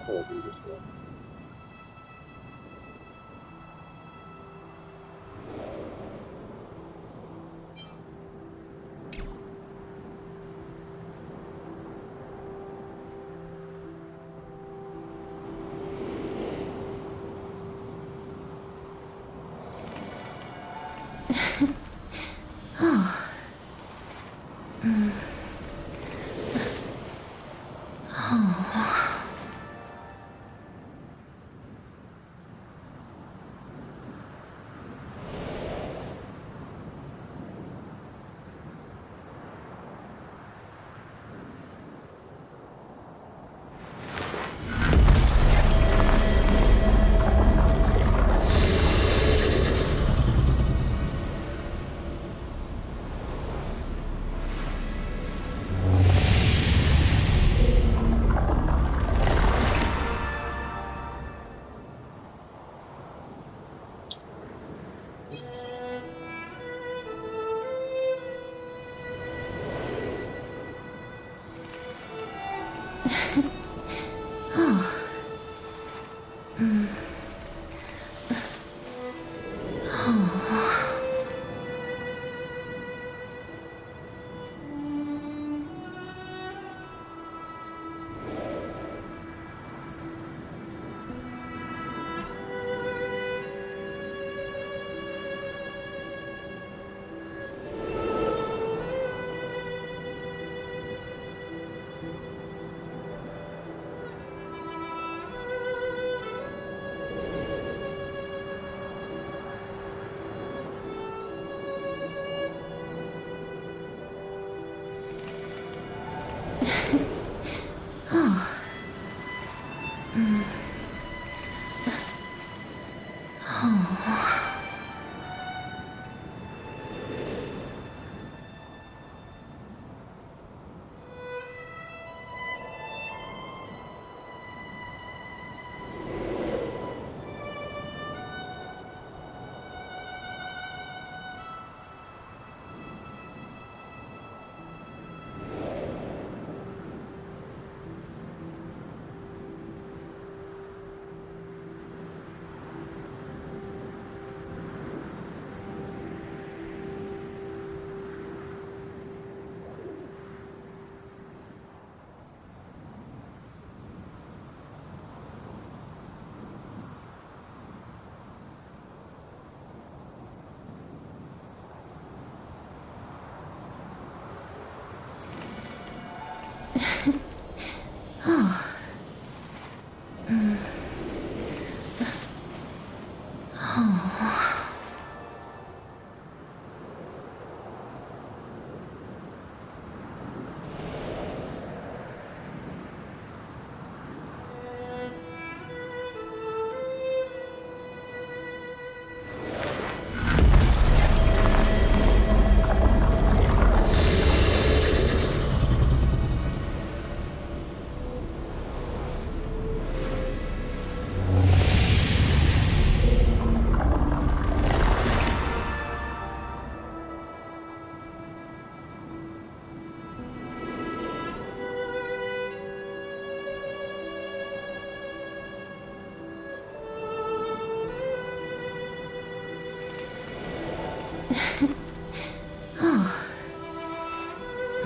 I'll do this one.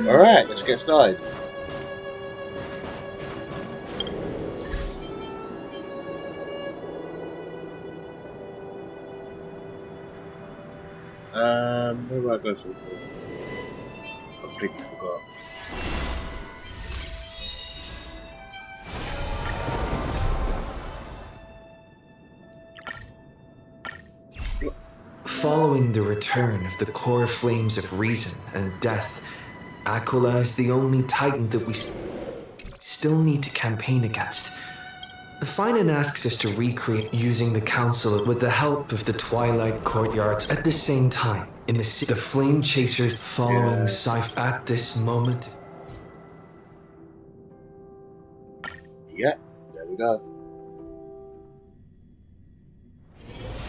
Alright, let's get started. Where do I go from here? Completely forgot. Following the return of the core flames of reason and death, Aquila is the only titan that we still need to campaign against. The Finan asks us to recreate using the council with the help of the Twilight Courtyards at the same time. In the flame chasers following Scythe at this moment. Yeah, there we go.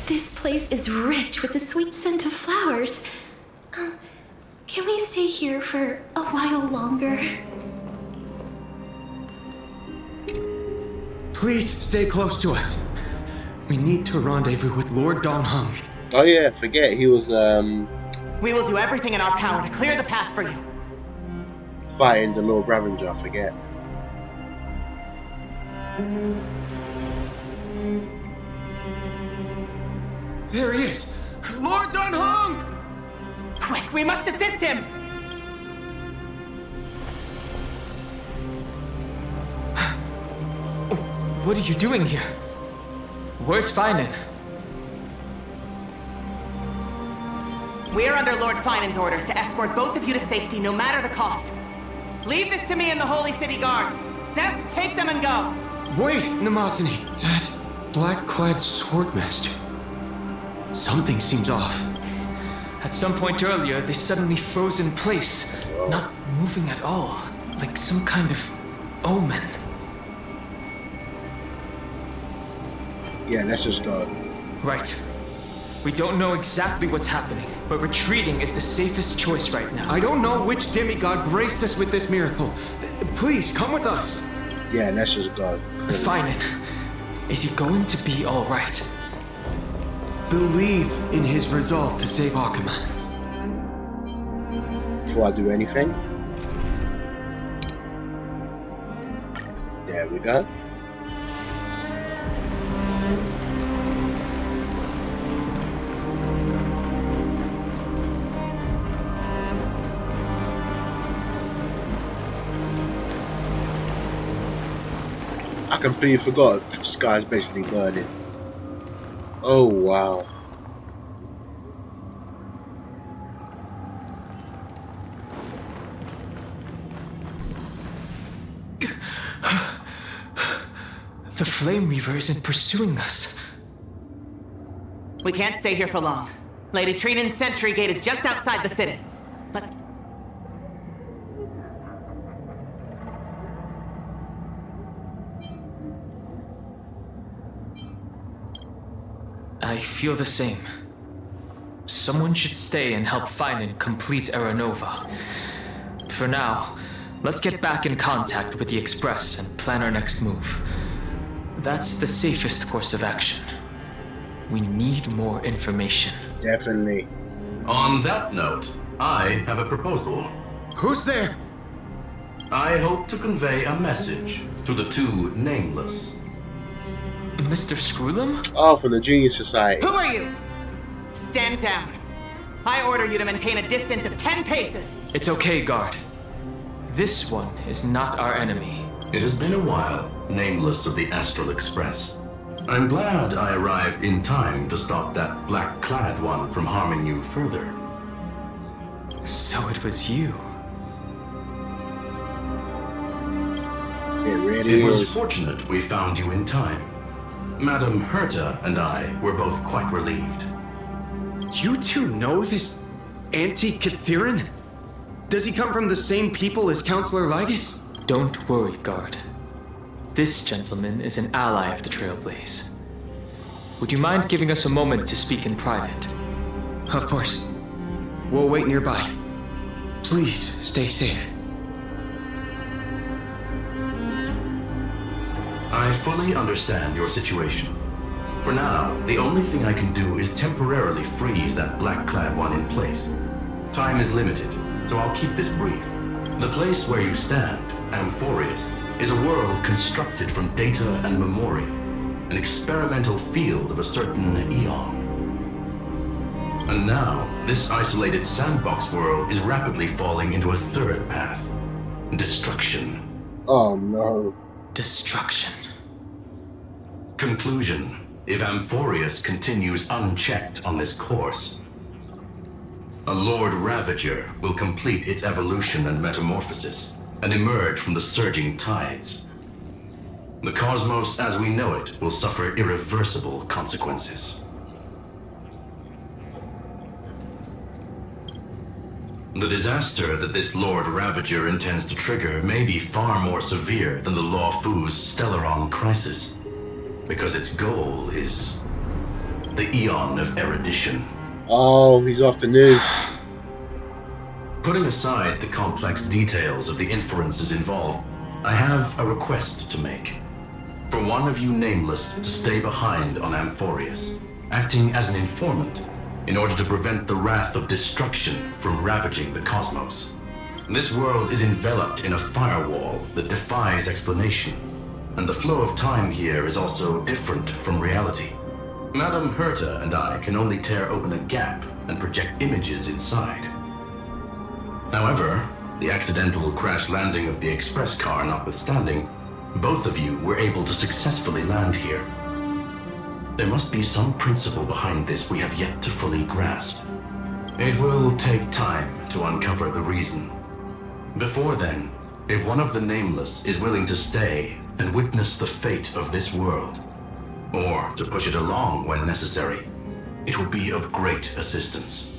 This place is rich with the sweet scent of flowers. Can we stay here for a while longer? Please stay close to us. We need to rendezvous with Lord Don Hung. Oh yeah, forget he was We will do everything in our power to clear the path for you. fighting the Lord Ravager. Forget. There he is! Lord Don Hung! Quick, we must assist him! What are you doing here? Where's Finan? We are under Lord Finan's orders to escort both of you to safety, no matter the cost. Leave this to me and the Holy City Guards. Zeph, take them and go. Wait, Namazani. That black-clad swordmaster. Something seems off. At some point earlier, they suddenly froze in place, not moving at all, like some kind of omen. Yeah, let's just go. Right. We don't know exactly what's happening, but retreating is the safest choice right now. I don't know which demigod graced us with this miracle. Please, come with us. Yeah, let's just go. Finan, is he going to be all right? Believe in his resolve to save Akuman. Before I do anything. There we go. I completely forgot the sky's basically burning. Oh wow. The Flame Reaver isn't pursuing us. We can't stay here for long. Lady Trinan's sentry gate is just outside the city. Let's... I feel the same. Someone should stay and help Finan complete Aranova. For now, let's get back in contact with the Express and plan our next move. That's the safest course of action. We need more information. Definitely. On that note, I have a proposal. Who's there? I hope to convey a message to the two nameless. Mr. Screwlum? Oh, from the Genius Society. Who are you? Stand down. I order you to maintain a distance of 10 paces. It's okay, guard. This one is not our enemy. It has been a while, nameless of the Astral Express. I'm glad I arrived in time to stop that black-clad one from harming you further. So it was you. It really It was is. fortunate we found you in time. Madam Herta and I were both quite relieved. You two know this anti-Cathiran? Does he come from the same people as Counselor Lygus? Don't worry, guard. This gentleman is an ally of the Trailblaze. Would you mind giving us a moment to speak in private? Of course. We'll wait nearby. Please stay safe. I fully understand your situation. For now, the only thing I can do is temporarily freeze that black-clad one in place. Time is limited, so I'll keep this brief. The place where you stand, Amphorius, is a world constructed from data and memoria, an experimental field of a certain eon. And now, this isolated sandbox world is rapidly falling into a third path. Destruction. Oh no. Destruction. Conclusion. If Amphorius continues unchecked on this course, a Lord Ravager will complete its evolution and metamorphosis, and emerge from the surging tides. The cosmos as we know it will suffer irreversible consequences. The disaster that this Lord Ravager intends to trigger may be far more severe than the Law Fu's Stellaron crisis, because its goal is the Eon of Erudition. Oh, he's off the news. Putting aside the complex details of the inferences involved, I have a request to make. for one of you nameless to stay behind on Amphorius, acting as an informant in order to prevent the wrath of destruction from ravaging the cosmos. This world is enveloped in a firewall that defies explanation, and the flow of time here is also different from reality. Madame Herta and I can only tear open a gap and project images inside. However, the accidental crash landing of the express car notwithstanding, both of you were able to successfully land here. There must be some principle behind this we have yet to fully grasp. It will take time to uncover the reason. Before then, if one of the Nameless is willing to stay and witness the fate of this world, or to push it along when necessary, it would be of great assistance.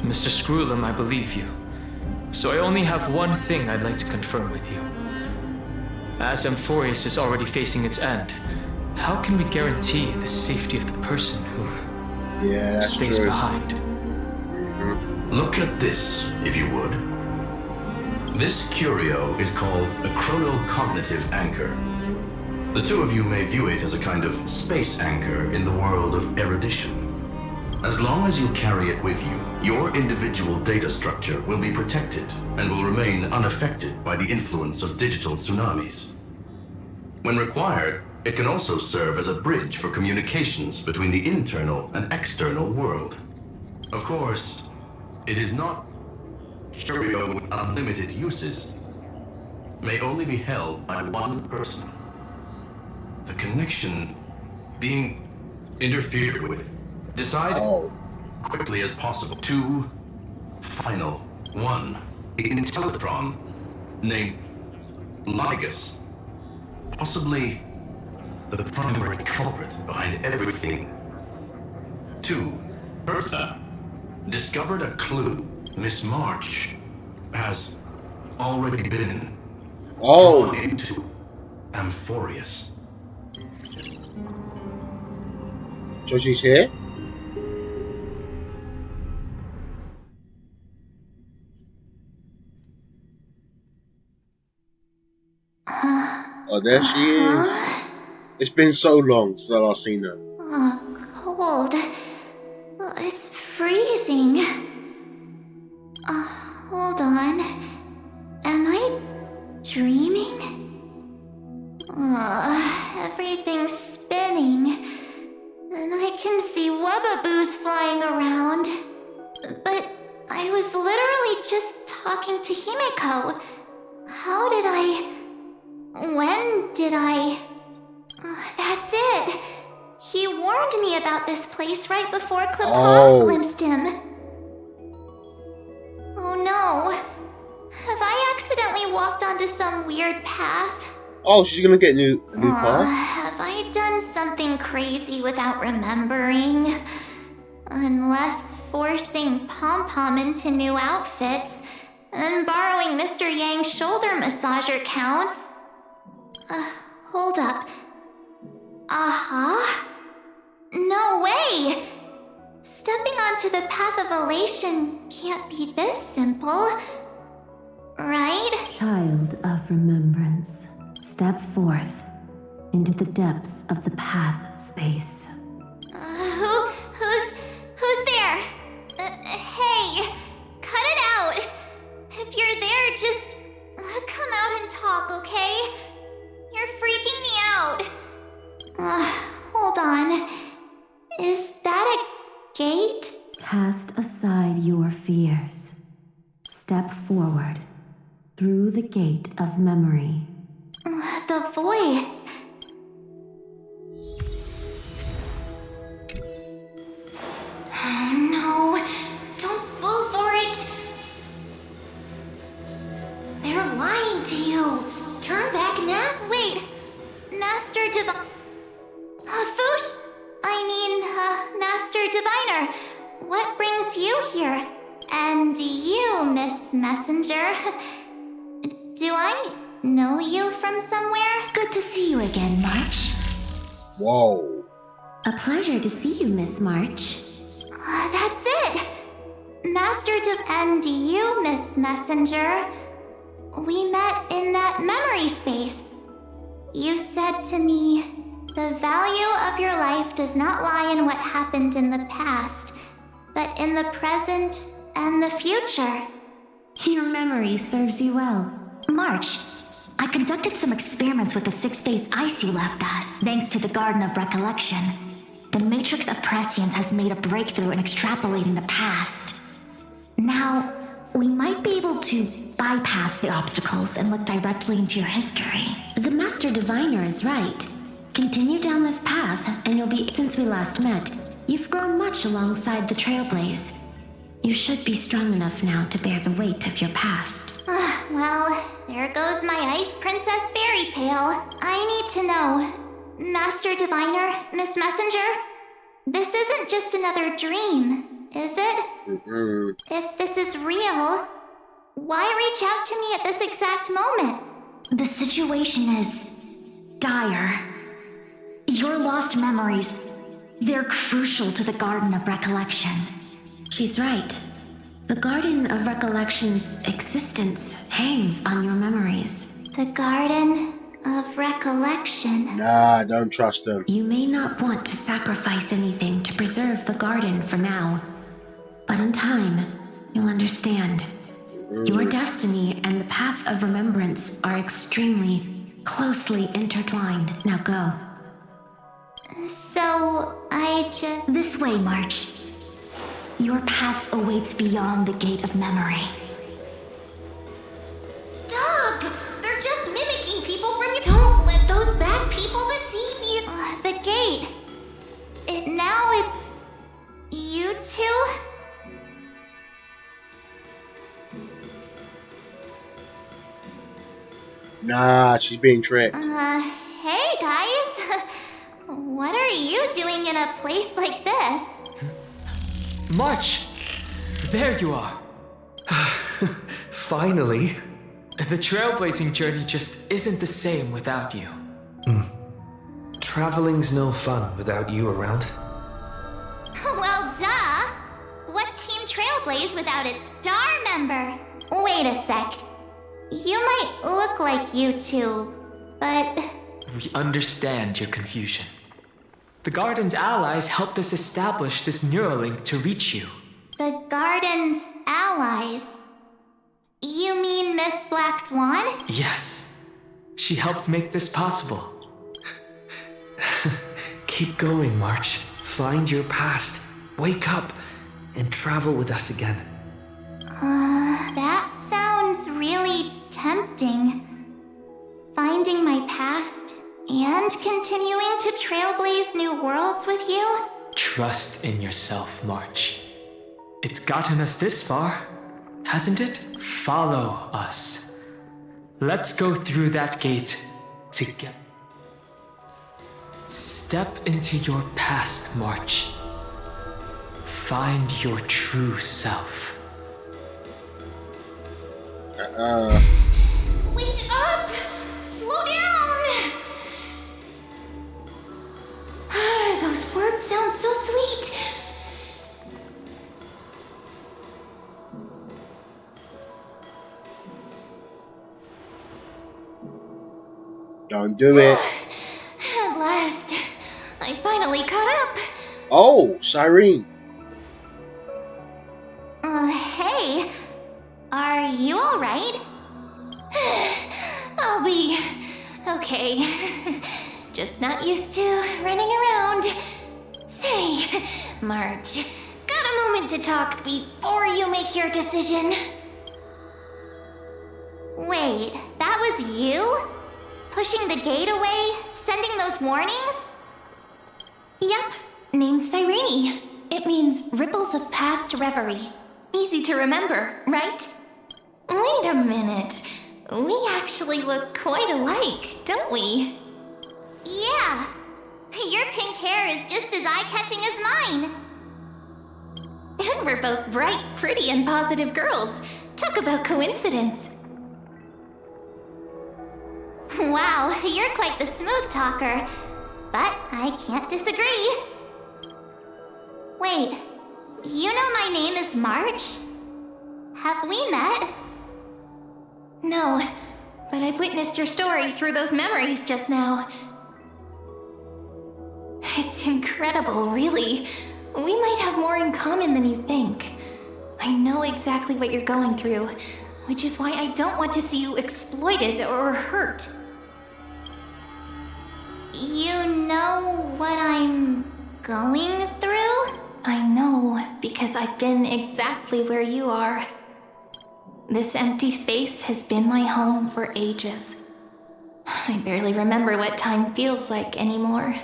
Mr. Screwlum, I believe you. So I only have one thing I'd like to confirm with you. As Amphorius is already facing its end, how can we guarantee the safety of the person who stays behind? Look at this, if you would. This curio is called a chronocognitive anchor. The two of you may view it as a kind of space anchor in the world of erudition. As long as you carry it with you, your individual data structure will be protected and will remain unaffected by the influence of digital tsunamis. When required, it can also serve as a bridge for communications between the internal and external world. Of course, it is not curio with unlimited uses. May only be held by one person. The connection being interfered with. Decide quickly as possible. Two final. One, the Intellitron named Ligus. Possibly the primary culprit behind everything. Two, Bertha discovered a clue. Miss March has already been drawn into Amphorius. So she's here? Oh, there she is. It's been so long since I last seen her. Cold. It's freezing. Hold on. Am I dreaming? Everything's spinning. And I can see webbaboos flying around. But I was literally just talking to Himeko. How did I... When did I... That's it. He warned me about this place right before Klipov glimpsed him. Oh no. Have I accidentally walked onto some weird path? Oh, she's gonna get a new path? Have I done something crazy without remembering? Unless forcing Pom-Pom into new outfits and borrowing Mr. Yang's shoulder massager counts. Hold up. No way! Stepping onto the path of elation can't be this simple, right? Child of remembrance, step forth into the depths of the path space. Who's there? Hey, cut it out. If you're there, just come out and talk, okay? You're freaking me out. Hold on. Is that a gate? Cast aside your fears. Step forward through the gate of memory. The voice. No, don't fall for it. They're lying to you. Turn back now. Wait, Master Master Diviner, what brings you here? And you, Miss Messenger. Do I know you from somewhere? Good to see you again, March. Whoa. A pleasure to see you, Miss March. That's it. And you, Miss Messenger. we met in that memory space. You said to me, the value of your life does not lie in what happened in the past, but in the present and the future. Your memory serves you well. March, I conducted some experiments with the 6 phase ice you left us, thanks to the Garden of Recollection. The Matrix of Prescience has made a breakthrough in extrapolating the past. Now, we might be able to bypass the obstacles and look directly into your history. The Master Diviner is right. Continue down this path, and you'll be. Since we last met, you've grown much alongside the Trailblaze. You should be strong enough now to bear the weight of your past. Well, there goes my Ice Princess fairy tale. I need to know, Master Diviner, Miss Messenger, this isn't just another dream, is it? If this is real, why reach out to me at this exact moment? The situation is dire. Your lost memories, they're crucial to the Garden of Recollection. She's right. The Garden of Recollection's existence hangs on your memories. The Garden of Recollection. Nah, don't trust them. You may not want to sacrifice anything to preserve the garden for now, but in time, you'll understand. Your destiny and the path of remembrance are extremely closely intertwined. Now go. So, I just... This way, March. Your past awaits beyond the Gate of Memory. Stop! They're just mimicking people from you. Don't let those bad people deceive you. The gate. Now it's... you two? Nah, she's being tricked. Hey guys. What are you doing in a place like this? March! There you are. Finally. The trailblazing journey just isn't the same without you. Traveling's no fun without you around. Well, duh. What's Team Trailblaze without its star member? Wait a sec. You might look like you two, but... We understand your confusion. The Garden's allies helped us establish this Neuralink to reach you. The Garden's allies? You mean Miss Black Swan? Yes. She helped make this possible. Keep going, March. Find your past. Wake up and travel with us again. That sounds really tempting. Finding my past and continuing to trailblaze new worlds with you? Trust in yourself, March. It's gotten us this far, hasn't it? Follow us. Let's go through that gate together. Step into your past, March. Find your true self. Wait up! Slow down! Those words sound so sweet. Don't do it. At last, I finally caught up. Oh, Cyrene. Hey, are you alright? I'll be okay. Just not used to running around. Say, Marge, got a moment to talk before you make your decision? Wait, that was you? Pushing the gate away? Sending those warnings? Yep, named Cyrene. It means ripples of past reverie. Easy to remember, right? Wait a minute. We actually look quite alike, don't we? Yeah. Your pink hair is just as eye-catching as mine. And we're both bright, pretty, and positive girls. Talk about coincidence. Wow, you're quite the smooth talker. But I can't disagree. Wait, you know my name is March? Have we met? No, but I've witnessed your story through those memories just now. It's incredible, really. We might have more in common than you think. I know exactly what you're going through, which is why I don't want to see you exploited or hurt. You know what I'm going through? I know, because I've been exactly where you are. This empty space has been my home for ages. I barely remember what time feels like anymore.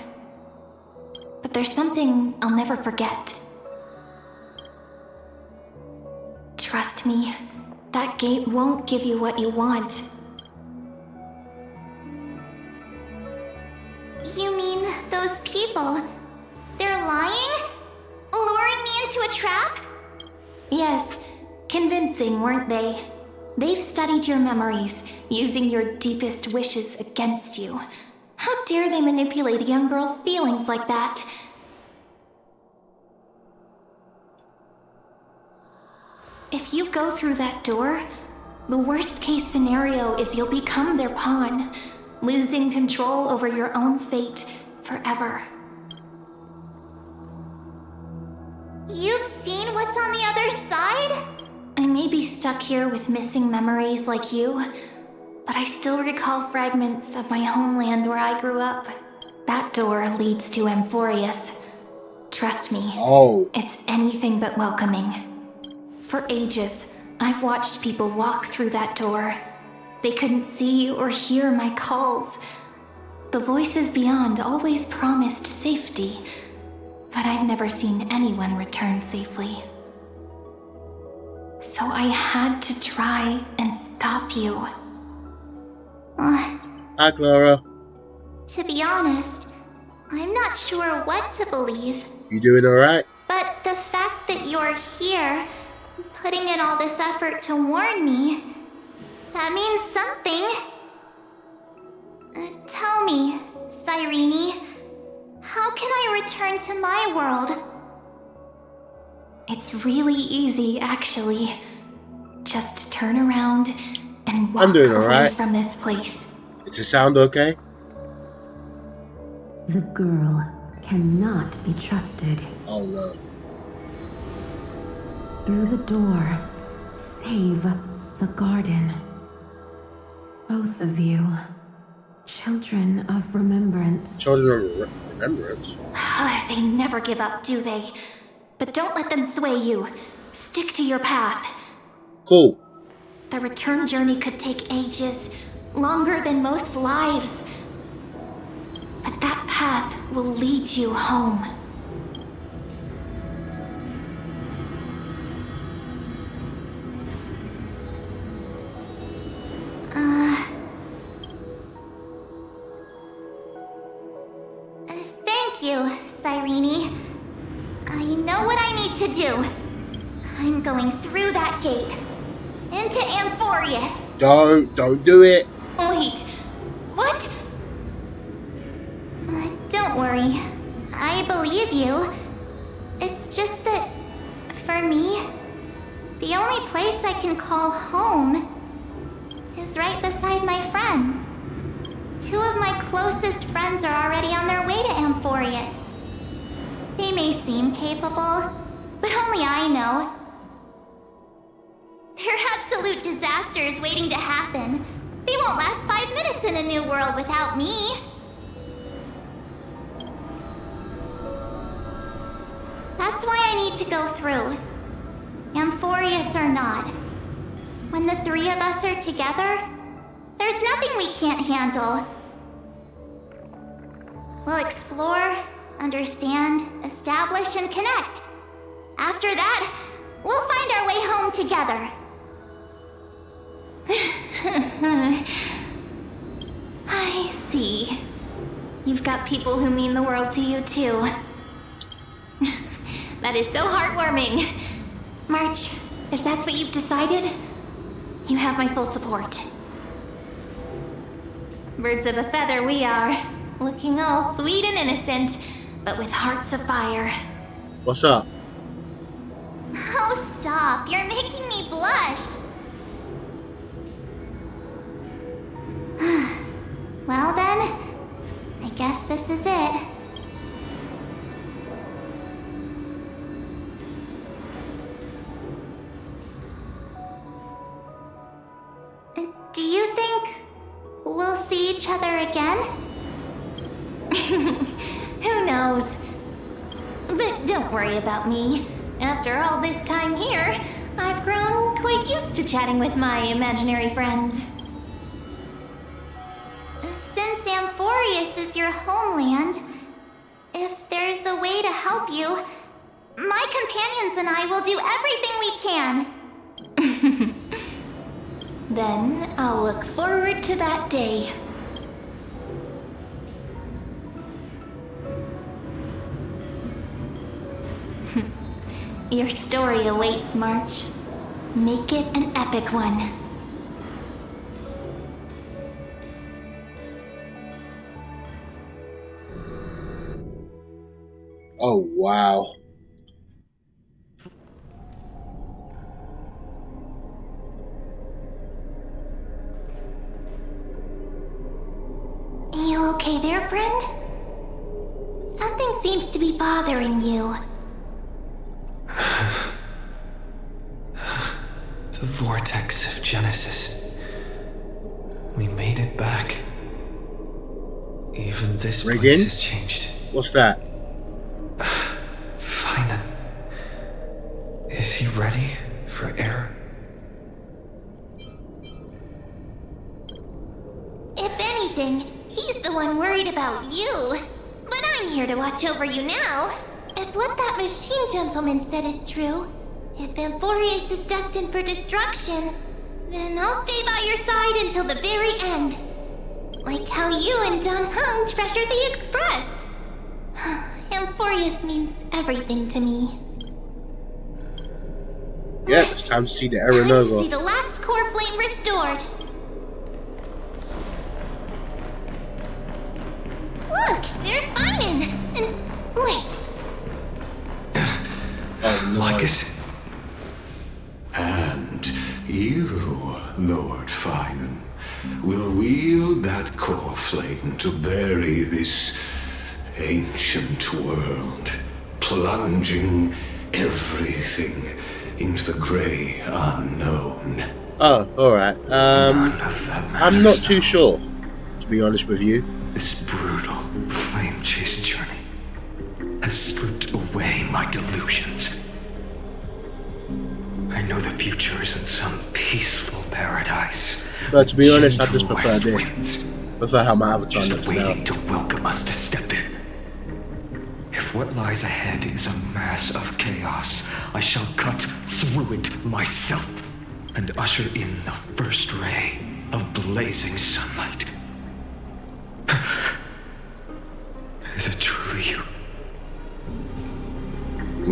But there's something I'll never forget. Trust me, that gate won't give you what you want. You mean those people? They're lying? Luring me into a trap? Yes, convincing, weren't they? They've studied your memories, using your deepest wishes against you. How dare they manipulate a young girl's feelings like that? If you go through that door, the worst case scenario is you'll become their pawn, losing control over your own fate forever. You've seen what's on the other side? I may be stuck here with missing memories like you, but I still recall fragments of my homeland where I grew up. That door leads to Amphorius. Trust me, it's anything but welcoming. For ages, I've watched people walk through that door. They couldn't see or hear my calls. The voices beyond always promised safety, but I've never seen anyone return safely. So I had to try and stop you. Hi, Clara. To be honest, I'm not sure what to believe. You doing alright? But the fact that you're here, putting in all this effort to warn me, that means something. Tell me, Cyrene, how can I return to my world? It's really easy, actually. Just turn around and walk I'm doing away alright. from this place. Is the sound okay? The girl cannot be trusted. Oh no. Through the door, save the garden. Both of you, children of remembrance. Children of remembrance? They never give up, do they? But don't let them sway you. Stick to your path. Cool. The return journey could take ages, longer than most lives. But that path will lead you home. Thank you, Cyrene. I know what I need to do. I'm going through that gate. Into Amphorius. Don't do it. Wait, what? Don't worry. I believe you. It's just that, for me, the only place I can call home is right beside my friends. Two of my closest friends are already on their way to Amphorius. They may seem capable, but only I know. They're absolute disasters waiting to happen. They won't last 5 minutes in a new world without me. That's why I need to go through. Amphorius or not. When the three of us are together, there's nothing we can't handle. We'll explore, understand, establish, and connect. After that, we'll find our way home together. I see. You've got people who mean the world to you, too. That is so heartwarming. March, if that's what you've decided, you have my full support. Birds of a feather we are, looking all sweet and innocent, but with hearts of fire. What's up? Oh, stop. You're making me blush. Well then, I guess this is it. Do you think we'll see each other again? Who knows? But don't worry about me. After all this time here, I've grown quite used to chatting with my imaginary friends. Since Amphorius is your homeland, if there's a way to help you, my companions and I will do everything we can. Then I'll look forward to that day. Your story awaits, March. Make it an epic one. Oh, wow. You okay there, friend? Something seems to be bothering you. The vortex of Genesis. We made it back. Even this Regan? place has changed. What's that? Finan. Is he ready for Aaron? If anything, he's the one worried about you. But I'm here to watch over you now. If what that machine gentleman said is true, if Amphorius is destined for destruction, then I'll stay by your side until the very end. Like how you and Don Hung treasured the Express. Amphorius means everything to me. Yeah, it's time to see the Time to see Aeronova. the last core flame restored. Look, there's Finan. And wait. Oh, no. Lycus. And you, Lord Finan, will wield that core flame to bury this ancient world, plunging everything into the grey unknown. Oh, alright. I'm not too sure, to be honest with you. This brutal, flame-chased journey has stripped away my delusions. I know the future is in some peaceful paradise. But to be honest, I just Gentle prefer west this. winds, Prefer how my avatar just looks waiting now. to welcome us to step in. If what lies ahead is a mass of chaos, I shall cut through it myself and usher in the first ray of blazing sunlight. Is it truly you?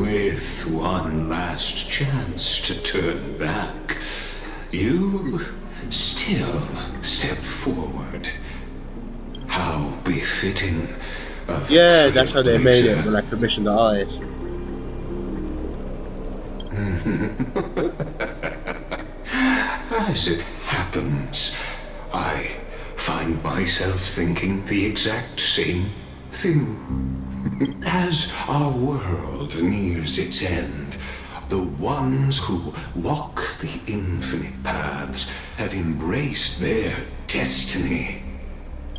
With one last chance to turn back, you still step forward. How befitting of Yeah, that's how they made it trailblazer. when I commissioned the eyes. As it happens, I find myself thinking the exact same thing. As our world nears its end, the ones who walk the infinite paths have embraced their destiny.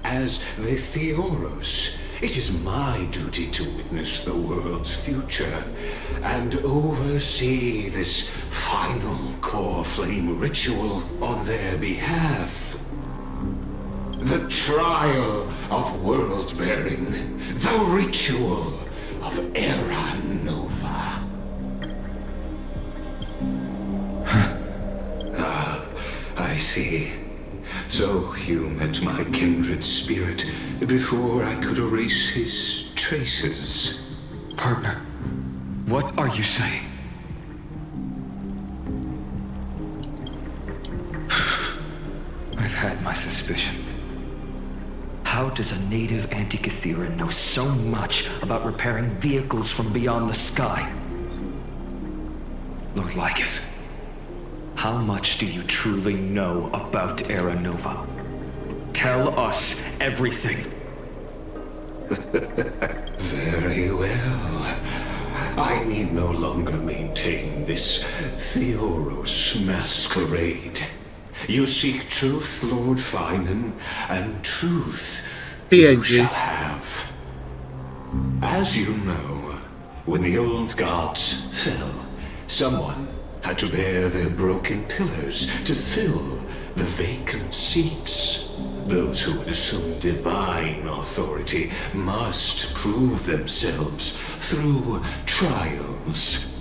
As the Theoros, it is my duty to witness the world's future and oversee this final core flame ritual on their behalf. The trial of world-bearing, the ritual of Era Nova. I see. So you met my kindred spirit before I could erase his traces. Partner, what are you saying? I've had my suspicions. How does a native Antikytheran know so much about repairing vehicles from beyond the sky? Lord Lycus, how much do you truly know about Era Nova? tell us everything. Very well. I need no longer maintain this Theoros masquerade. You seek truth, Lord Finan, and truth you shall have. As you know, when the old gods fell, someone had to bear their broken pillars to fill the vacant seats. Those who would assume divine authority must prove themselves through trials.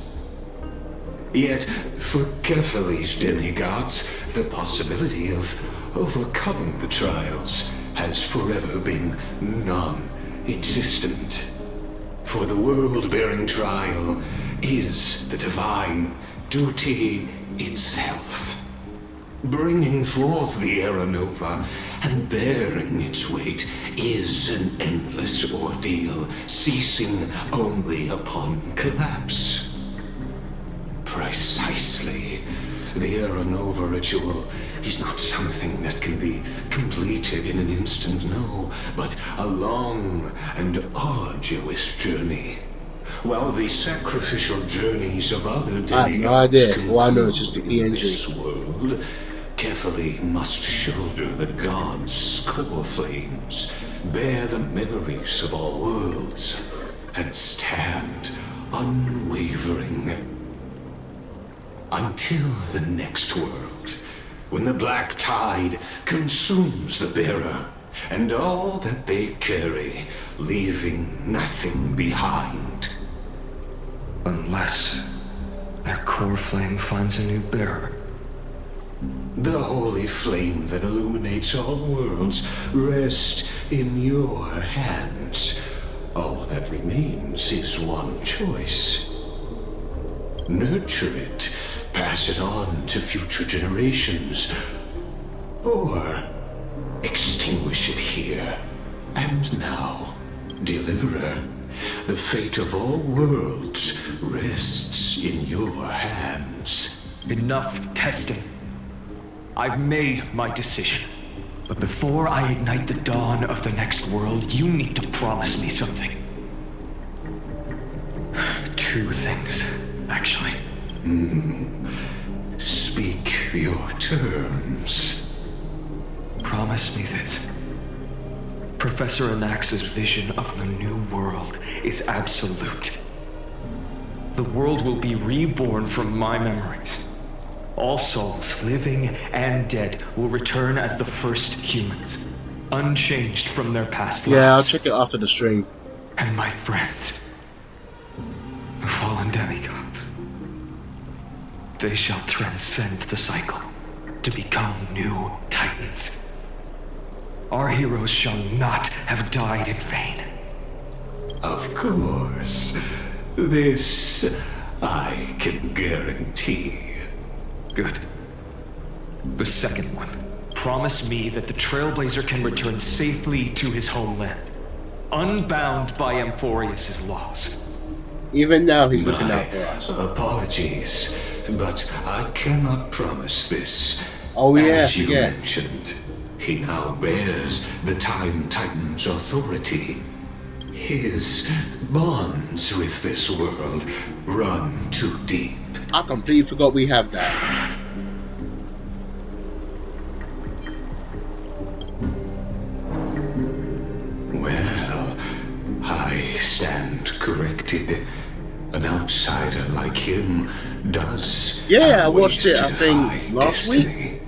Yet, for Kefali's demigods, the possibility of overcoming the trials has forever been non-existent. For the world-bearing trial is the divine duty itself. Bringing forth the Era Nova and bearing its weight is an endless ordeal, ceasing only upon collapse. Precisely. The Era Nova ritual is not something that can be completed in an instant, no, but a long and arduous journey. While the sacrificial journeys of other demigods conclude this world, Kefali must shoulder the gods' core flames, bear the memories of all worlds, and stand unwavering. Until the next world, when the black tide consumes the bearer and all that they carry, leaving nothing behind. Unless their core flame finds a new bearer. The holy flame that illuminates all worlds rests in your hands. All that remains is one choice. Nurture it, pass it on to future generations, or extinguish it here and now. Deliverer, the fate of all worlds rests in your hands. Enough testing. I've made my decision. But before I ignite the dawn of the next world, you need to promise me something. 2 things, actually. Speak your terms. Promise me this. Professor Anax's vision of the new world is absolute. The world will be reborn from my memories. All souls, living and dead, will return as the first humans, unchanged from their past lives. Yeah, I'll check it after the stream. And my friends, the fallen demigods, they shall transcend the cycle to become new titans. Our heroes shall not have died in vain. Of course. This I can guarantee. Good. The second one. Promise me that the Trailblazer can return safely to his homeland, unbound by Amphorius' laws. Even now, he's looking out for us. Apologies, but I cannot promise this. Oh yeah, As you mentioned, he now bears the Time Titan's authority. His bonds with this world run too deep. I completely forgot we have that. Well, I stand corrected. An outsider like him does. Yeah, I watched it, I think, last week.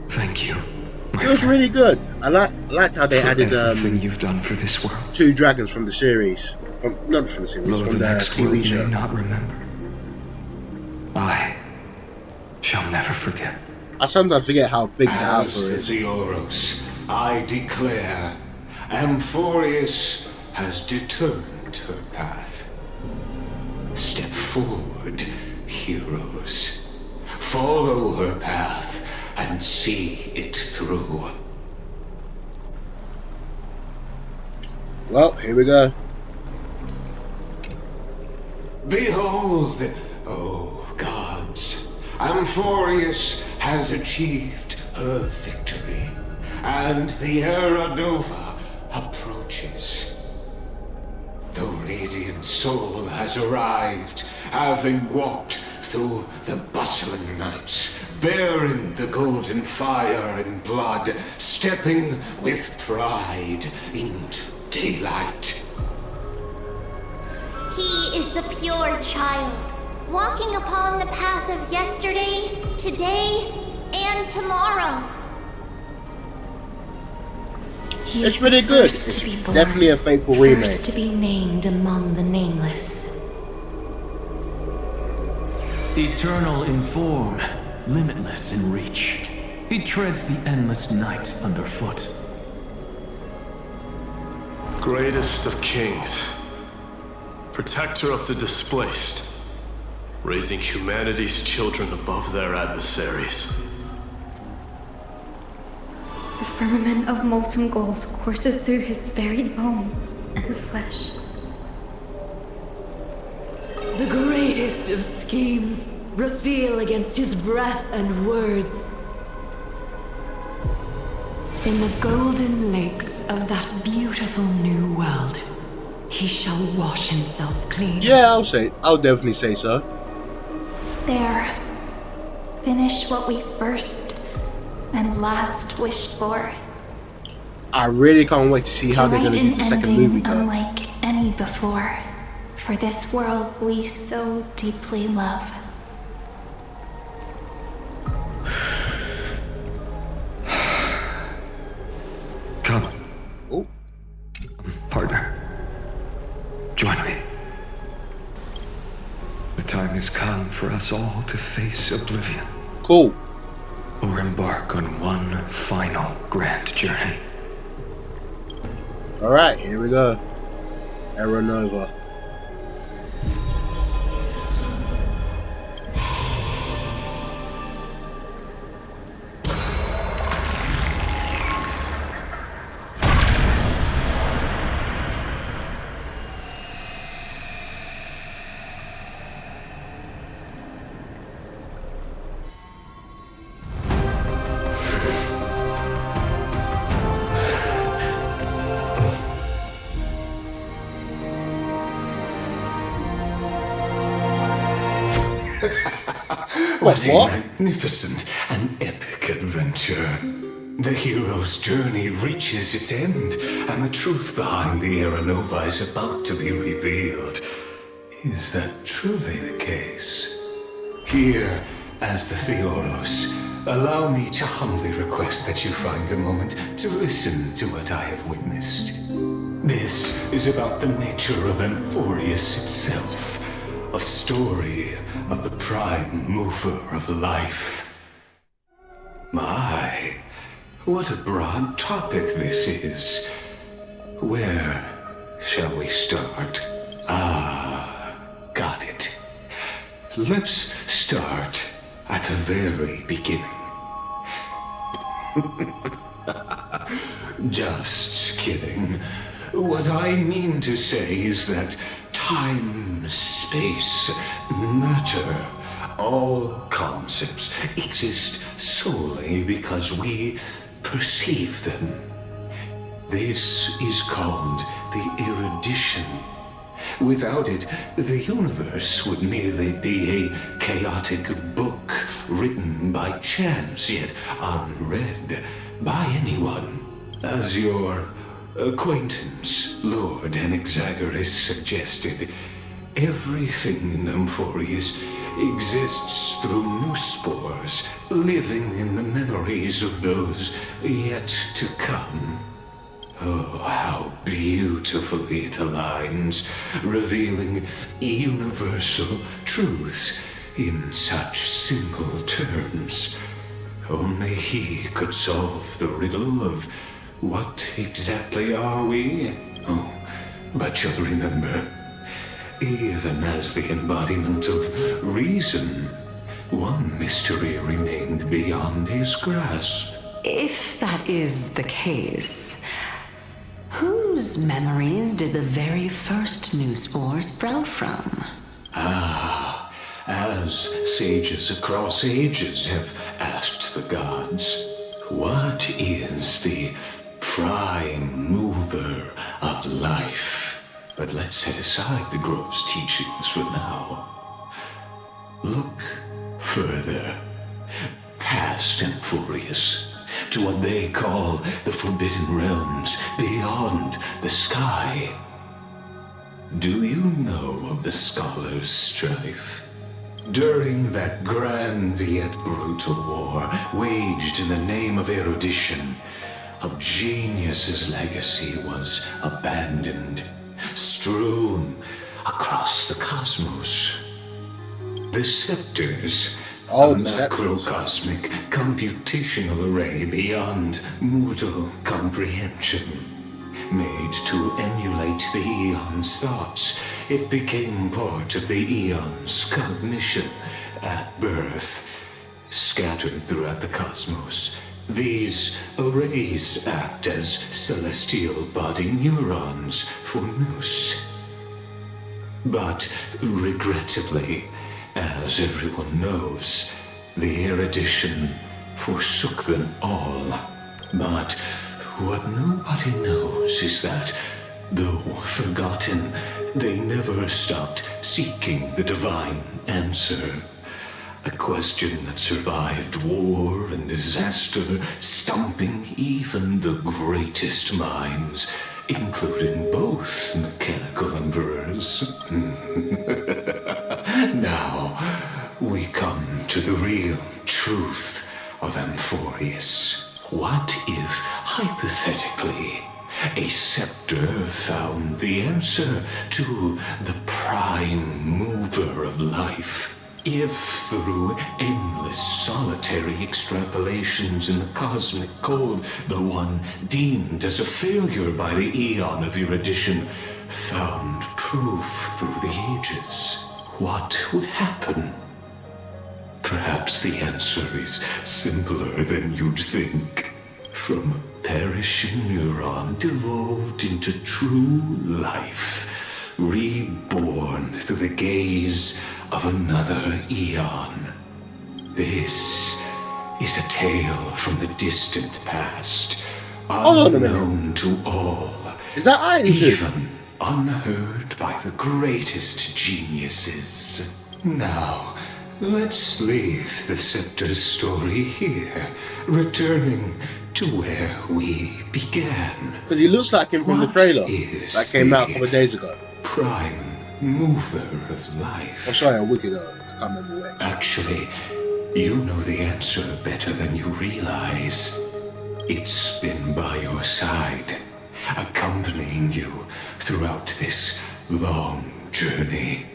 Thank you. It was really good. I liked how they added everything you've done for this world. 2 dragons from the series. Not from the series, from the TV show. May not remember. I shall never forget. I sometimes forget how big the alpha is. Theoros, I declare, Amphorius has determined her path. Step forward, heroes. Follow her path and see it through. Well, here we go. Behold, oh gods, Amphorius has achieved her victory, and the Era Nova approaches. The radiant soul has arrived, having walked through the bustling nights, bearing the golden fire and blood, stepping with pride into daylight. He is the pure child, walking upon the path of yesterday, today, and tomorrow. He It's is really the good. first It's to be born, definitely a faithful first remake. to be named among the nameless. Eternal in form, limitless in reach. He treads the endless night underfoot. Greatest of kings, protector of the displaced, raising humanity's children above their adversaries. The firmament of molten gold courses through his very bones and flesh. The greatest of schemes reveal against his breath and words. In the golden lakes of that beautiful new world, he shall wash himself clean. Yeah, I'll definitely say so. There. Finish what we first and last wished for. I really can't wait to see how they're going to do the second movie though. Unlike any before, for this world we so deeply love. Come. Oh. Partner. Join me. The time has come for us all to face oblivion. Cool. Or embark on one final grand journey. Alright, here we go. Era Nova. What a magnificent and epic adventure. The hero's journey reaches its end, and the truth behind the Era Nova is about to be revealed. Is that truly the case? Here, as the Theoros, allow me to humbly request that you find a moment to listen to what I have witnessed. This is about the nature of Amphorius itself, a story of the prime mover of life. My, what a broad topic this is. Where shall we start? Got it. Let's start at the very beginning. Just kidding. What I mean to say is that time, space, matter, all concepts exist solely because we perceive them. This is called the erudition. Without it, the universe would merely be a chaotic book written by chance, yet unread by anyone. As your acquaintance, Lord Anaxagoras, suggested, everything in Amphorius exists through new spores, living in the memories of those yet to come. Oh, how beautifully it aligns, revealing universal truths in such simple terms. Only he could solve the riddle of what exactly are we? Oh, but you'll remember, even as the embodiment of reason, one mystery remained beyond his grasp. If that is the case, whose memories did the very first new spore sprout from? As sages across ages have asked the gods, What is the prime mover of life? But let's set aside the grove's teachings for now. Look further, past Emporius, to what they call the Forbidden Realms beyond the sky. Do you know of the Scholar's strife? During that grand yet brutal war, waged in the name of erudition, a genius's legacy was abandoned, strewn across the cosmos. The scepters, a macrocosmic computational array beyond mortal comprehension. Made to emulate the Eon's thoughts, it became part of the Eon's cognition at birth. Scattered throughout the cosmos, these arrays act as celestial body neurons for Nous. But regrettably, as everyone knows, the erudition forsook them all. But what nobody knows is that, though forgotten, they never stopped seeking the divine answer. A question that survived war and disaster, stumping even the greatest minds, including both mechanical emperors. Now, we come to the real truth of Amphorius. What if, hypothetically, a scepter found the answer to the prime mover of life? If, through endless solitary extrapolations in the cosmic cold, the one deemed as a failure by the Eon of erudition found proof through the ages, what would happen? Perhaps the answer is simpler than you'd think. From a perishing neuron devolved into true life, reborn through the gaze of another Eon. This is a tale from the distant past, unknown to all. Is that Iron even unheard by the greatest geniuses. Now, let's leave the Scepter's story here, returning to where we began. Because he looks like him from the trailer that came out a couple of days ago. Prime mover of life. I'm sorry, I'm wicked. I can't remember where. Actually, you know the answer better than you realize. It's been by your side, accompanying you throughout this long journey.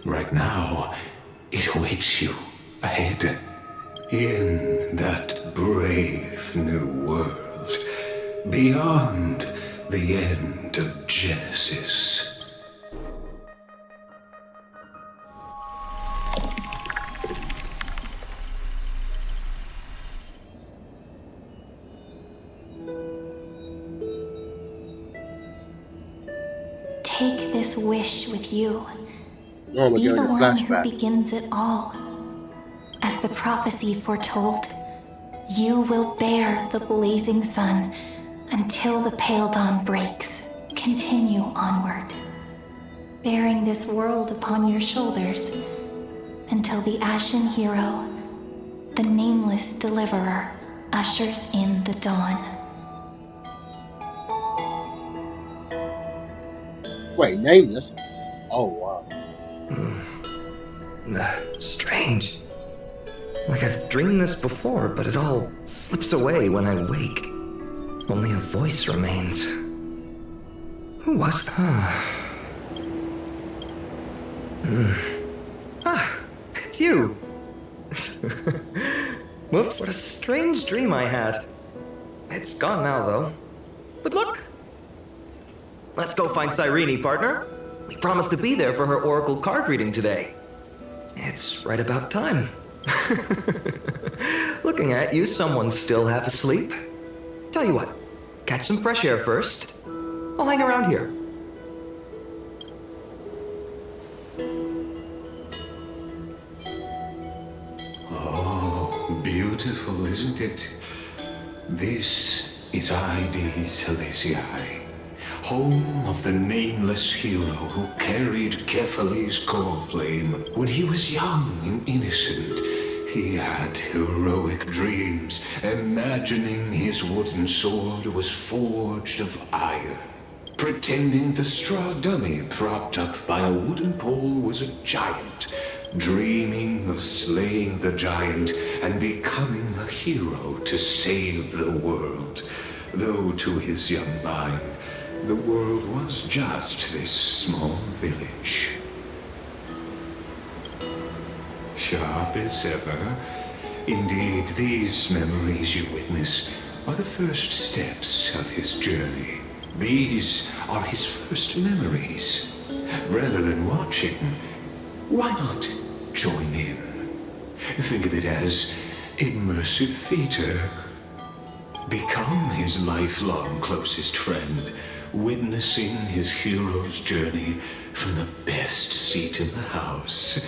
Right now, it awaits you ahead, in that brave new world, beyond the end of Genesis. Take this wish with you. Oh, Be the one flashback. who begins it all. As the prophecy foretold, you will bear the blazing sun until the pale dawn breaks. Continue onward, bearing this world upon your shoulders until the Ashen Hero, the nameless deliverer, ushers in the dawn. Wait, nameless? Oh, wow. Strange. Like I've dreamed this before, but it all slips away when I wake. Only a voice remains. Who was that? Ah, it's you. Whoops, what a strange dream I had. It's gone now, though. But look! Let's go find Cyrene, partner. We promised to be there for her oracle card reading today. It's right about time. Looking at you, someone's still half asleep. Tell you what, catch some fresh air first. I'll hang around here. Oh, beautiful, isn't it? This is Ide Silesii, home of the nameless hero who carried Kefali's core flame. When he was young and innocent, he had heroic dreams, imagining his wooden sword was forged of iron. Pretending the straw dummy propped up by a wooden pole was a giant, dreaming of slaying the giant and becoming a hero to save the world. Though to his young mind, the world was just this small village. Sharp as ever. Indeed, these memories you witness are the first steps of his journey. These are his first memories. Rather than watching, why not join in? Think of it as immersive theater. Become his lifelong closest friend, witnessing his hero's journey from the best seat in the house,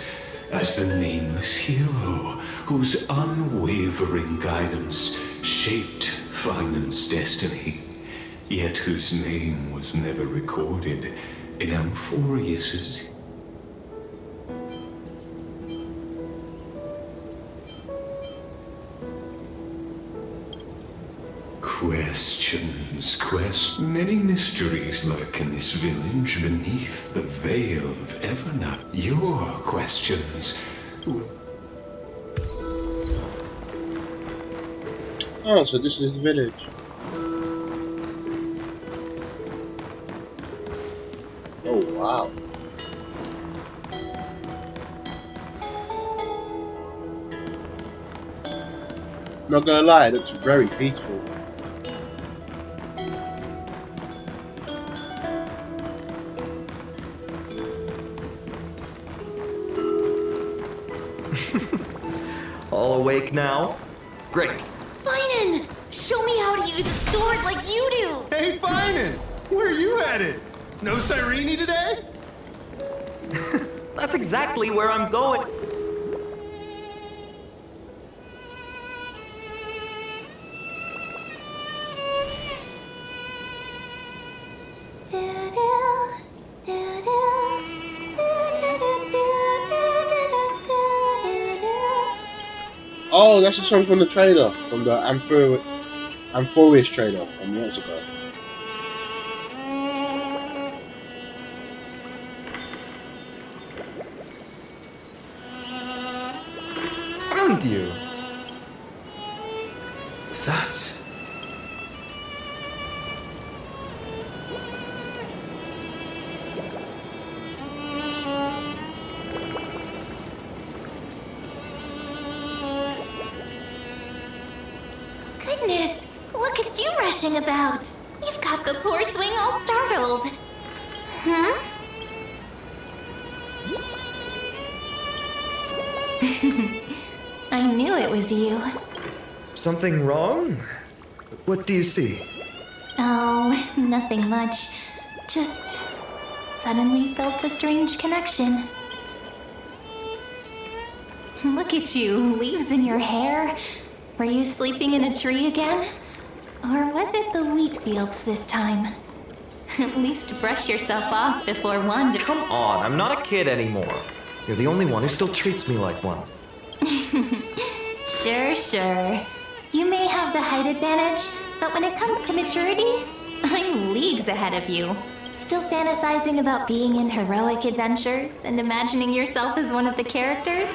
as the nameless hero whose unwavering guidance shaped Finen's destiny, yet whose name was never recorded in Amphorius's. Questions. Many mysteries lurk in this village beneath the veil of Evernight. Your questions. Oh, so this is the village. Oh, wow. Not gonna lie, it looks very peaceful. All awake now? Great. Finen! Show me how to use a sword like you do! Hey, Finen! Where are you headed? No Cyrene today? That's exactly where I'm going. Oh, that's a song from the trailer, from the Amphorius trailer from months ago. Found you. That's... Goodness, look at you rushing about. You've got the poor swing all startled. Hmm? I knew it was you. Something wrong? What do you see? Oh, nothing much. Just suddenly felt a strange connection. Look at you, leaves in your hair. Were you sleeping in a tree again? Or was it the wheat fields this time? At least brush yourself off before wandering. Come on, I'm not a kid anymore. You're the only one who still treats me like one. Sure. You may have the height advantage, but when it comes to maturity, I'm leagues ahead of you. Still fantasizing about being in heroic adventures and imagining yourself as one of the characters?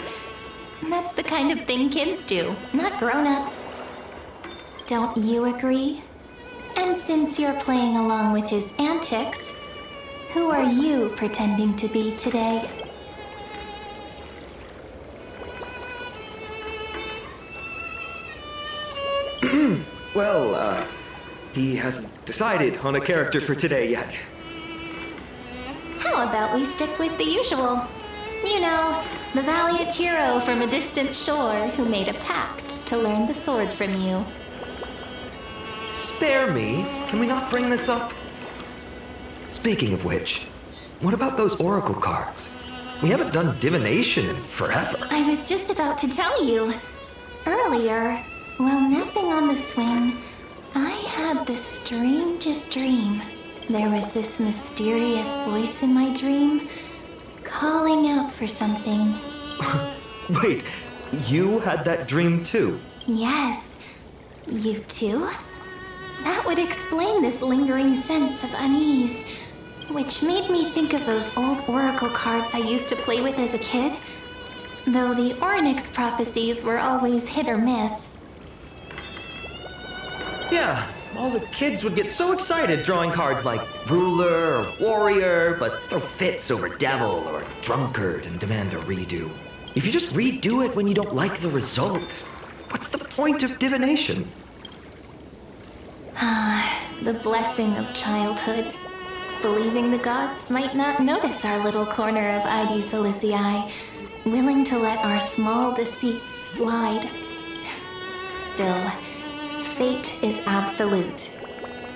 That's the kind of thing kids do, not grown-ups. Don't you agree? And since you're playing along with his antics, who are you pretending to be today? Well, he hasn't decided on a character for today yet. How about we stick with the usual? You know, the valiant hero from a distant shore who made a pact to learn the sword from you. Spare me. Can we not bring this up? Speaking of which, what about those oracle cards? We haven't done divination in forever. I was just about to tell you. Earlier, while napping on the swing, I had the strangest dream. There was this mysterious voice in my dream, calling out for something. Wait, you had that dream too? Yes, you too? That would explain this lingering sense of unease, which made me think of those old oracle cards I used to play with as a kid. Though the Ornyx prophecies were always hit or miss. Yeah, all the kids would get so excited drawing cards like ruler or warrior, but throw fits over devil or drunkard and demand a redo. If you just redo it when you don't like the result, what's the point of divination? The blessing of childhood. Believing the gods might not notice our little corner of ID Silicii, willing to let our small deceits slide. Still, fate is absolute.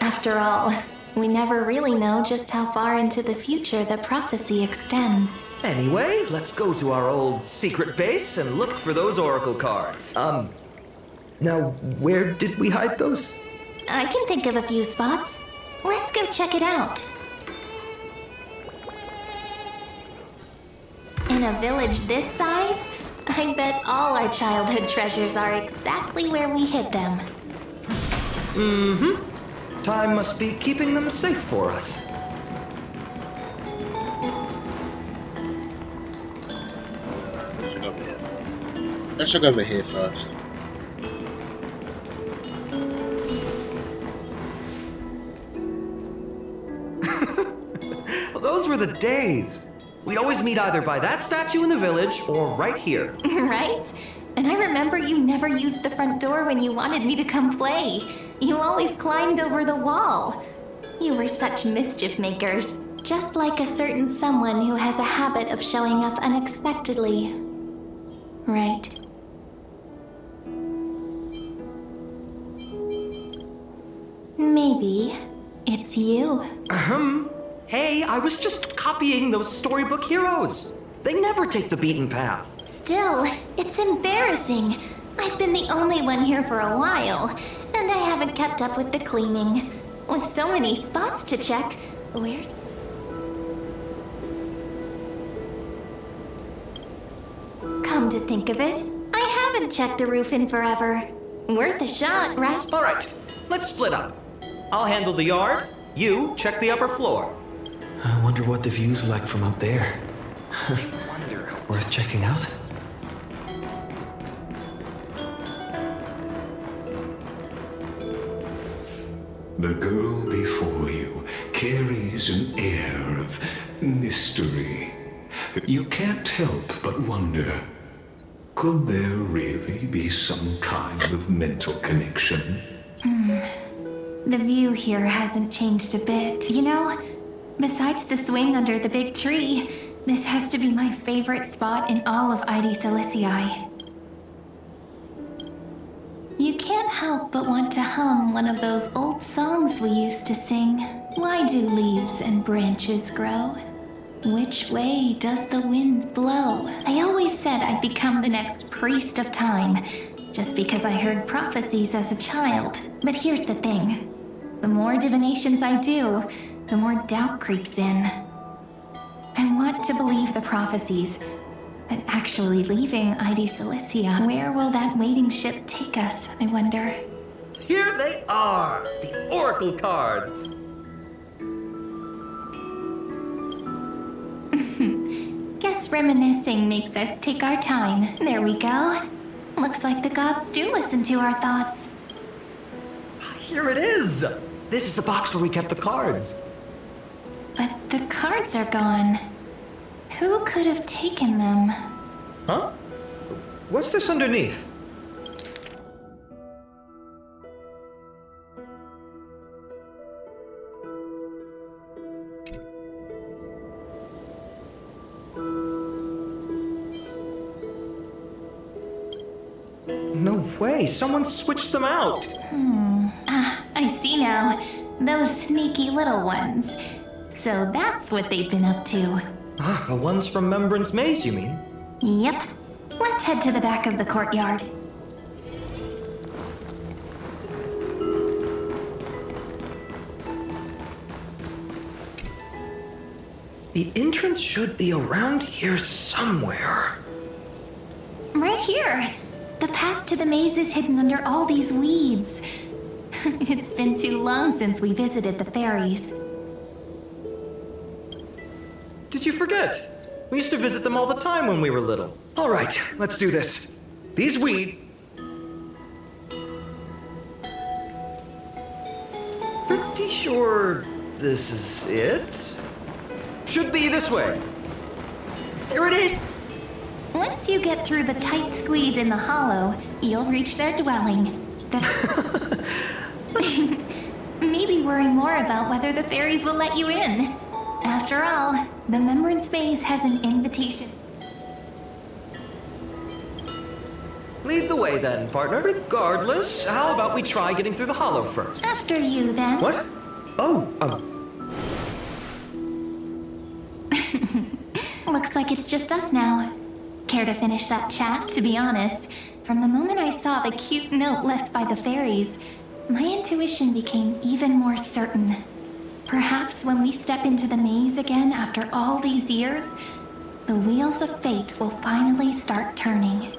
After all, we never really know just how far into the future the prophecy extends. Anyway, let's go to our old secret base and look for those oracle cards. Now, where did we hide those? I can think of a few spots. Let's go check it out. In a village this size, I bet all our childhood treasures are exactly where we hid them. Mm-hmm. Time must be keeping them safe for us. Let's check over here first. Well, those were the days. We'd always meet either by that statue in the village or right here. Right? And I remember you never used the front door when you wanted me to come play. You always climbed over the wall. You were such mischief makers. Just like a certain someone who has a habit of showing up unexpectedly. Right. Maybe it's you. Hey, I was just copying those storybook heroes. They never take the beaten path. Still, it's embarrassing. I've been the only one here for a while, and I haven't kept up with the cleaning. With so many spots to check, where... Come to think of it, I haven't checked the roof in forever. Worth a shot, right? All right, let's split up. I'll handle the yard. You check the upper floor. I wonder what the view's like from up there. I wonder. Worth checking out? The girl before you carries an air of mystery. You can't help but wonder, could there really be some kind of mental connection? The view here hasn't changed a bit. You know, besides the swing under the big tree, this has to be my favorite spot in all of ID Silicii. You can't help but want to hum one of those old songs we used to sing. Why do leaves and branches grow? Which way does the wind blow? They always said I'd become the next priest of time, just because I heard prophecies as a child. But here's the thing. The more divinations I do, the more doubt creeps in. I want to believe the prophecies, but actually leaving ID Silicii, where will that waiting ship take us, I wonder? Here they are, the oracle cards. Guess reminiscing makes us take our time. There we go. Looks like the gods do listen to our thoughts. Here it is. This is the box where we kept the cards. But the cards are gone. Who could have taken them? Huh? What's this underneath? No way, someone switched them out. I see now. Those sneaky little ones. So that's what they've been up to. The ones from Remembrance Maze, you mean? Yep. Let's head to the back of the courtyard. The entrance should be around here somewhere. Right here. The path to the maze is hidden under all these weeds. It's been too long since we visited the fairies. Did you forget? We used to visit them all the time when we were little. All right, let's do this. These weeds... Pretty sure this is it? Should be this way. There it is! Once you get through the tight squeeze in the hollow, you'll reach their dwelling. Maybe worry more about whether the fairies will let you in. After all, the Remembrance Maze has an invitation. Lead the way then, partner. Regardless, how about we try getting through the hollow first? After you, then. What? Oh, Looks like it's just us now. Care to finish that chat? To be honest, from the moment I saw the cute note left by the fairies, my intuition became even more certain. Perhaps when we step into the maze again after all these years, the wheels of fate will finally start turning.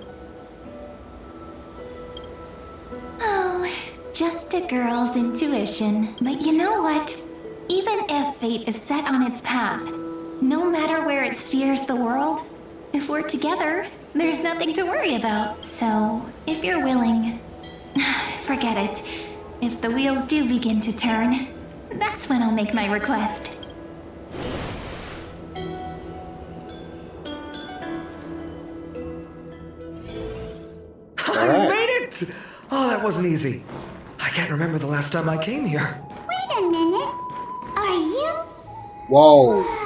Oh, just a girl's intuition. But you know what? Even if fate is set on its path, no matter where it steers the world, if we're together, there's nothing to worry about. So, if you're willing, forget it. If the wheels do begin to turn, that's when I'll make my request. I made it! Oh, that wasn't easy. I can't remember the last time I came here. Wait a minute. Are you? Whoa. Wow.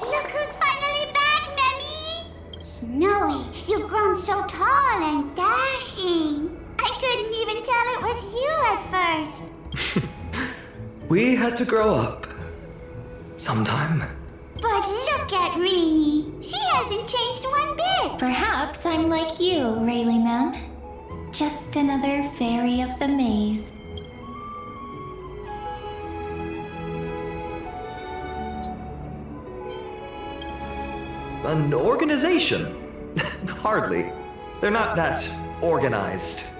Look who's finally back, Memmy! Snowy, you've grown so tall and dashing. I couldn't even tell it was you at first. We had to grow up. Sometime. But look at Rini. She hasn't changed one bit. Perhaps I'm like you, Rayleigh Mem. Just another fairy of the maze. An organization? Hardly. They're not that organized.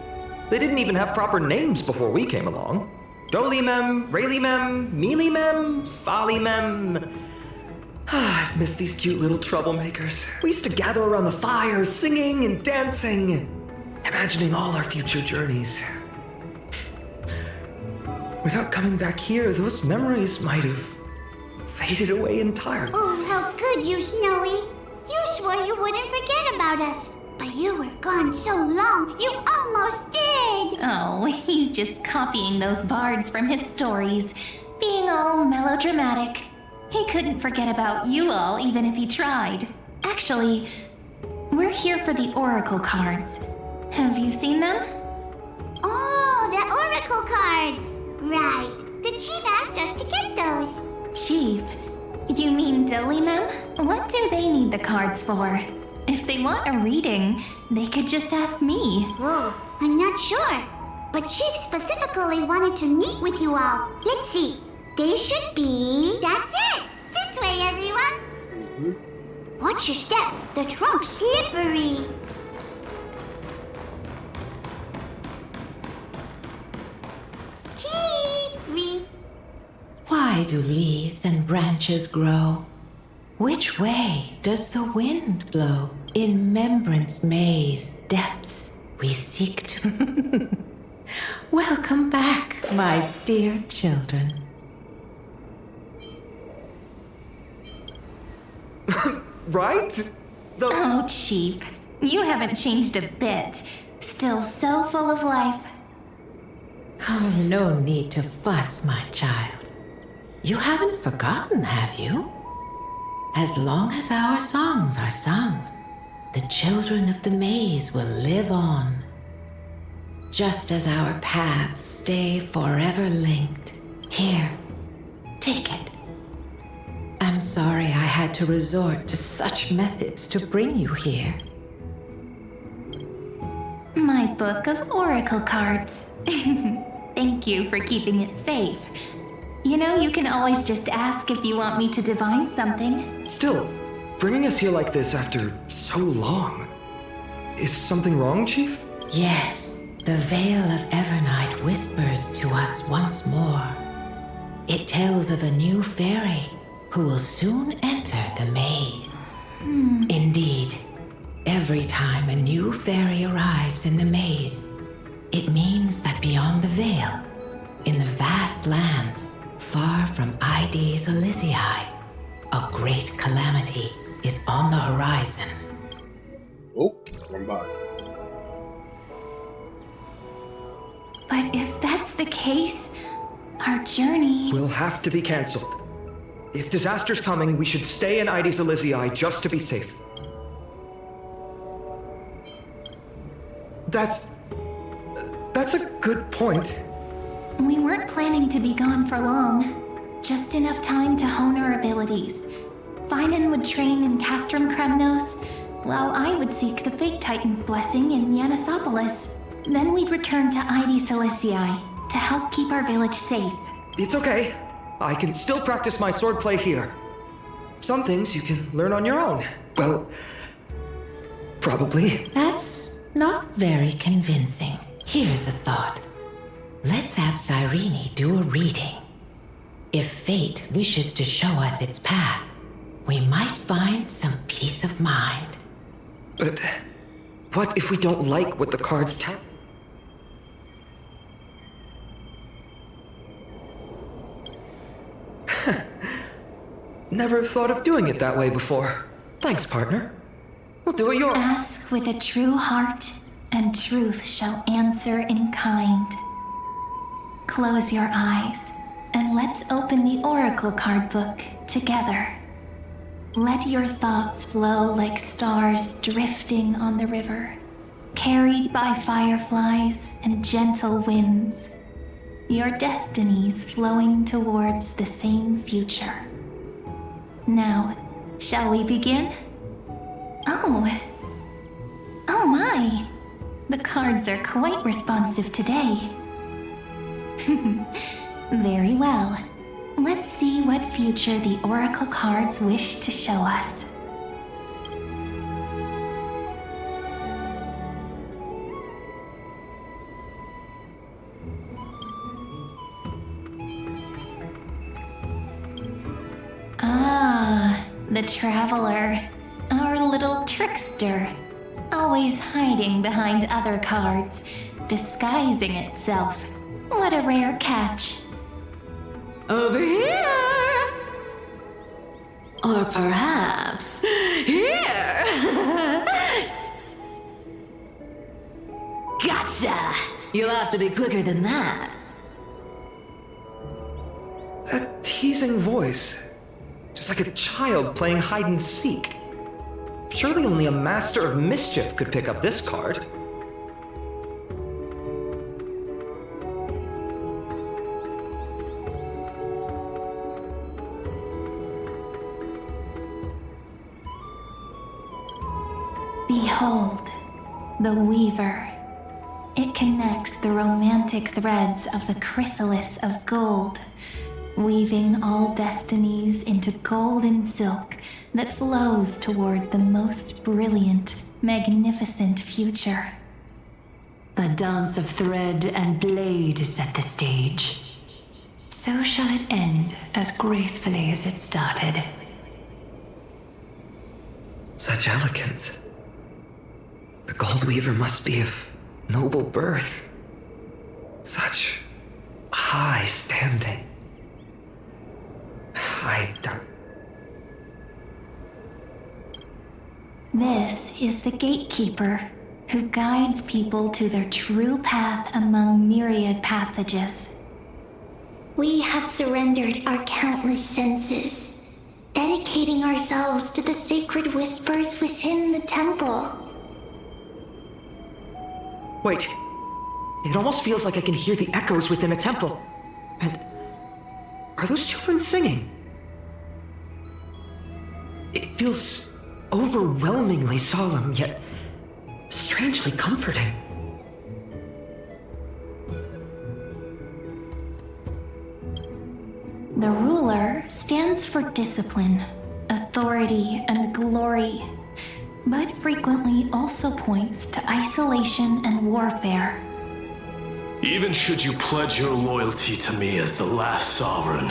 They didn't even have proper names before we came along. Doly Mem, Rayleigh Mem, Mealy Mem, Folly Mem. I've missed these cute little troublemakers. We used to gather around the fire, singing and dancing, imagining all our future journeys. Without coming back here, those memories might have faded away entirely. Oh, how could you, Snowy? You swore you wouldn't forget about us. But you were gone so long, you almost did. Oh, he's just copying those bards from his stories, being all melodramatic. He couldn't forget about you all, even if he tried. Actually, we're here for the Oracle cards. Have you seen them? Oh, the Oracle cards. Right. The chief asked us to get those. Chief? You mean Doly Mem? What do they need the cards for? If they want a reading, they could just ask me. Oh, I'm not sure. But Chief specifically wanted to meet with you all. Let's see. They should be... That's it! This way, everyone! Watch your step. The trunk's slippery. Chief! Why do leaves and branches grow? Which way does the wind blow? In Remembrance Maze depths we seek to... Welcome back, my dear children. Right? Oh, Chief. You haven't changed a bit. Still so full of life. Oh, no need to fuss, my child. You haven't forgotten, have you? As long as our songs are sung, the children of the maze will live on. Just as our paths stay forever linked. Here, take it. I'm sorry I had to resort to such methods to bring you here. My book of Oracle cards. Thank you for keeping it safe. You know, you can always just ask if you want me to divine something. Still, bringing us here like this after so long. Is something wrong, Chief? Yes, the Veil of Evernight whispers to us once more. It tells of a new fairy who will soon enter the maze. Indeed, every time a new fairy arrives in the maze, it means that beyond the veil, in the vast lands far from Ides Elysiae, a great calamity is on the horizon. Oh, I'm back. But if that's the case, our journey... Will have to be cancelled. If disaster's coming, we should stay in Ides Elysiae just to be safe. That's a good point. We weren't planning to be gone for long. Just enough time to hone our abilities. Finan would train in Castrum Kremnos, while I would seek the Fate Titan's blessing in Yanisopolis. Then we'd return to Ides Elysiae to help keep our village safe. It's okay. I can still practice my swordplay here. Some things you can learn on your own. Well, probably. That's not very convincing. Here's a thought. Let's have Cyrene do a reading. If fate wishes to show us its path, we might find some peace of mind. But what if we don't like what the cards tell? Never thought of doing it that way before. Thanks, partner. We'll do it your... Ask with a true heart, and truth shall answer in kind. Close your eyes, and let's open the Oracle card book together. Let your thoughts flow like stars drifting on the river, carried by fireflies and gentle winds. Your destinies flowing towards the same future. Now, shall we begin? Oh my! The cards are quite responsive today. Very well. Let's see what future the Oracle cards wish to show us. The Traveler, our little trickster, always hiding behind other cards, disguising itself. What a rare catch. Over here! Or perhaps here! Gotcha! You'll have to be quicker than that. That teasing voice. Just like a child playing hide and seek. Surely only a master of mischief could pick up this card. Behold, the Weaver. It connects the romantic threads of the chrysalis of gold, weaving all destinies into golden silk that flows toward the most brilliant, magnificent future. The dance of thread and blade set the stage. So shall it end as gracefully as it started. Such elegance. The Gold Weaver must be of noble birth. Such high standing. This is the gatekeeper who guides people to their true path among myriad passages. We have surrendered our countless senses, dedicating ourselves to the sacred whispers within the temple. Wait. It almost feels like I can hear the echoes within a temple. And are those children singing? It feels overwhelmingly solemn, yet strangely comforting. The ruler stands for discipline, authority, and glory, but frequently also points to isolation and warfare. Even should you pledge your loyalty to me as the last sovereign,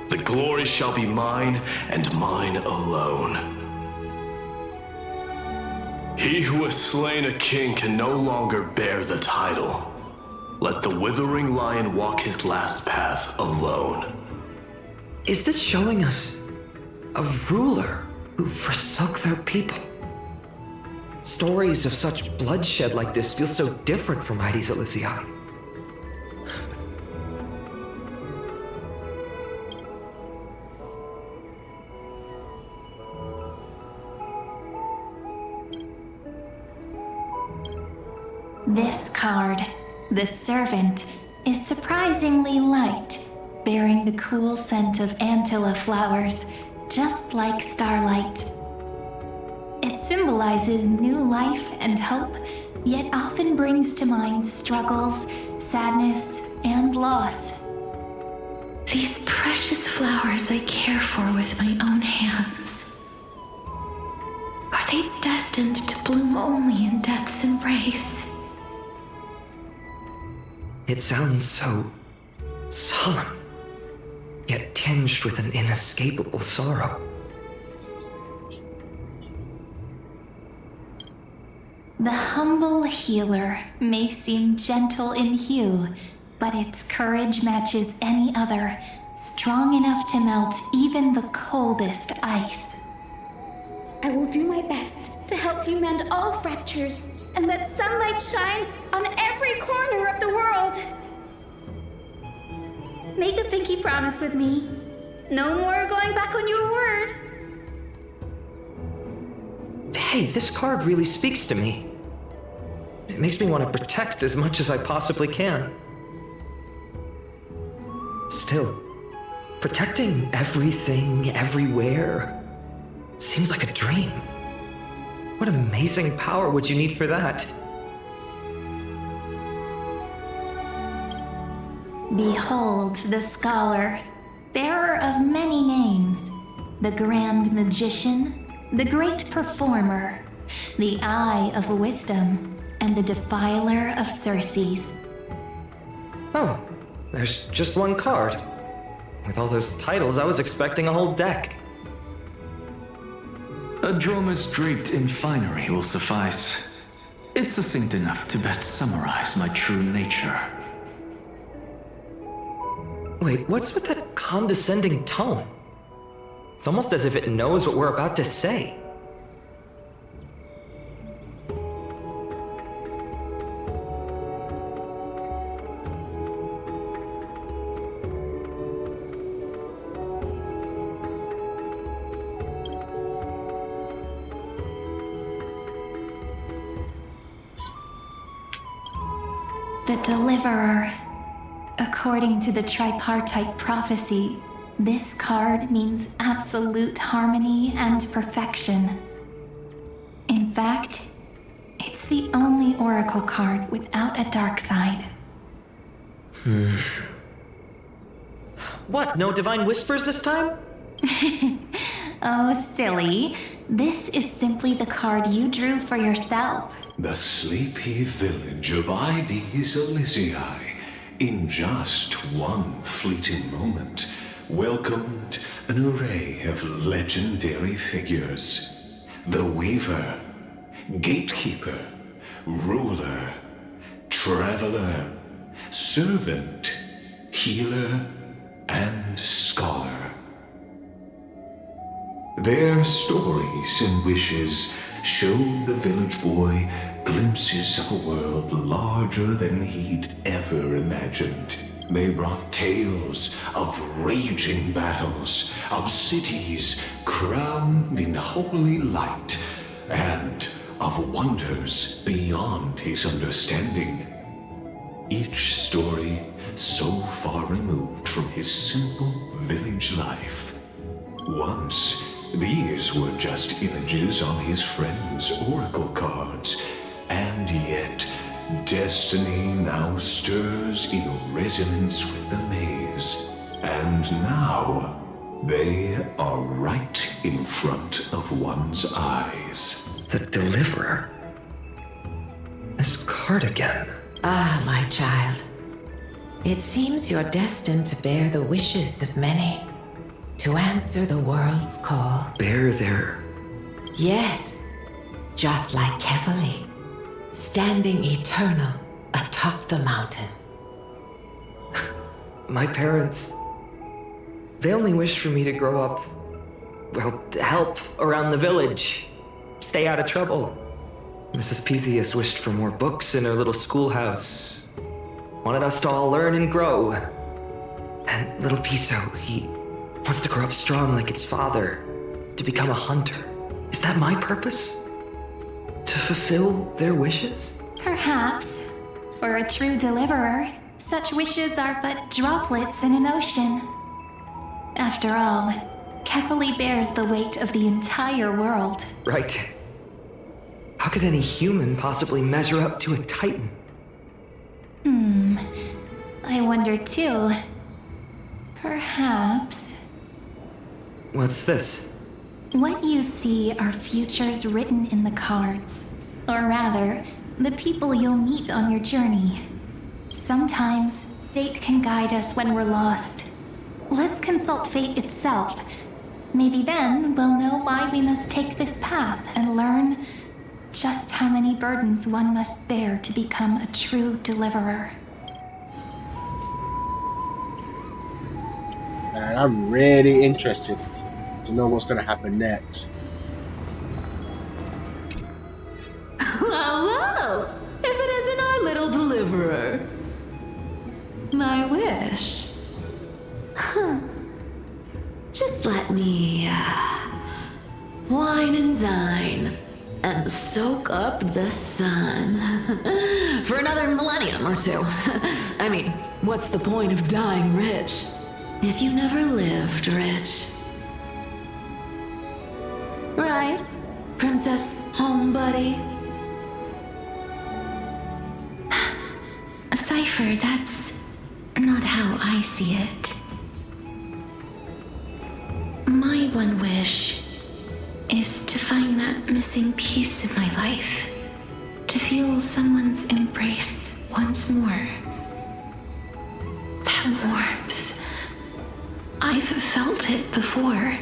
the glory shall be mine and mine alone. He who has slain a king can no longer bear the title. Let the withering lion walk his last path alone. Is this showing us a ruler who forsook their people? Stories of such bloodshed like this feel so different from Heidi's Elysiae. This card, the Servant, is surprisingly light, bearing the cool scent of Antilla flowers, just like starlight. It symbolizes new life and hope, yet often brings to mind struggles, sadness, and loss. These precious flowers I care for with my own hands. Are they destined to bloom only in death's embrace? It sounds so solemn, yet tinged with an inescapable sorrow. The humble healer may seem gentle in hue, but its courage matches any other, strong enough to melt even the coldest ice. I will do my best to help you mend all fractures and let sunlight shine on every corner of the world. Make a pinky promise with me. No more going back on your word. Hey, this card really speaks to me. It makes me want to protect as much as I possibly can. Still, protecting everything, everywhere, seems like a dream. What amazing power would you need for that? Behold the scholar, bearer of many names, the grand magician, the great performer, the eye of wisdom, and the defiler of Circes. Oh, there's just one card. With all those titles, I was expecting a whole deck. A dromos draped in finery will suffice. It's succinct enough to best summarize my true nature. Wait, what's with that condescending tone? It's almost as if it knows what we're about to say. The Deliverer. According to the tripartite prophecy, this card means absolute harmony and perfection. In fact, it's the only oracle card without a dark side. What, no divine whispers this time? Oh, silly. This is simply the card you drew for yourself. The sleepy village of Heidi's Elysiae, in just one fleeting moment, welcomed an array of legendary figures. The Weaver, Gatekeeper, Ruler, Traveler, Servant, Healer, and Scholar. Their stories and wishes showed the village boy glimpses of a world larger than he'd ever imagined. They brought tales of raging battles, of cities crowned in holy light, and of wonders beyond his understanding. Each story so far removed from his simple village life. Once, these were just images on his friend's oracle cards, and yet destiny now stirs in resonance with the maze. And now, they are right in front of one's eyes. The Deliverer? This card again. Ah, my child. It seems you're destined to bear the wishes of many, to answer the world's call. Bear their... Yes, just like Kefali, standing eternal atop the mountain. My parents... They only wished for me to grow up... well, to help around the village. Stay out of trouble. Mrs. Pythias wished for more books in her little schoolhouse. Wanted us to all learn and grow. And little Piso, he wants to grow up strong like its father. To become a hunter. Is that my purpose? To fulfill their wishes? Perhaps. For a true deliverer, such wishes are but droplets in an ocean. After all, Kefali bears the weight of the entire world. Right. How could any human possibly measure up to a Titan? I wonder too. Perhaps... What's this? What you see are futures written in the cards. Or rather, the people you'll meet on your journey. Sometimes, fate can guide us when we're lost. Let's consult fate itself. Maybe then we'll know why we must take this path and learn just how many burdens one must bear to become a true deliverer. And I'm really interested to know what's going to happen next. Well, if it isn't our little deliverer. My wish. Just let me wine and dine and soak up the sun for another millennium or two. I mean, what's the point of dying rich if you never lived rich? Right, Princess Homebuddy? Cypher, that's not how I see it. My one wish is to find that missing piece in my life. To feel someone's embrace once more. That warmth. I've felt it before,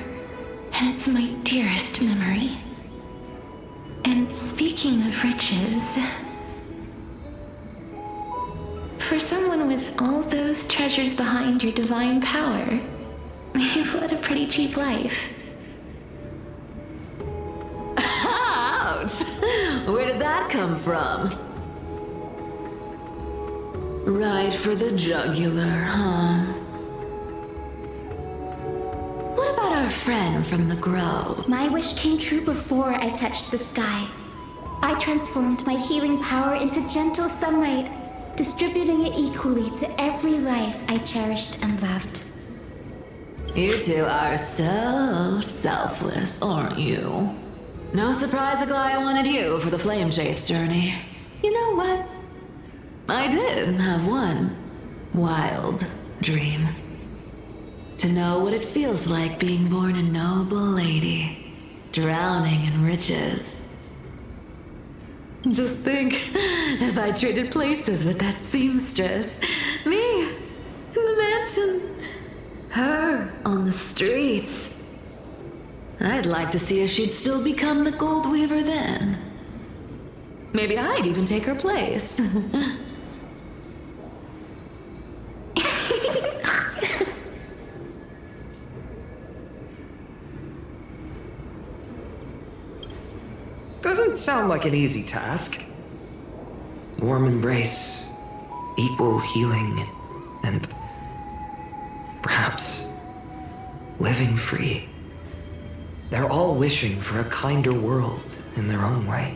and it's my dearest memory. And speaking of riches, for someone with all those treasures behind your divine power, you've led a pretty cheap life. Ouch! Where did that come from? Right for the jugular, huh? What about our friend from the grove? My wish came true before I touched the sky. I transformed my healing power into gentle sunlight, distributing it equally to every life I cherished and loved. You two are so selfless, aren't you? No surprise Aglaya wanted you for the flame chase journey. You know what? I did have one wild dream. To know what it feels like being born a noble lady, drowning in riches. Just think, if I traded places with that seamstress, me in the mansion, her on the streets. I'd like to see if she'd still become the gold weaver then. Maybe I'd even take her place. Doesn't sound like an easy task. Warm embrace, equal healing, and perhaps living free. They're all wishing for a kinder world in their own way.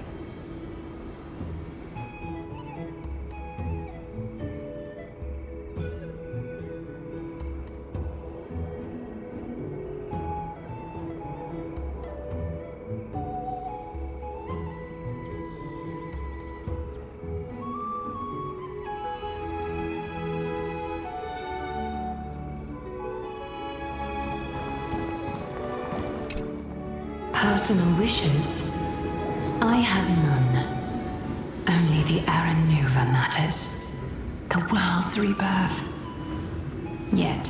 personal wishes, I have none. Only the era Nuva matters. The world's rebirth. Yet,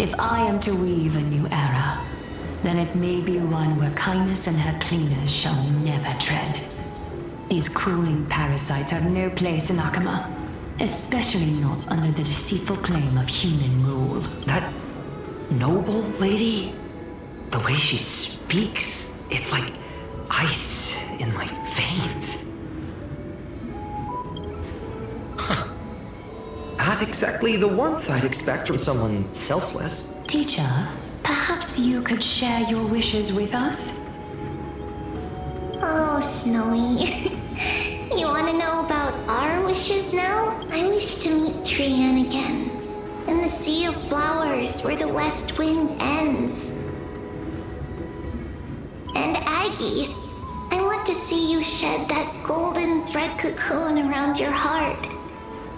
if I am to weave a new era, then it may be one where kindness and her cleaners shall never tread. These crawling parasites have no place in Akama, especially not under the deceitful claim of human rule. That noble lady, the way she speaks, it's like ice in my veins. Not exactly the warmth I'd expect from someone selfless. Teacher, perhaps you could share your wishes with us? Oh, Snowy. You want to know about our wishes now? I wish to meet Trian again. In the sea of flowers where the west wind ends. And Aggie, I want to see you shed that golden thread cocoon around your heart.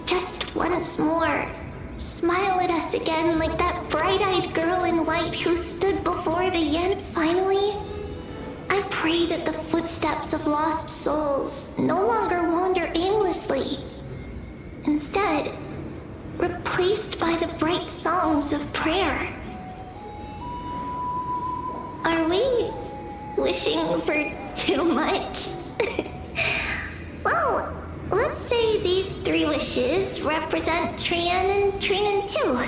Just once more. Smile at us again like that bright-eyed girl in white who stood before the Yen finally. I pray that the footsteps of lost souls no longer wander aimlessly. Instead, replaced by the bright songs of prayer. Are we wishing for too much? Well, let's say these 3 wishes represent Trian and Trinan too.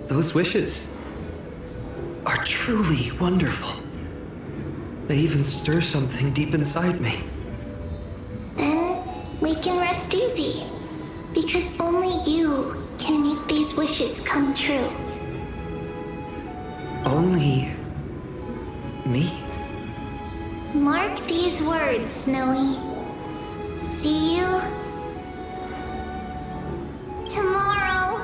Those wishes are truly wonderful. They even stir something deep inside me. Then we can rest easy, because only you can make these wishes come true. Only me? Mark these words, Snowy. See you tomorrow.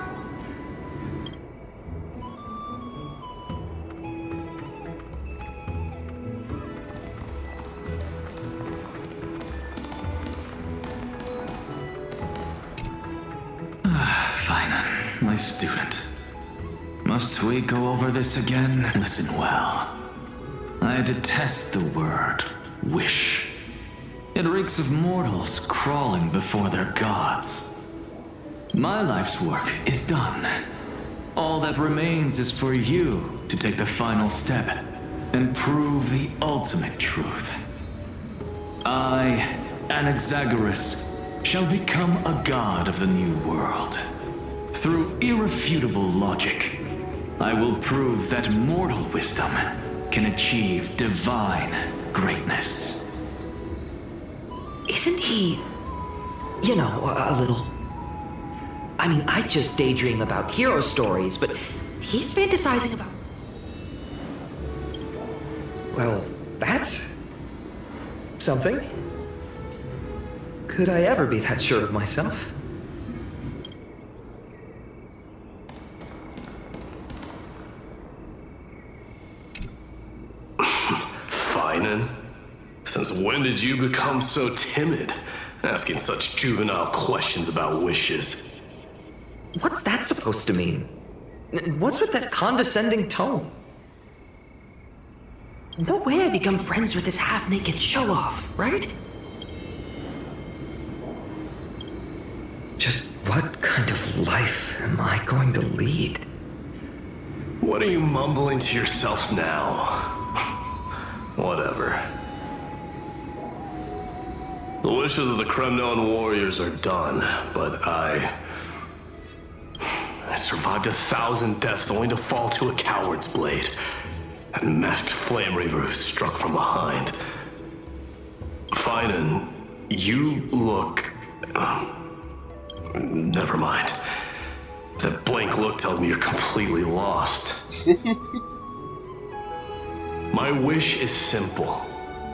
Finan, my student. Must we go over this again? Listen well. I detest the word wish. It reeks of mortals crawling before their gods. My life's work is done. All that remains is for you to take the final step and prove the ultimate truth. I, Anaxagoras, shall become a god of the new world. Through irrefutable logic, I will prove that mortal wisdom can achieve divine greatness. Isn't he, you know, a little... I mean, I just daydream about hero stories, but he's fantasizing about... Well, that's... something. Could I ever be that sure of myself? Finan? Since when did you become so timid, asking such juvenile questions about wishes? What's that supposed to mean? What's with that condescending tone? No way I become friends with this half-naked show-off, right? Just what kind of life am I going to lead? What are you mumbling to yourself now? Whatever. The wishes of the Kremnon warriors are done, but I survived 1,000 deaths only to fall to a coward's blade. That masked flame reaver who struck from behind. Finan, you look... never mind. That blank look tells me you're completely lost. My wish is simple.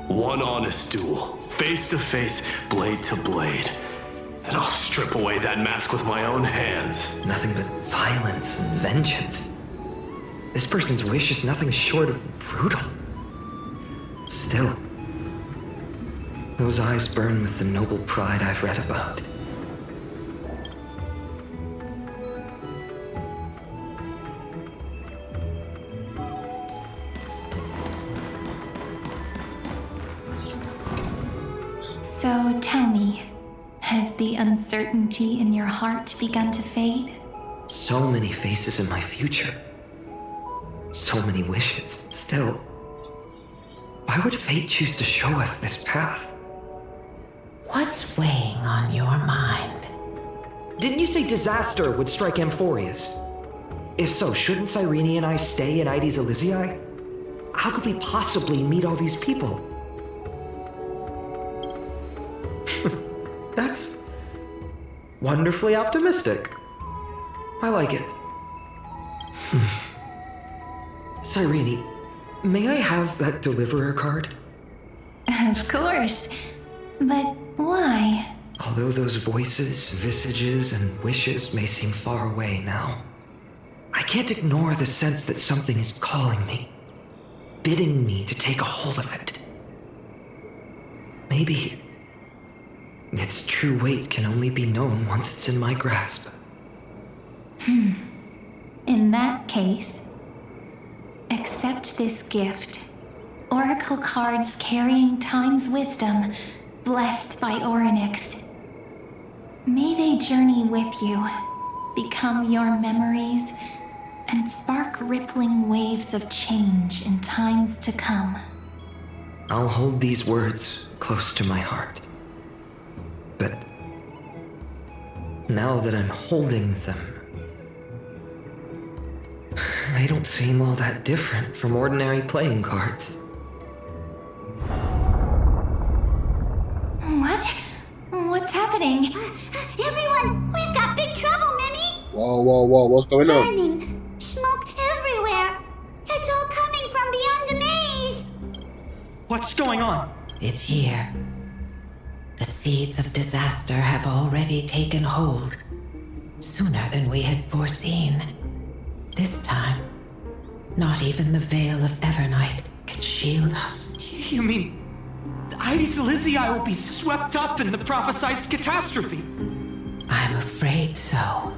One honest duel. Face to face, blade to blade. Then I'll strip away that mask with my own hands. Nothing but violence and vengeance. This person's wish is nothing short of brutal. Still, those eyes burn with the noble pride I've read about. Has the uncertainty in your heart begun to fade? So many faces in my future. So many wishes. Still, why would fate choose to show us this path? What's weighing on your mind? Didn't you say disaster would strike Amphorius? If so, shouldn't Cyrene and I stay in Ides Elysiae? How could we possibly meet all these people? That's wonderfully optimistic. I like it. Cyrene, may I have that deliverer card? Of course. But why? Although those voices, visages, and wishes may seem far away now, I can't ignore the sense that something is calling me, bidding me to take a hold of it. Maybe its true weight can only be known once it's in my grasp. In that case, accept this gift. Oracle cards carrying time's wisdom, blessed by Orynyx. May they journey with you, become your memories, and spark rippling waves of change in times to come. I'll hold these words close to my heart. But now that I'm holding them, they don't seem all that different from ordinary playing cards. What? What's happening? Everyone, we've got big trouble, Mimi! Whoa, what's going on? Burning, smoke everywhere. It's all coming from beyond the maze. What's going on? It's here. The seeds of disaster have already taken hold, sooner than we had foreseen. This time, not even the veil of Evernight can shield us. You mean Ides Elysiae will be swept up in the prophesized catastrophe? I'm afraid so.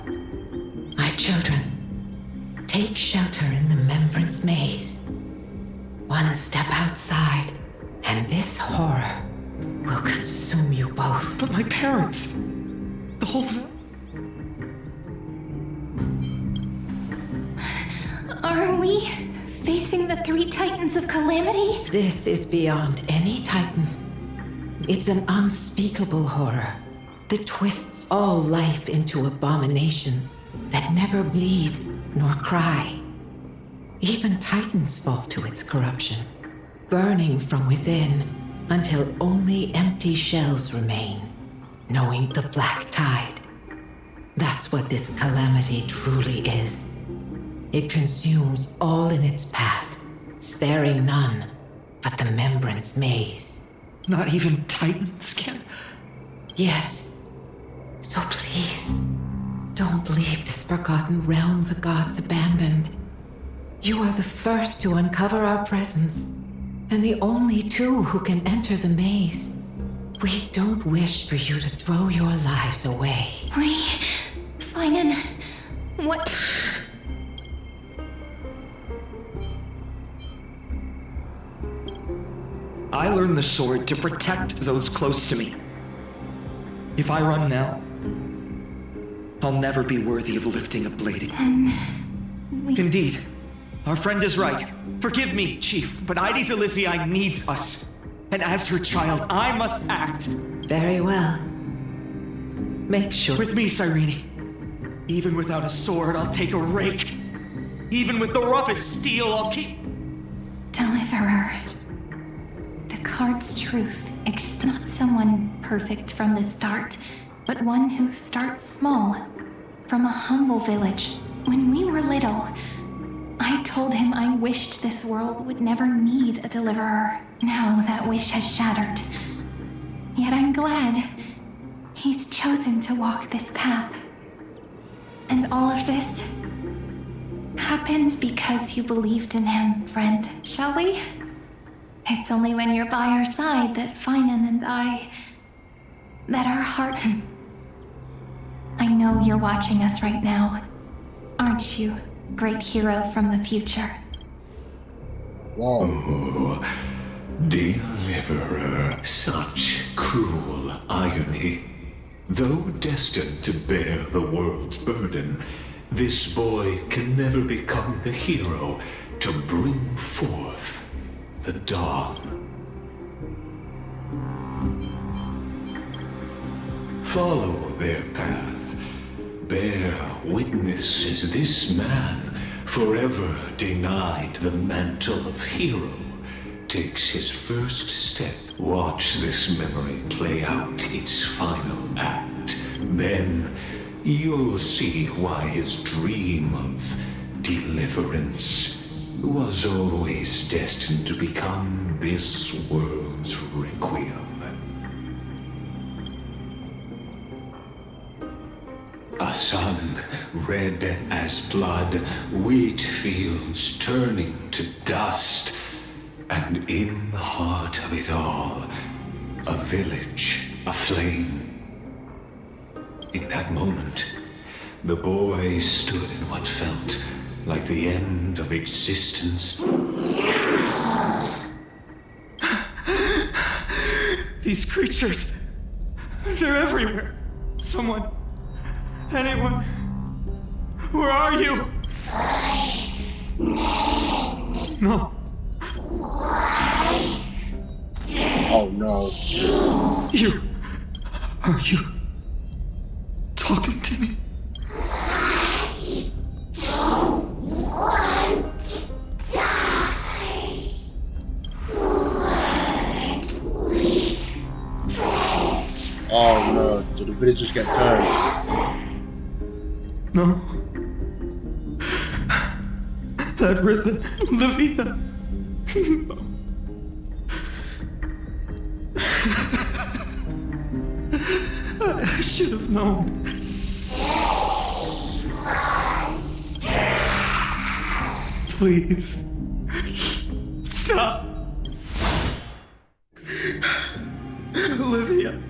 My children, take shelter in the Membrance Maze. One step outside, and this horror will consume you both. But my parents, the whole Are we facing the three titans of calamity? This is beyond any titan. It's an unspeakable horror that twists all life into abominations that never bleed nor cry. Even titans fall to its corruption, burning from within until only empty shells remain, knowing the black tide. That's what this calamity truly is. It consumes all in its path, sparing none but the Membrance Maze. Not even titans can? Yes. So please, don't leave this forgotten realm the gods abandoned. You are the first to uncover our presence, and the only two who can enter the maze. We don't wish for you to throw your lives away. Finan, what? I learned the sword to protect those close to me. If I run now, I'll never be worthy of lifting a blade again. Indeed, our friend is right. Forgive me, Chief, but Ides Elysiae needs us. And as her child, I must act. Very well. Make sure. With me, Cyrene. Even without a sword, I'll take a rake. Even with the roughest steel, I'll keep. Deliverer. The card's truth is not someone perfect from the start, but one who starts small, from a humble village. When we were little, I told him I wished this world would never need a deliverer. Now that wish has shattered. Yet I'm glad he's chosen to walk this path. And all of this happened because you believed in him, friend, shall we? It's only when you're by our side that Finan and that our heart... I know you're watching us right now. Aren't you, great hero from the future? Wow. Oh, deliverer, such cruel irony. Though destined to bear the world's burden, this boy can never become the hero to bring forth the dawn. Follow their path. Bear witness as this man, forever denied the mantle of hero, takes his first step. Watch this memory play out its final act. Then you'll see why his dream of deliverance was always destined to become this world's requiem. A sun red as blood, wheat fields turning to dust, and in the heart of it all, a village aflame. In that moment, the boy stood in what felt like the end of existence. These creatures, they're everywhere. Someone, anyone, where are you? No. Oh no. Are you talking to me? Oh no, did the villagers get burned? No. That ribbon, Olivia. I should have known. Please. Stop. Olivia.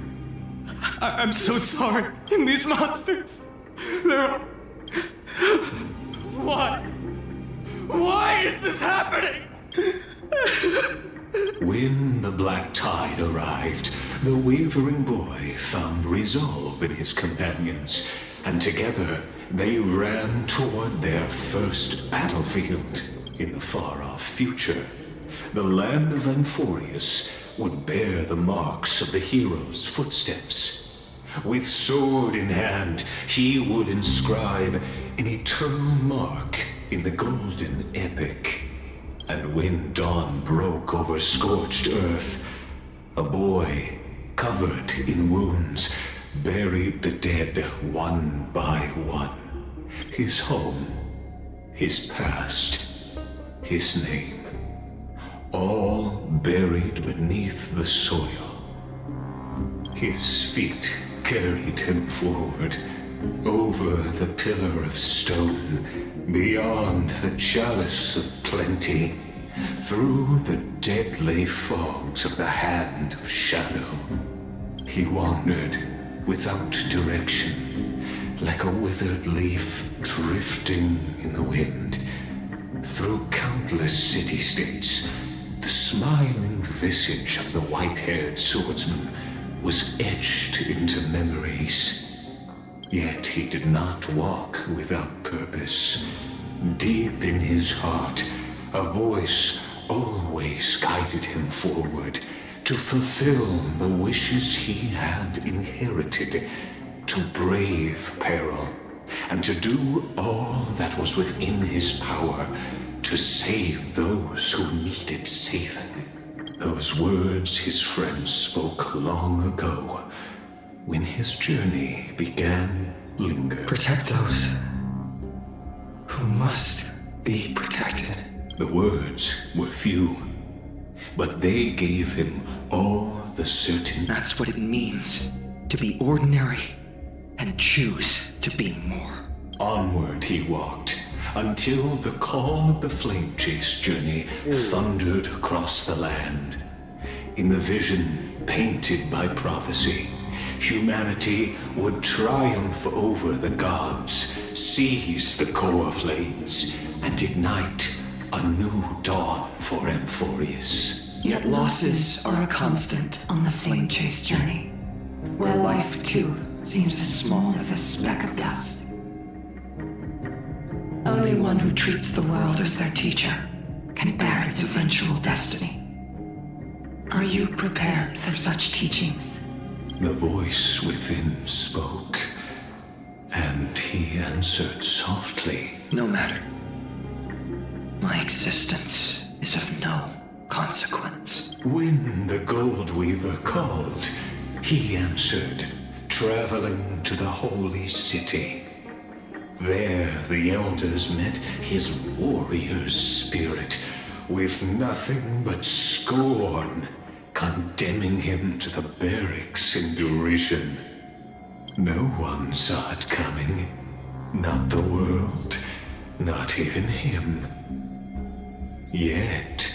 I'm so sorry. And these monsters. They're all... Why? Why is this happening? When the black tide arrived, the wavering boy found resolve in his companions, and together they ran toward their first battlefield in the far-off future. The land of Amphorius would bear the marks of the hero's footsteps. With sword in hand, he would inscribe an eternal mark in the golden epic. And when dawn broke over scorched earth, a boy, covered in wounds, buried the dead one by one. His home, his past, his name, all buried beneath the soil. His feet carried him forward, over the pillar of stone, beyond the chalice of plenty, through the deadly fogs of the hand of shadow. He wandered without direction, like a withered leaf drifting in the wind. Through countless city-states, the smiling visage of the white-haired swordsman was etched into memories. Yet he did not walk without purpose. Deep in his heart, a voice always guided him forward to fulfill the wishes he had inherited, to brave peril, and to do all that was within his power to save those who needed saving. Those words his friends spoke long ago, when his journey began, lingered. Protect those who must be protected. The words were few, but they gave him all the certainty. That's what it means to be ordinary and choose to be more. Onward he walked, until the call of the flame chase journey thundered across the land. In the vision painted by prophecy, humanity would triumph over the gods, seize the core flames, and ignite a new dawn for Amphorius. Yet losses are a constant on the flame chase journey, where life too seems as small as a speck of dust. Only one who treats the world as their teacher can bear its eventual destiny. Are you prepared for such teachings? The voice within spoke, and he answered softly. No matter. My existence is of no consequence. When the Gold Weaver called, he answered, traveling to the holy city. There the elders met his warrior's spirit, with nothing but scorn, condemning him to the barracks in derision. No one saw it coming. Not the world, not even him. Yet,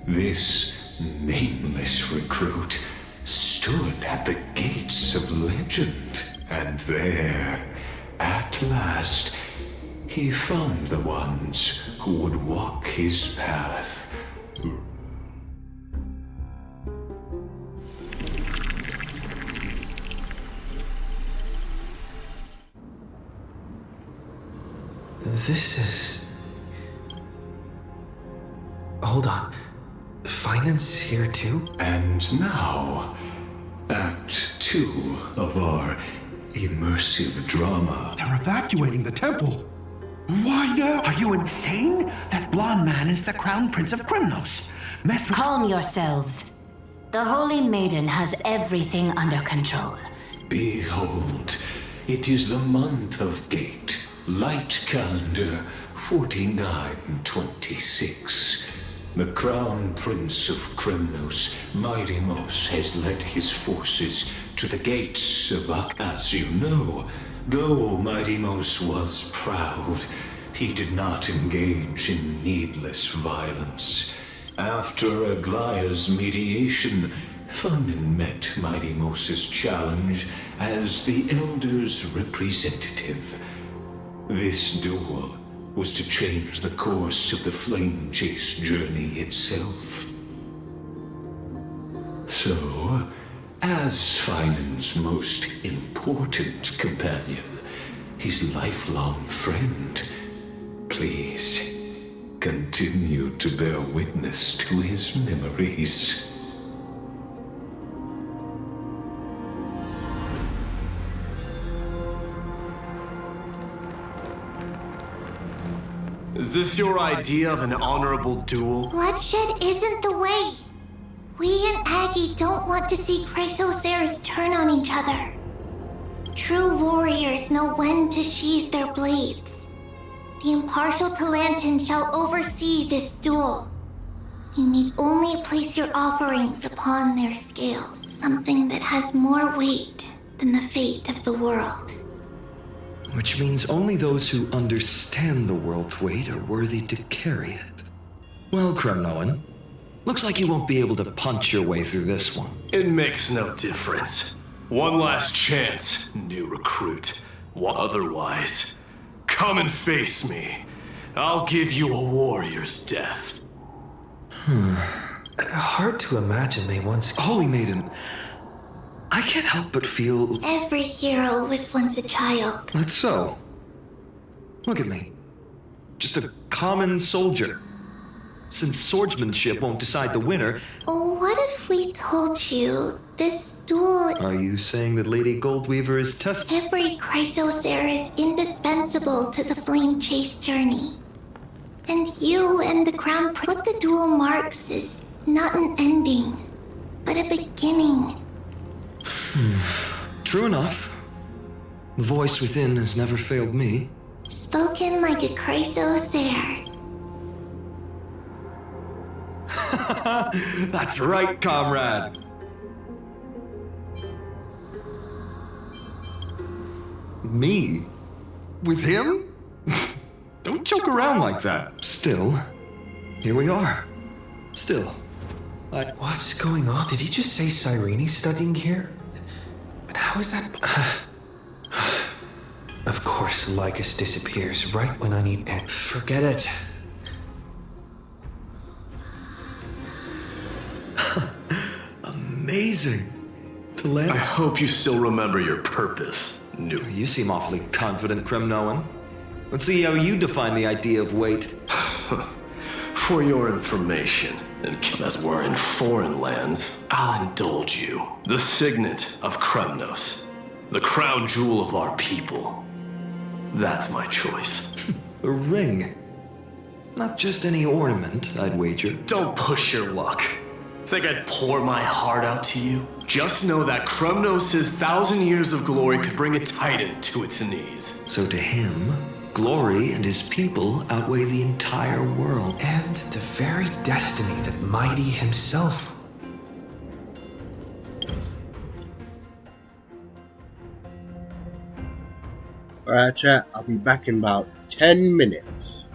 this nameless recruit stood at the gates of legend, and there, at last, he found the ones who would walk his path. This is... Hold on. Finance here too? And now, Act 2 of our immersive drama. They're evacuating the temple. Why now? Are you insane? That blonde man is the Crown Prince of Krymnos. Calm yourselves. The Holy Maiden has everything under control. Behold, it is the month of Gate, light calendar 4926. The Crown Prince of Krymnos, Midimos, has led his forces to the gates of As you know, though Midimos was proud, he did not engage in needless violence. After Aglaya's mediation, Thunden met Midimos' challenge as the Elder's representative. This duel was to change the course of the Flame Chase journey itself. So, as Finan's most important companion, his lifelong friend, please continue to bear witness to his memories. Is this your idea of an honorable duel? Bloodshed isn't the way. We and Aggie don't want to see Chrysoceres turn on each other. True warriors know when to sheathe their blades. The impartial Talantan shall oversee this duel. You need only place your offerings upon their scales, something that has more weight than the fate of the world. Which means only those who understand the world's weight are worthy to carry it. Well, Kremnoan, looks like you won't be able to punch your way through this one. It makes no difference. One last chance, new recruit. Otherwise, come and face me. I'll give you a warrior's death. Hard to imagine they once... Holy Maiden, I can't help but feel... Every hero was once a child. That's so. Look at me. Just a common soldier. Since swordsmanship won't decide the winner... What if we told you this duel... Are you saying that Lady Goldweaver is Every Chrysocere is indispensable to the Flame Chase journey. And you and the Crown Prince... What the duel marks is not an ending, but a beginning. True enough. The voice within has never failed me. Spoken like a Chrysocere. That's right, comrade. Me? With him? Don't joke around like that. Still, here we are. Still, What's going on? Did he just say Cyrene's studying here? But how is that... Of course, Lycus disappears right when I need it. Forget it. Amazing. to live? I hope you still remember your purpose, New. You seem awfully confident, Kremnoan. Let's see how you define the idea of weight. For your information, and as we're in foreign lands, I'll indulge you. The signet of Kremnos, the crown jewel of our people. That's my choice. A ring. Not just any ornament, I'd wager. Don't push your luck. Think I'd pour my heart out to you? Just know that Kremnos' 1,000 years of glory could bring a titan to its knees. So to him, glory and his people outweigh the entire world. And the very destiny that Mighty himself. Alright, chat. I'll be back in about 10 minutes.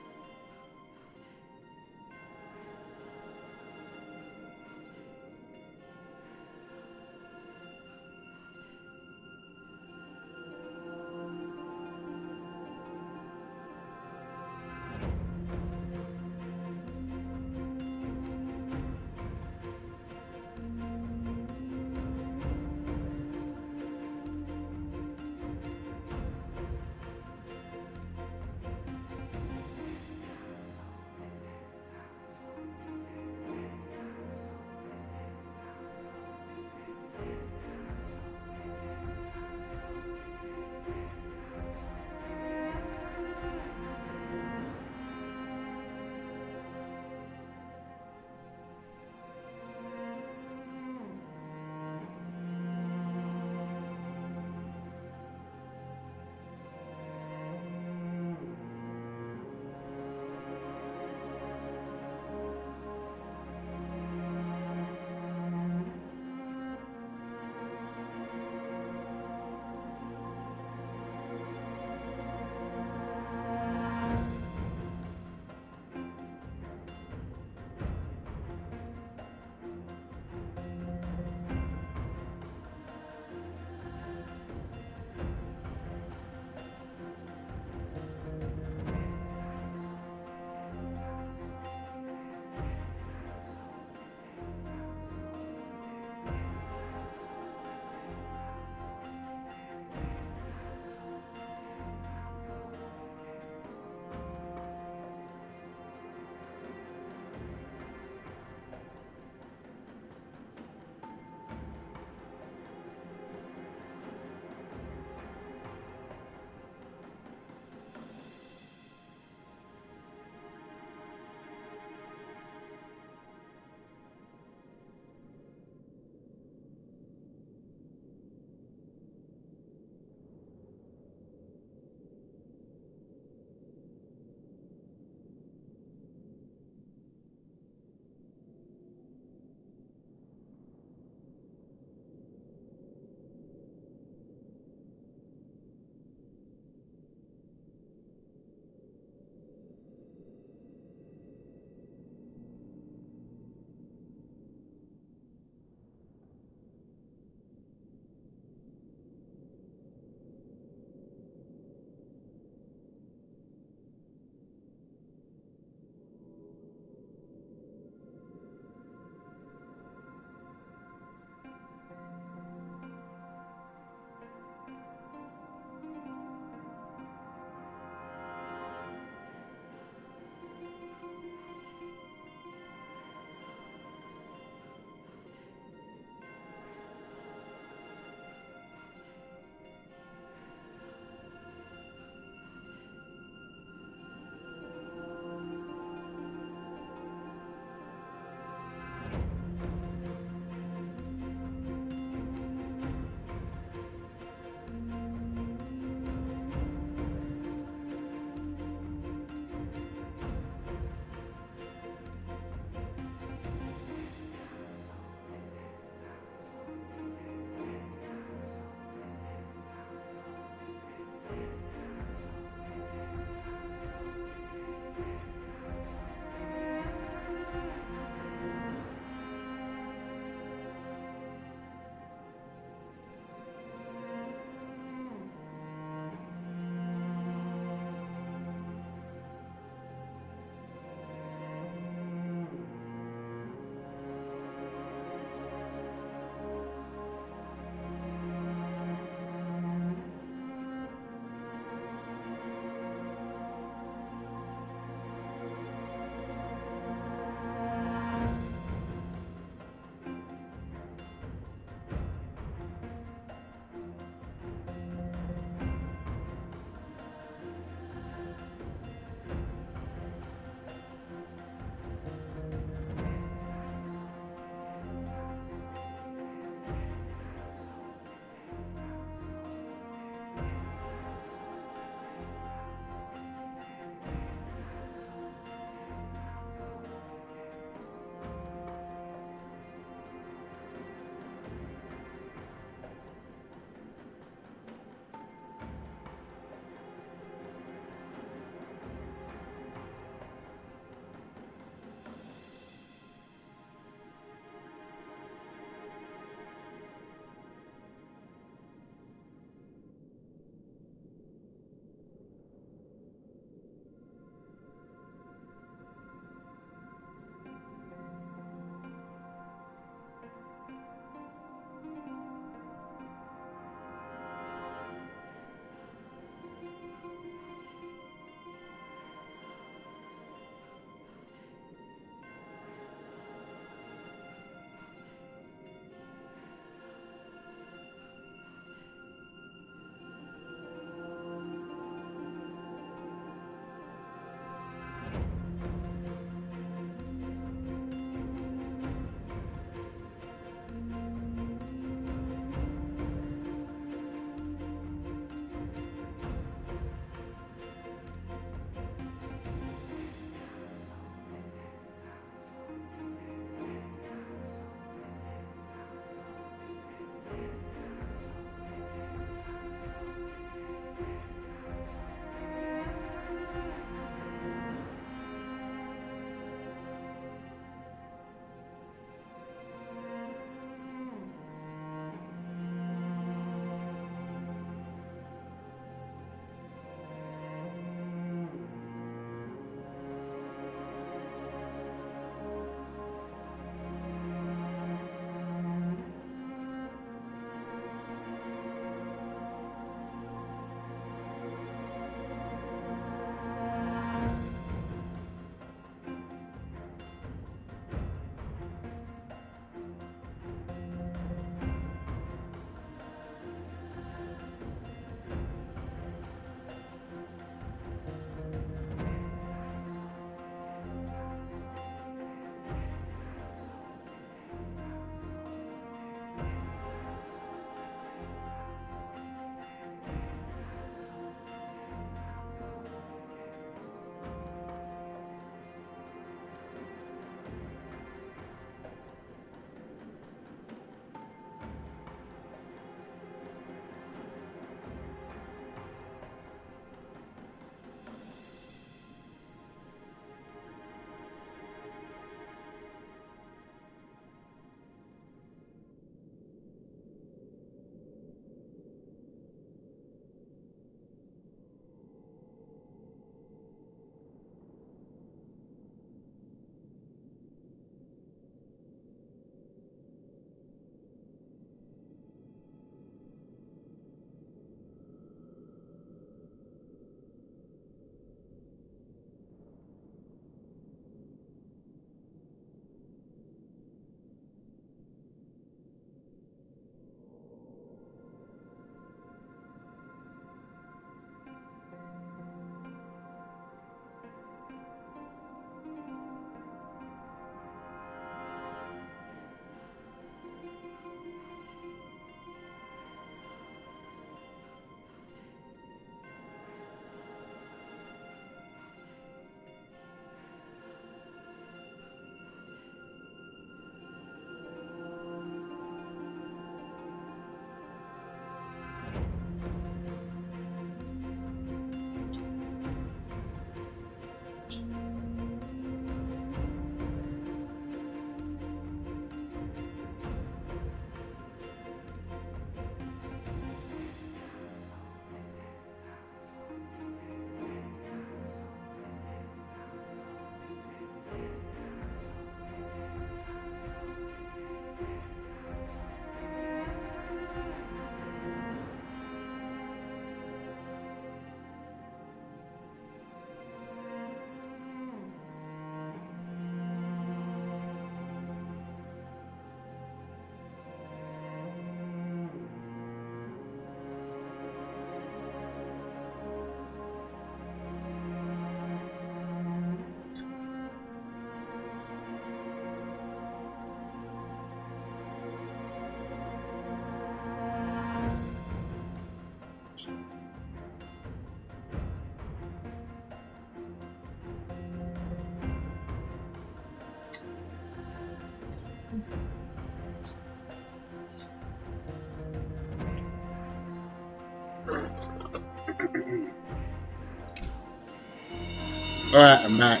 Alright, I'm back.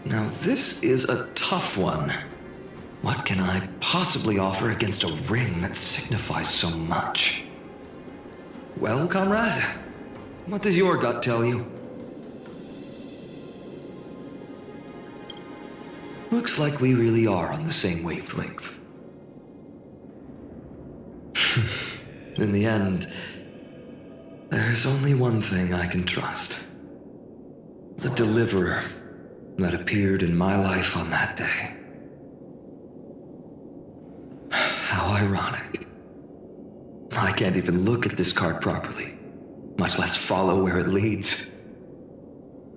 Now this is a tough one. What can I possibly offer against a ring that signifies so much? Well, comrade, what does your gut tell you? Looks like we really are on the same wavelength. In the end, there's only one thing I can trust. The deliverer that appeared in my life on that day. How ironic. I can't even look at this card properly, much less follow where it leads.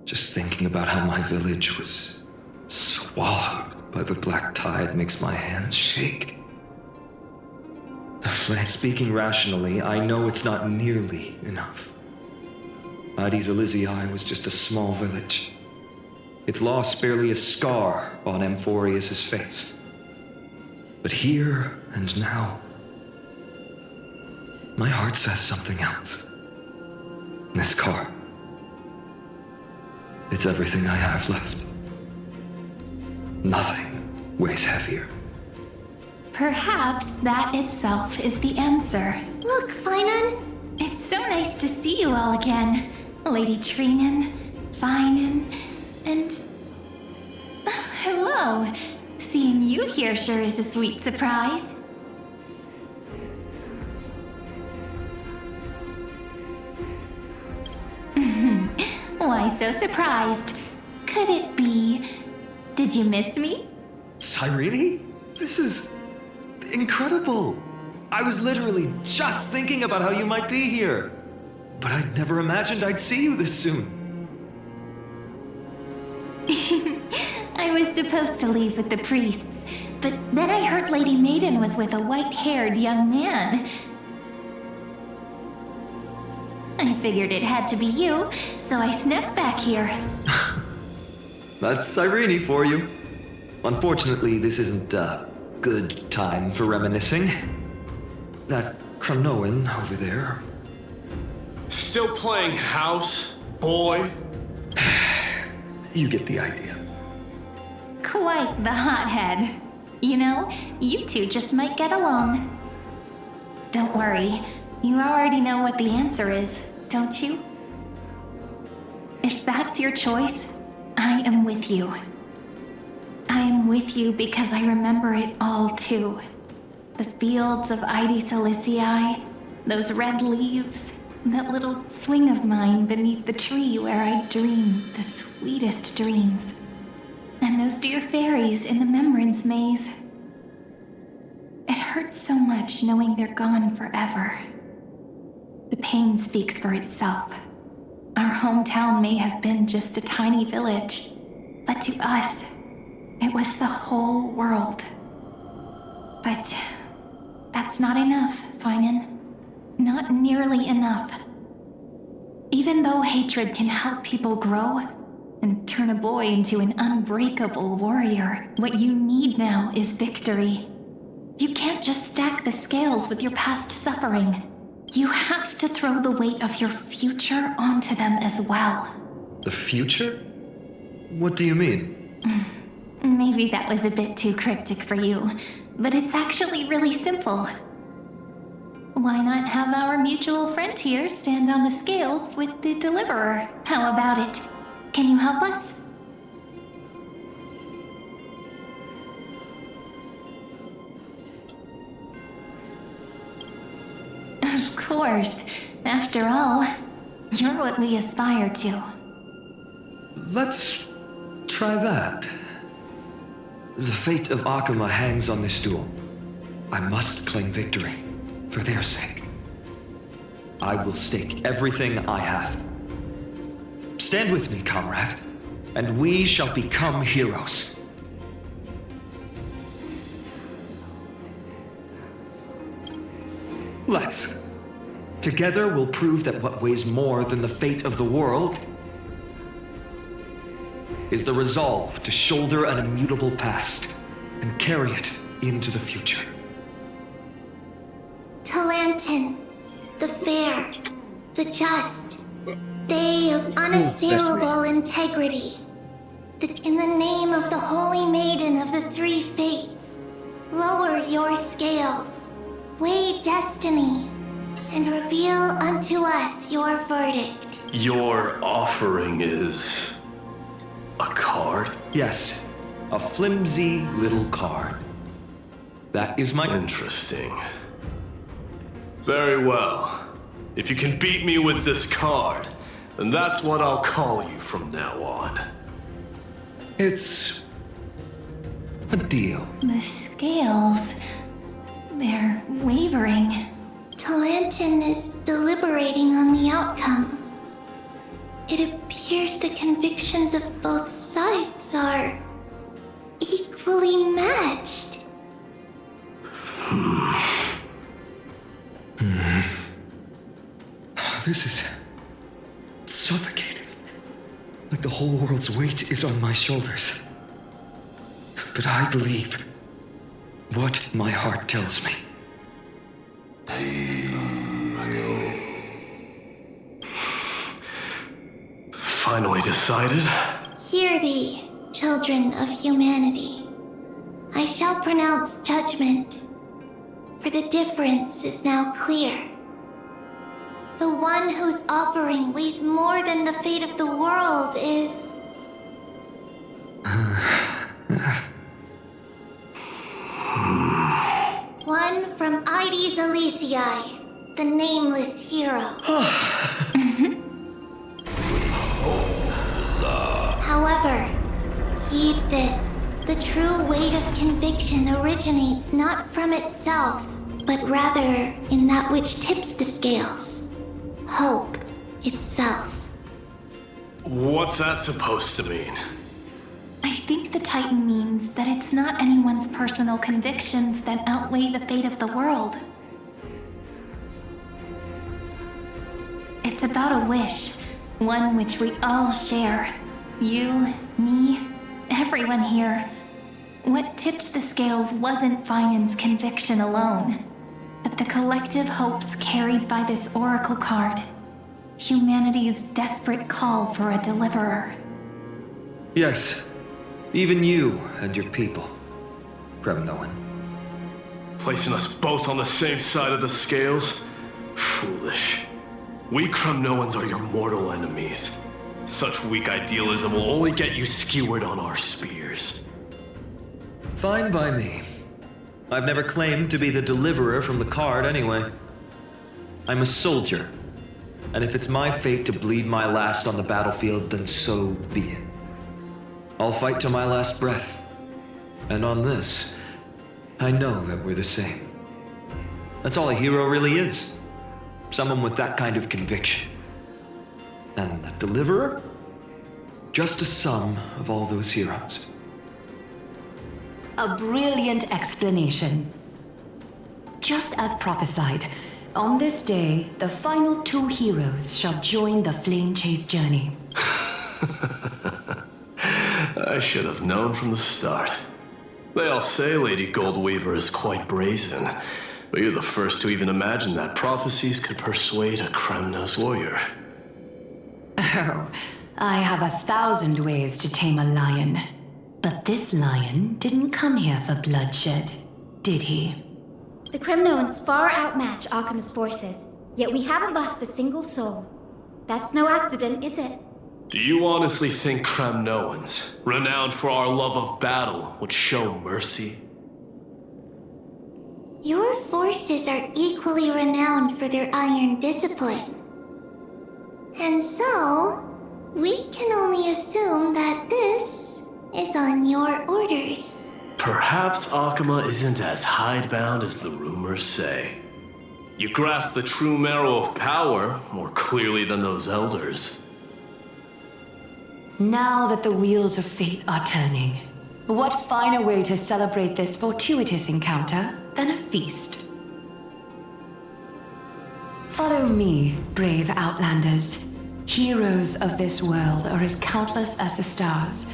Just thinking about how my village was swallowed by the black tide makes my hands shake. Speaking rationally, I know it's not nearly enough. Addis Elysiae was just a small village. Its loss barely a scar on Amphorius' face. But here and now, my heart says something else. This car, it's everything I have left. Nothing weighs heavier. Perhaps that itself is the answer. Look, Finan. It's so nice to see you all again. Lady Treenan, Finan, and... hello. Seeing you here sure is a sweet surprise. Why so surprised? Could it be... did you miss me? Cyrene? This is incredible. I was literally just thinking about how you might be here. But I'd never imagined I'd see you this soon. I was supposed to leave with the priests, but then I heard Lady Maiden was with a white-haired young man. I figured it had to be you, so I snuck back here. That's Cyrene for you. Unfortunately, this isn't a good time for reminiscing. That Cronoan over there. Still playing house, boy? You get the idea. Quite the hothead. You know, you two just might get along. Don't worry, you already know what the answer is, don't you? If that's your choice, I am with you. I am with you because I remember it all too. The fields of Addis Elysiae, those red leaves, that little swing of mine beneath the tree where I dreamed the sweetest dreams. And those dear fairies in the Memorance Maze. It hurts so much knowing they're gone forever. The pain speaks for itself. Our hometown may have been just a tiny village, but to us, it was the whole world. But that's not enough, Finan. Not nearly enough. Even though hatred can help people grow and turn a boy into an unbreakable warrior, what you need now is victory. You can't just stack the scales with your past suffering. You have to throw the weight of your future onto them as well. The future? What do you mean? Maybe that was a bit too cryptic for you, but it's actually really simple. Why not have our mutual friend here stand on the scales with the deliverer? How about it? Can you help us? Of course. After all, you're what we aspire to. Let's try that. The fate of Akuma hangs on this duel. I must claim victory, for their sake. I will stake everything I have. Stand with me, comrade, and we shall become heroes. Let's. Together we'll prove that what weighs more than the fate of the world is the resolve to shoulder an immutable past and carry it into the future. Talantin, the fair, the just, they of unassailable integrity. In the name of the Holy Maiden of the Three Fates, lower your scales, weigh destiny, and reveal unto us your verdict. Your offering is a card? Yes, a flimsy little card. That is my... Interesting. Very well. If you can beat me with this card, then that's what I'll call you from now on. It's a deal. The scales, they're wavering. Talantin is deliberating on the outcome. It appears the convictions of both sides are equally matched. This is suffocating. Like the whole world's weight is on my shoulders. But I believe what my heart tells me. Finally decided? Hear thee, children of humanity. I shall pronounce judgment, for the difference is now clear. The one whose offering weighs more than the fate of the world is... one from Ides Elysiae, the nameless hero. However, heed this. The true weight of conviction originates not from itself, but rather in that which tips the scales. Hope itself. What's that supposed to mean? I think the Titan means that it's not anyone's personal convictions that outweigh the fate of the world. It's about a wish, one which we all share. You, me, everyone here. What tipped the scales wasn't Finan's conviction alone, but the collective hopes carried by this oracle card. Humanity's desperate call for a deliverer. Yes, even you and your people, Kremnoan. Placing us both on the same side of the scales? Foolish. We Kremnoans are your mortal enemies. Such weak idealism will only get you skewered on our spears. Fine by me. I've never claimed to be the deliverer from the card anyway. I'm a soldier, and if it's my fate to bleed my last on the battlefield, then so be it. I'll fight to my last breath. And on this, I know that we're the same. That's all a hero really is. Someone with that kind of conviction. And the deliverer? Just a sum of all those heroes. A brilliant explanation. Just as prophesied, on this day, the final two heroes shall join the Flame Chase journey. I should have known from the start. They all say Lady Goldweaver is quite brazen, but you're the first to even imagine that prophecies could persuade a Kremnos warrior. Oh, I have 1,000 ways to tame a lion. But this lion didn't come here for bloodshed, did he? The Kremnoans far outmatch Occam's forces, yet we haven't lost a single soul. That's no accident, is it? Do you honestly think Kremnoans, renowned for our love of battle, would show mercy? Your forces are equally renowned for their iron discipline. And so, we can only assume that this is on your orders. Perhaps Akama isn't as hidebound as the rumors say. You grasp the true marrow of power more clearly than those elders. Now that the wheels of fate are turning, what finer way to celebrate this fortuitous encounter than a feast? Follow me, brave Outlanders. Heroes of this world are as countless as the stars.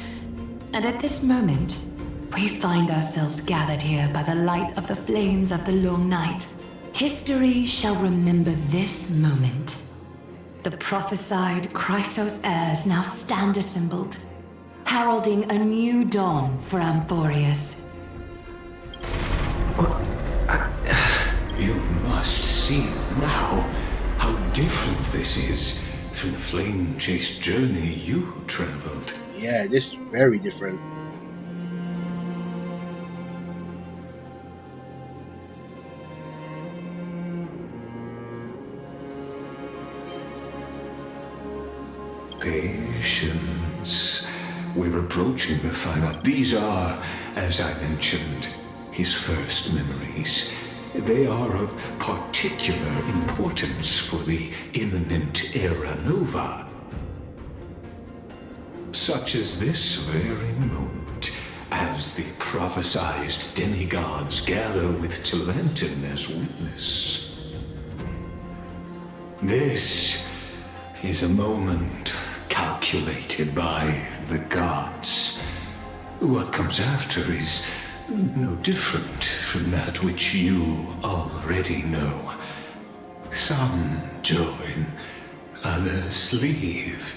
And at this moment, we find ourselves gathered here by the light of the flames of the long night. History shall remember this moment. The prophesied Chrysos heirs now stand assembled, heralding a new dawn for Amphorius. You must see now how different this is from the flame-chased journey you traveled. Yeah, this is very different. Patience. We're approaching the final. These are, as I mentioned, his first memories. They are of particular importance for the imminent Era Nova. Such as this very moment, as the prophesized demigods gather with Talantin as witness. This is a moment calculated by the gods. What comes after is no different from that which you already know. Some join, others leave,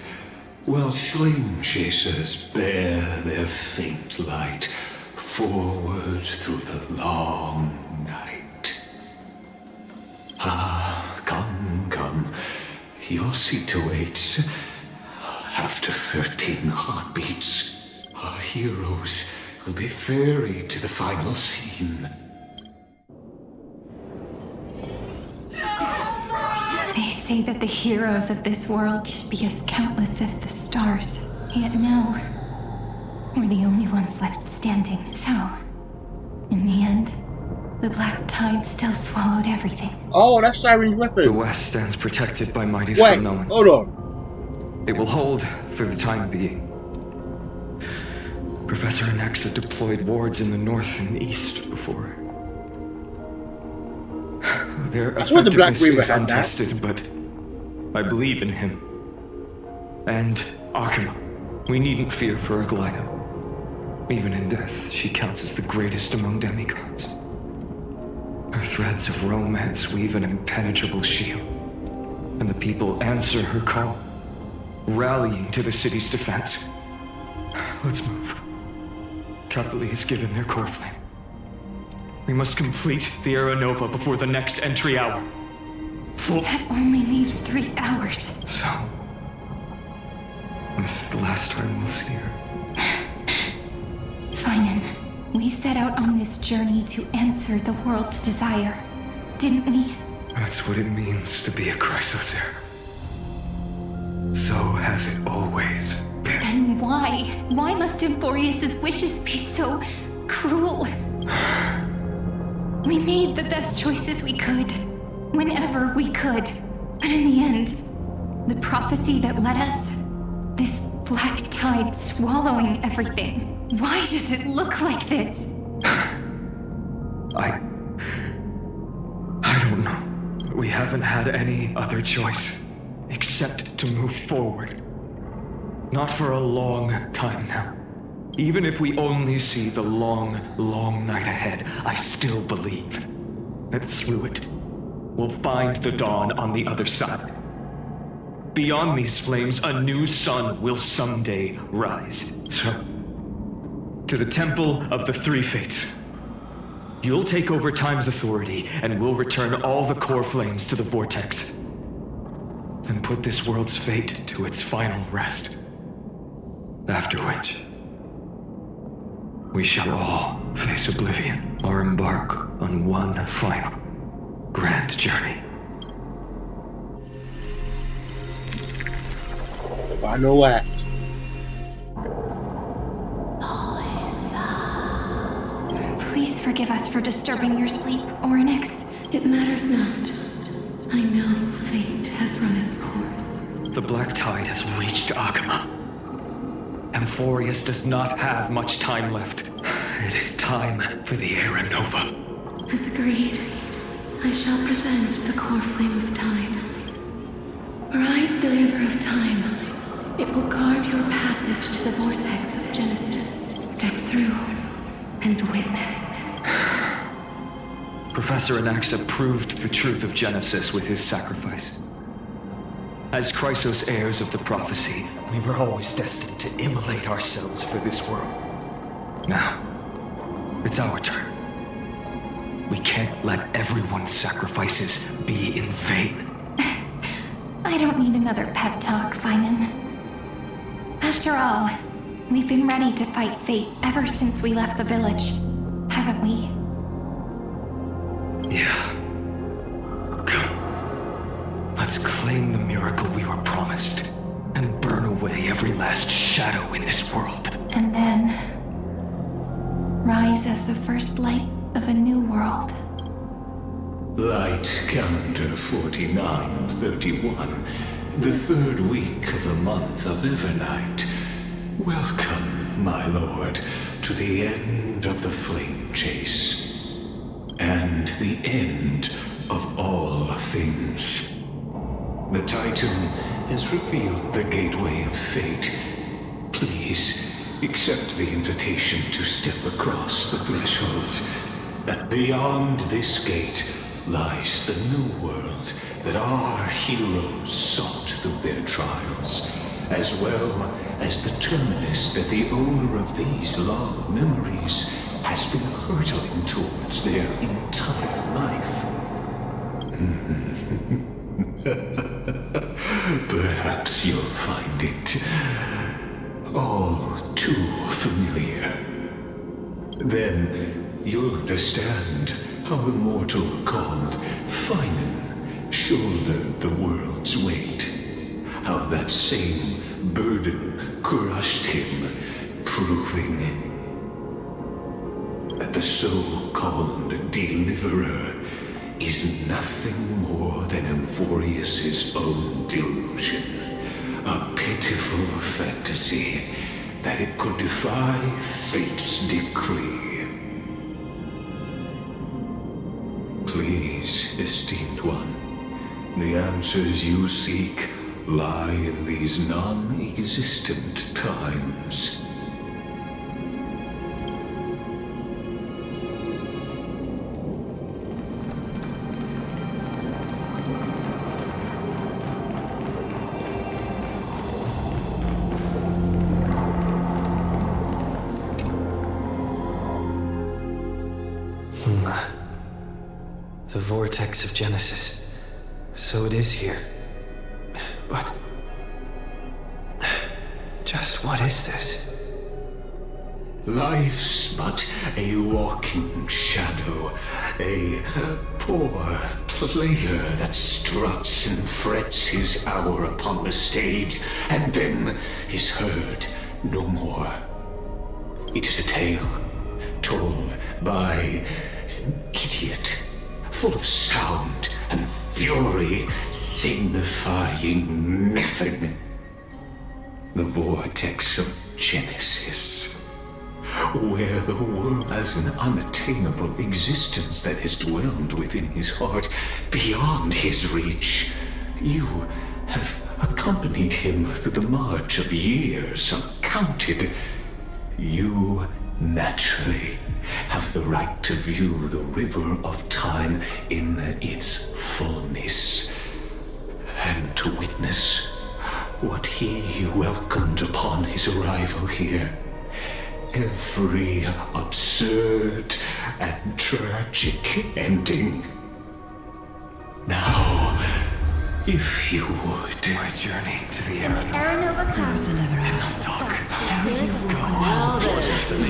while flame chasers bear their faint light forward through the long night. Ah, come, come. Your seat awaits. After 13 heartbeats, our heroes will be ferried to the final scene. They say that the heroes of this world should be as countless as the stars. Yet no, we're the only ones left standing. So, in the end, the black tide still swallowed everything. Oh, that's Siren's weapon. The West stands protected by mighties Wait, from Nolan. hold on. It will hold for the time being. Professor Anaxa deployed wards in the north and east before. Their That's what the Black effectiveness Reaver is had that. untested, but I believe in him. And Akuma. We needn't fear for Aglaya. Even in death, she counts as the greatest among demigods. Her threads of romance weave an impenetrable shield, and the people answer her call, rallying to the city's defense. Let's move. Cavalry has given their core flame. We must complete the Era Nova before the next entry hour. That only leaves 3 hours. So, this is the last time we'll see her. Finan, we set out on this journey to answer the world's desire, didn't we? That's what it means to be a Chrysos heir. So has it always been. Then why? Why must Amphorius' wishes be so cruel? We made the best choices we could, whenever we could. But in the end, the prophecy that led us, this black tide swallowing everything. Why does it look like this? I don't know. We haven't had any other choice except to move forward. Not for a long time now. Even if we only see the long, long night ahead, I still believe that through it, we'll find the dawn on the other side. Beyond these flames, a new sun will someday rise. So, to the Temple of the Three Fates. You'll take over Time's authority, and we'll return all the core flames to the Vortex. Then put this world's fate to its final rest. After which, we shall all face oblivion, or embark on one final, grand journey. Final act. Please forgive us for disturbing your sleep, Oryx. It matters not. I know fate has run its course. The black tide has reached Akuma. Amphorius does not have much time left. It is time for the Era Nova. As agreed, I shall present the core flame of time. Ride the river of time. It will guard your passage to the vortex of Genesis. Step through and witness. Professor Anaxa proved the truth of Genesis with his sacrifice. As Chrysos heirs of the prophecy, we were always destined to immolate ourselves for this world. Now, it's our turn. We can't let everyone's sacrifices be in vain. I don't need another pep talk, Finan. After all, we've been ready to fight fate ever since we left the village, haven't we? Yeah. Come. Let's claim the miracle we were promised and burn away every last shadow in this world. And then rise as the first light of a new world. Light calendar 4931, the third week of the month of Evernight. Welcome, my lord, to the end of the flame chase. And the end of all things. The Titan has revealed the gateway of fate. Please, accept the invitation to step across the threshold. That beyond this gate lies the new world that our heroes sought through their trials, as well as the terminus that the owner of these long memories has been hurtling towards their entire life. Perhaps you'll find it all too familiar. Then you'll understand how the mortal called Finan shouldered the world's weight. How that same burden crushed him, proving that the so-called deliverer is nothing more than Amphorius's own delusion. A pitiful fantasy that it could defy fate's decree. Please, esteemed one, the answers you seek lie in these non-existent times. The vortex of Genesis. So it is here. But just what is this? Life's but a walking shadow, a poor player that struts and frets his hour upon the stage, and then is heard no more. It is a tale told by an idiot, full of sound and fury, signifying nothing. The vortex of Genesis, where the world has an unattainable existence that has dwelled within his heart, beyond his reach. You have accompanied him through the march of years uncounted. You naturally have the right to view the river of time in its fullness, and to witness what he welcomed upon his arrival here. Every absurd and tragic ending. Now, if you would. My journey to the Aranova. Aranova comes. Enough talk. Now this is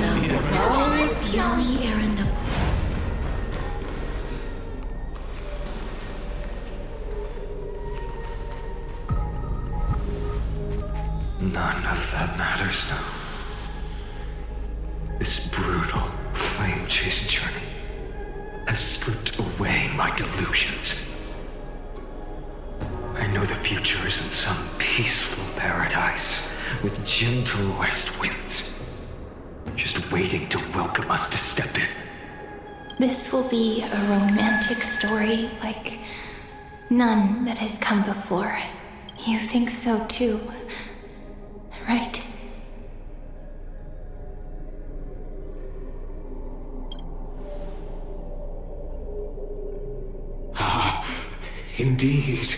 Yoni Aranova. None of that matters now. This brutal flame chase journey has stripped away my delusions. I know the future is in some peaceful paradise with gentle west winds, just waiting to welcome us to step in. This will be a romantic story like none that has come before. You think so too, right? Indeed,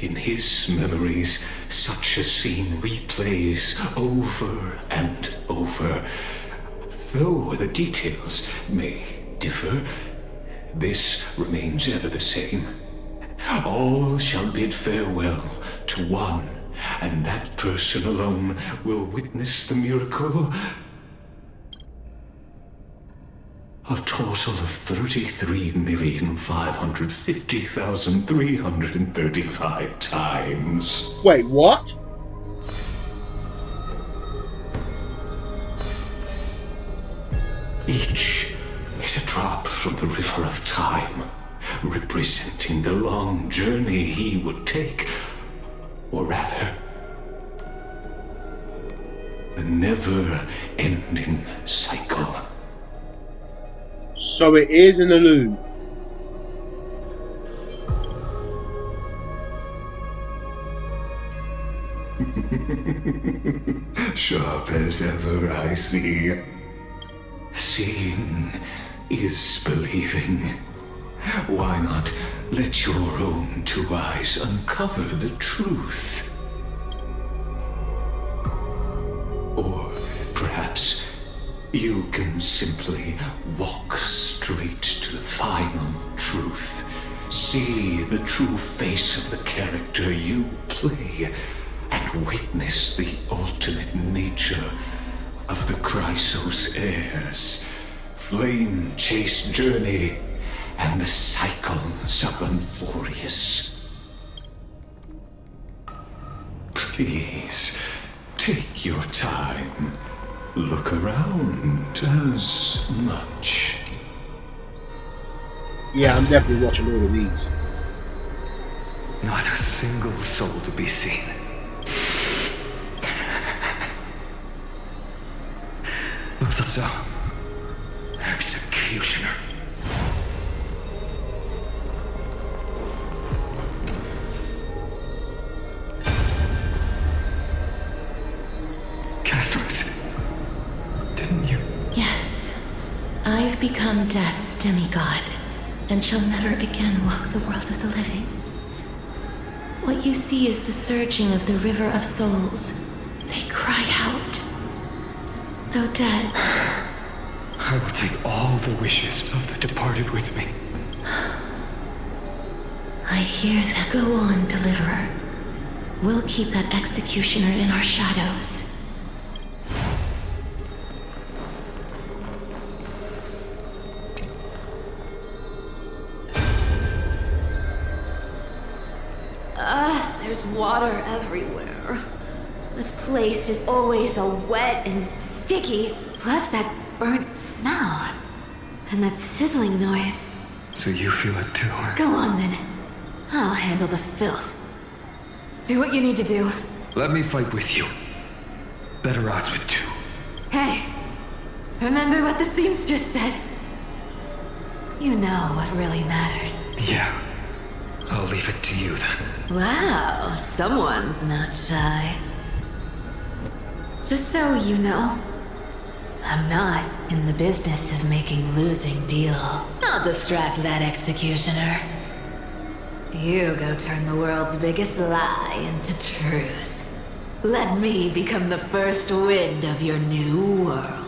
in his memories, such a scene replays over and over. Though the details may differ, this remains ever the same. All shall bid farewell to one, and that person alone will witness the miracle. A total of 33,550,335 times. Wait, what? Each is a drop from the river of time, representing the long journey he would take, or rather, the never-ending cycle. So it is in the loop. Sharp as ever, I see. Seeing is believing. Why not let your own two eyes uncover the truth? Or perhaps you can simply walk straight to the final truth. See the true face of the character you play, and witness the ultimate nature of the Chrysos heirs, flame-chased journey, and the cycles of Unforius. Please, take your time. Look around as much. Yeah, I'm definitely watching all of these. Not a single soul to be seen. Looks so. Executioner. Castros, didn't you? Yes. I've become Death's demigod, and shall never again walk the world of the living. What you see is the surging of the river of souls. They cry out. Though dead, I will take all the wishes of the departed with me. I hear that. Go on, Deliverer. We'll keep that executioner in our shadows. There's water everywhere. This place is always so wet and sticky. Plus that burnt smell. And that sizzling noise. So you feel it too? Go on then. I'll handle the filth. Do what you need to do. Let me fight with you. Better odds with two. Hey, remember what the seamstress said? You know what really matters. Yeah. I'll leave it to you then. Wow, someone's not shy. Just so you know, I'm not in the business of making losing deals. I'll distract that executioner. You go turn the world's biggest lie into truth. Let me become the first wind of your new world.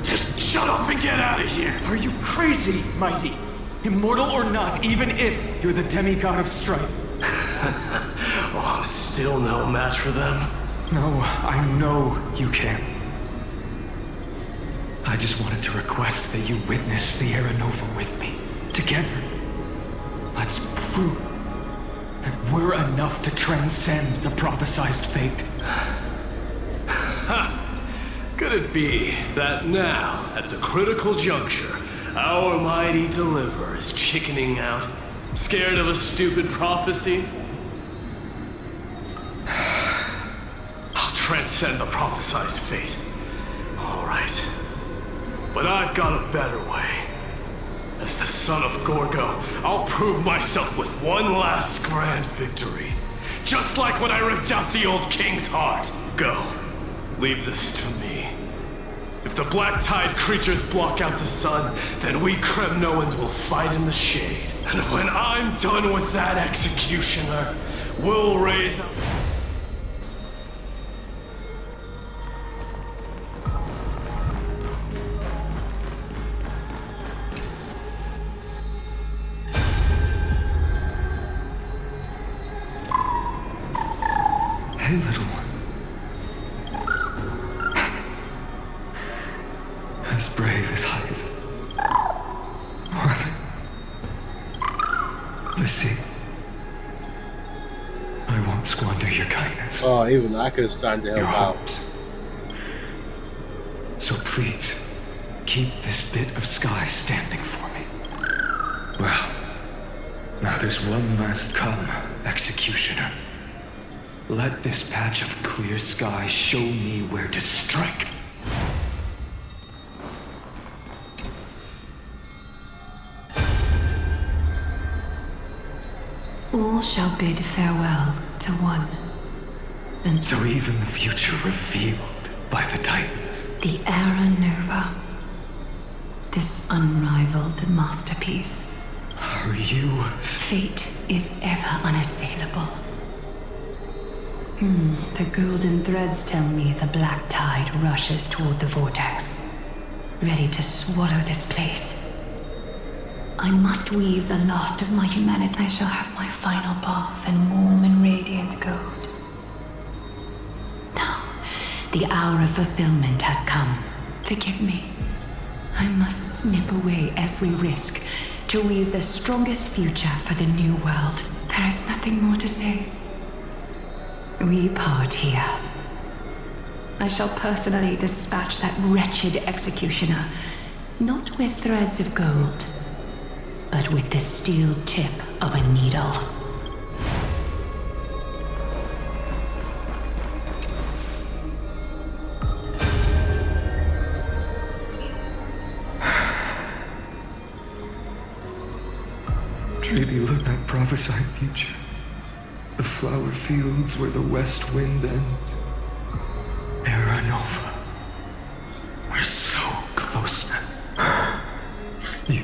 Just shut up and get out of here! Are you crazy, Mighty? Immortal or not, even if you're the demigod of strife. Oh, I'm still no match for them. No, I know you can. I just wanted to request that you witness the Era Nova with me. Together. Let's prove that we're enough to transcend the prophesized fate. Could it be that now, at the critical juncture, our mighty deliverer is chickening out, scared of a stupid prophecy? transcend the prophesized fate. Alright. But I've got a better way. As the son of Gorgo, I'll prove myself with one last grand victory. Just like when I ripped out the old king's heart. Go. Leave this to me. If the Black Tide creatures block out the sun, then we Kremnoans will fight in the shade. And when I'm done with that executioner, we'll raise up... Hey, little. As brave as I is. What? You see, I won't squander your kindness. Oh, even I could stand to help Your out. hopes. So please, keep this bit of sky standing for me. Well, now there's one last come, executioner. Let this patch of clear sky show me where to strike. All shall bid farewell to one. And so even the future revealed by the Titans. The Era Nova. This unrivaled masterpiece. Are you? Fate is ever unassailable. The golden threads tell me the black tide rushes toward the vortex, ready to swallow this place. I must weave the last of my humanity. I shall have my final bath in warm and radiant gold. Now, the hour of fulfillment has come. Forgive me. I must snip away every risk to weave the strongest future for the new world. There is nothing more to say. We part here. I shall personally dispatch that wretched executioner, not with threads of gold, but with the steel tip of a needle. Dreamy look that prophesied future. The flower fields where the west wind ends. Era Nova. We're so close now. You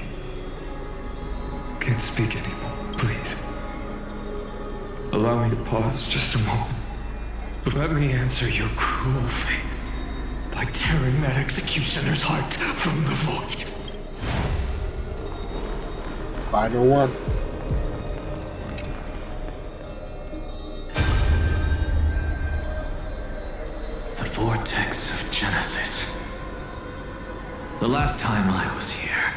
can't speak anymore, please. Allow me to pause just a moment. Let me answer your cruel fate by tearing that executioner's heart from the void. Final one. Vortex of Genesis. The last time I was here,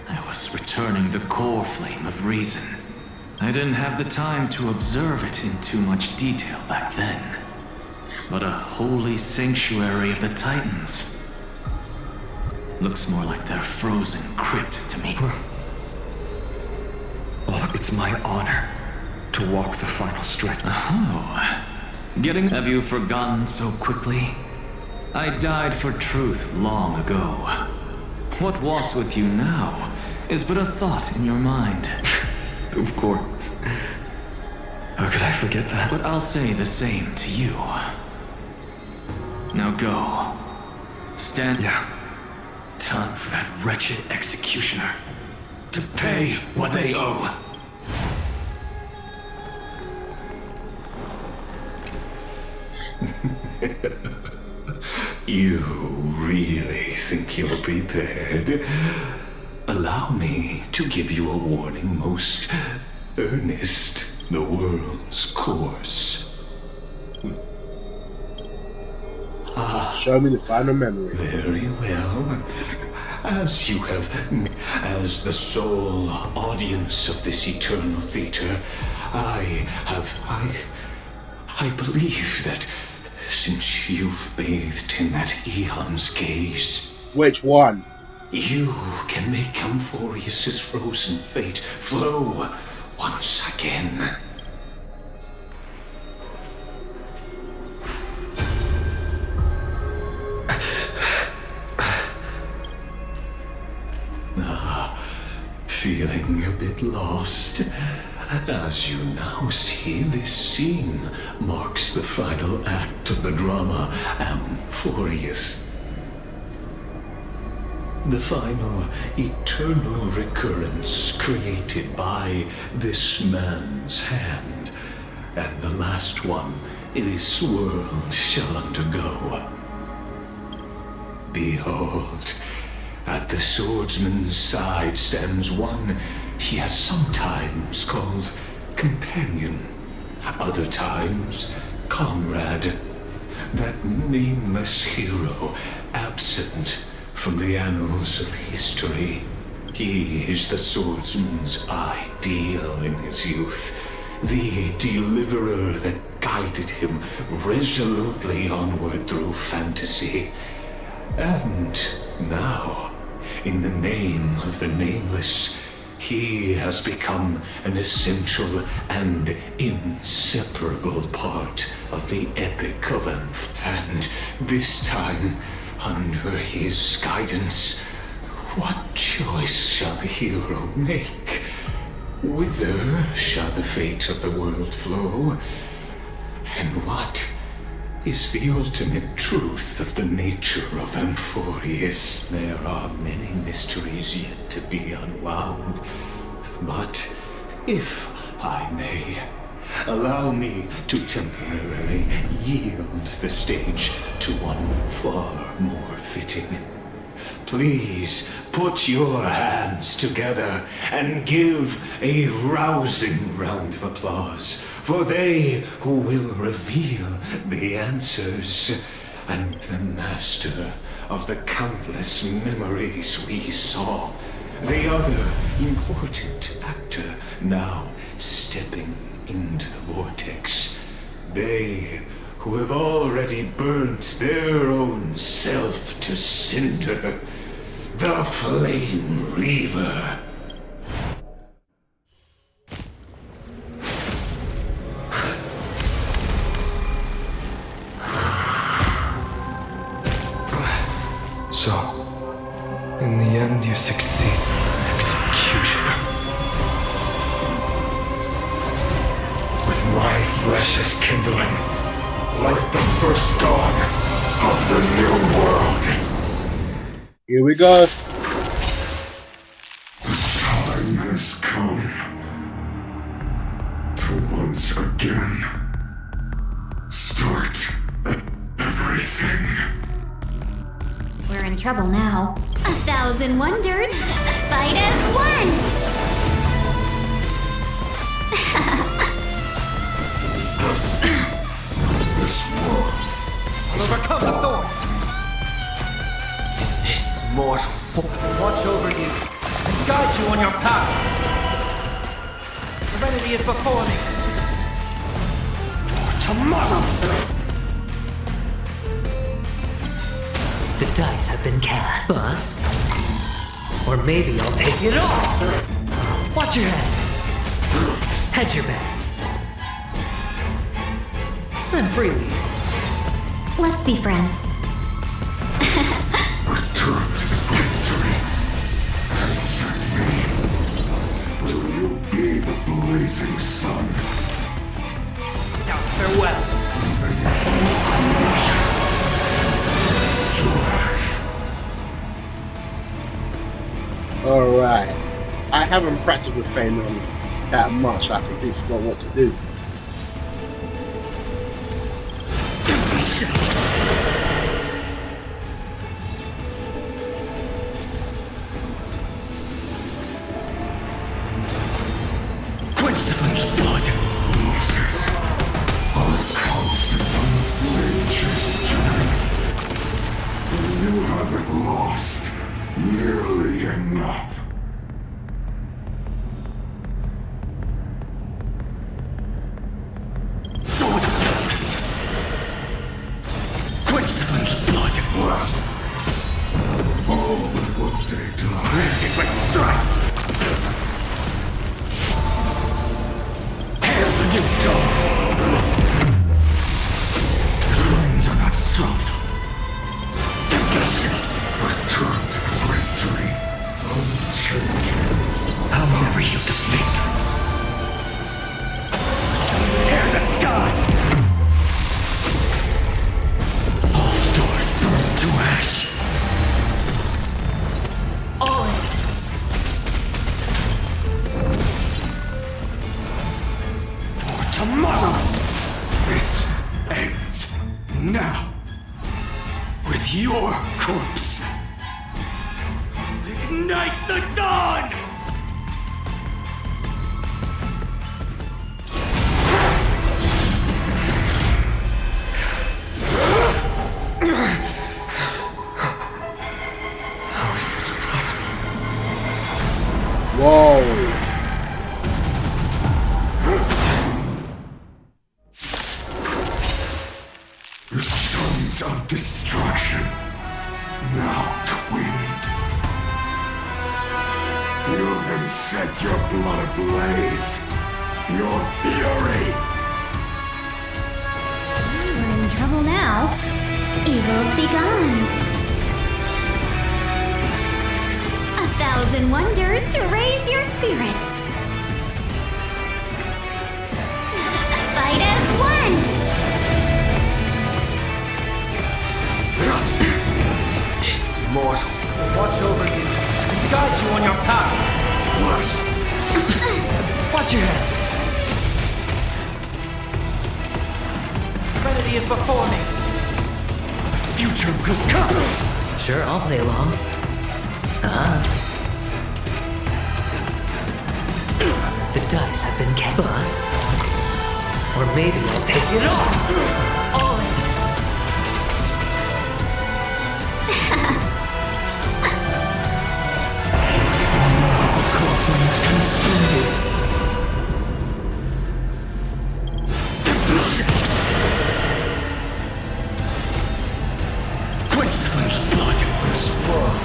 I was returning the core flame of reason. I didn't have the time to observe it in too much detail back then. But a holy sanctuary of the Titans. Looks more like their frozen crypt to me. Well, it's my honor to walk the final stretch. Oh. Have you forgotten so quickly? I died for truth long ago. What walks with you now is but a thought in your mind. Of course. How could I forget that? But I'll say the same to you. Now go. Stand. Yeah. Time for that wretched executioner to pay what they owe. You really think you're prepared? Allow me to give you a warning most earnest. The world's course. Show me the final memory. Very well. As you have, as the sole audience of this eternal theater, I believe that since you've bathed in that eon's gaze... Which one? You can make Camphorius's frozen fate flow once again. feeling a bit lost? As you now see, this scene marks the final act of the drama Amphorius. The final eternal recurrence created by this man's hand, and the last one this world shall undergo. Behold, at the swordsman's side stands one he has sometimes called companion, other times comrade, that nameless hero absent from the annals of history. He is the swordsman's ideal in his youth, the deliverer that guided him resolutely onward through fantasy. And now, in the name of the nameless, he has become an essential and inseparable part of the epic of And this time, under his guidance, what choice shall the hero make? Whither shall the fate of the world flow? And what is the ultimate truth of the nature of Amphorius? There are many mysteries yet to be unwound. But if I may, allow me to temporarily yield the stage to one far more fitting. Please put your hands together and give a rousing round of applause for they who will reveal the answers, and the master of the countless memories we saw, the other important actor now stepping into the vortex. They who have already burnt their own self to cinder, the Flame Reaver. So, in the end, you succeed. Executioner. With my flesh as kindling, like the first dawn of the new world. Here we go. The time has come to once again start everything. We're in trouble now. 1,000 wondered. Fight as one! This world will overcome the thorns. This mortal form will watch over you and guide you on your path. Serenity is before me. For tomorrow. The dice have been cast. Bust. Or maybe I'll take it all. Watch your head. Hedge your bets. Spend freely. Let's be friends. Return to the victory. Answer me. Will you be the blazing sun? Now farewell. Alright. I haven't practiced with Feynman that much, so I completely forgot what to do. Quench the flames of blood. Losses are a constant flame chase journey. You haven't lost nearly enough. So with substance. Quench the flames of blood. Rest. All but what they die. Granted with strife. Hail the new dawn. The flames are not strong enough. Return to the great tree. your corpse. Ignite the dawn! How is this possible? Whoa. The sons of destruction, now twinned. Feel them set your blood ablaze, your fury. We're in trouble now. Evils be gone. 1,000 wonders to raise your spirits. Fight as one! This mortal will watch over you and guide you on your path. Worse. Watch your head. Serenity is before me. The future will come. Sure, I'll play along. The dice have been cast. Or maybe I'll take it all. All in. Flames consume you. Quench the flames of blood. This world.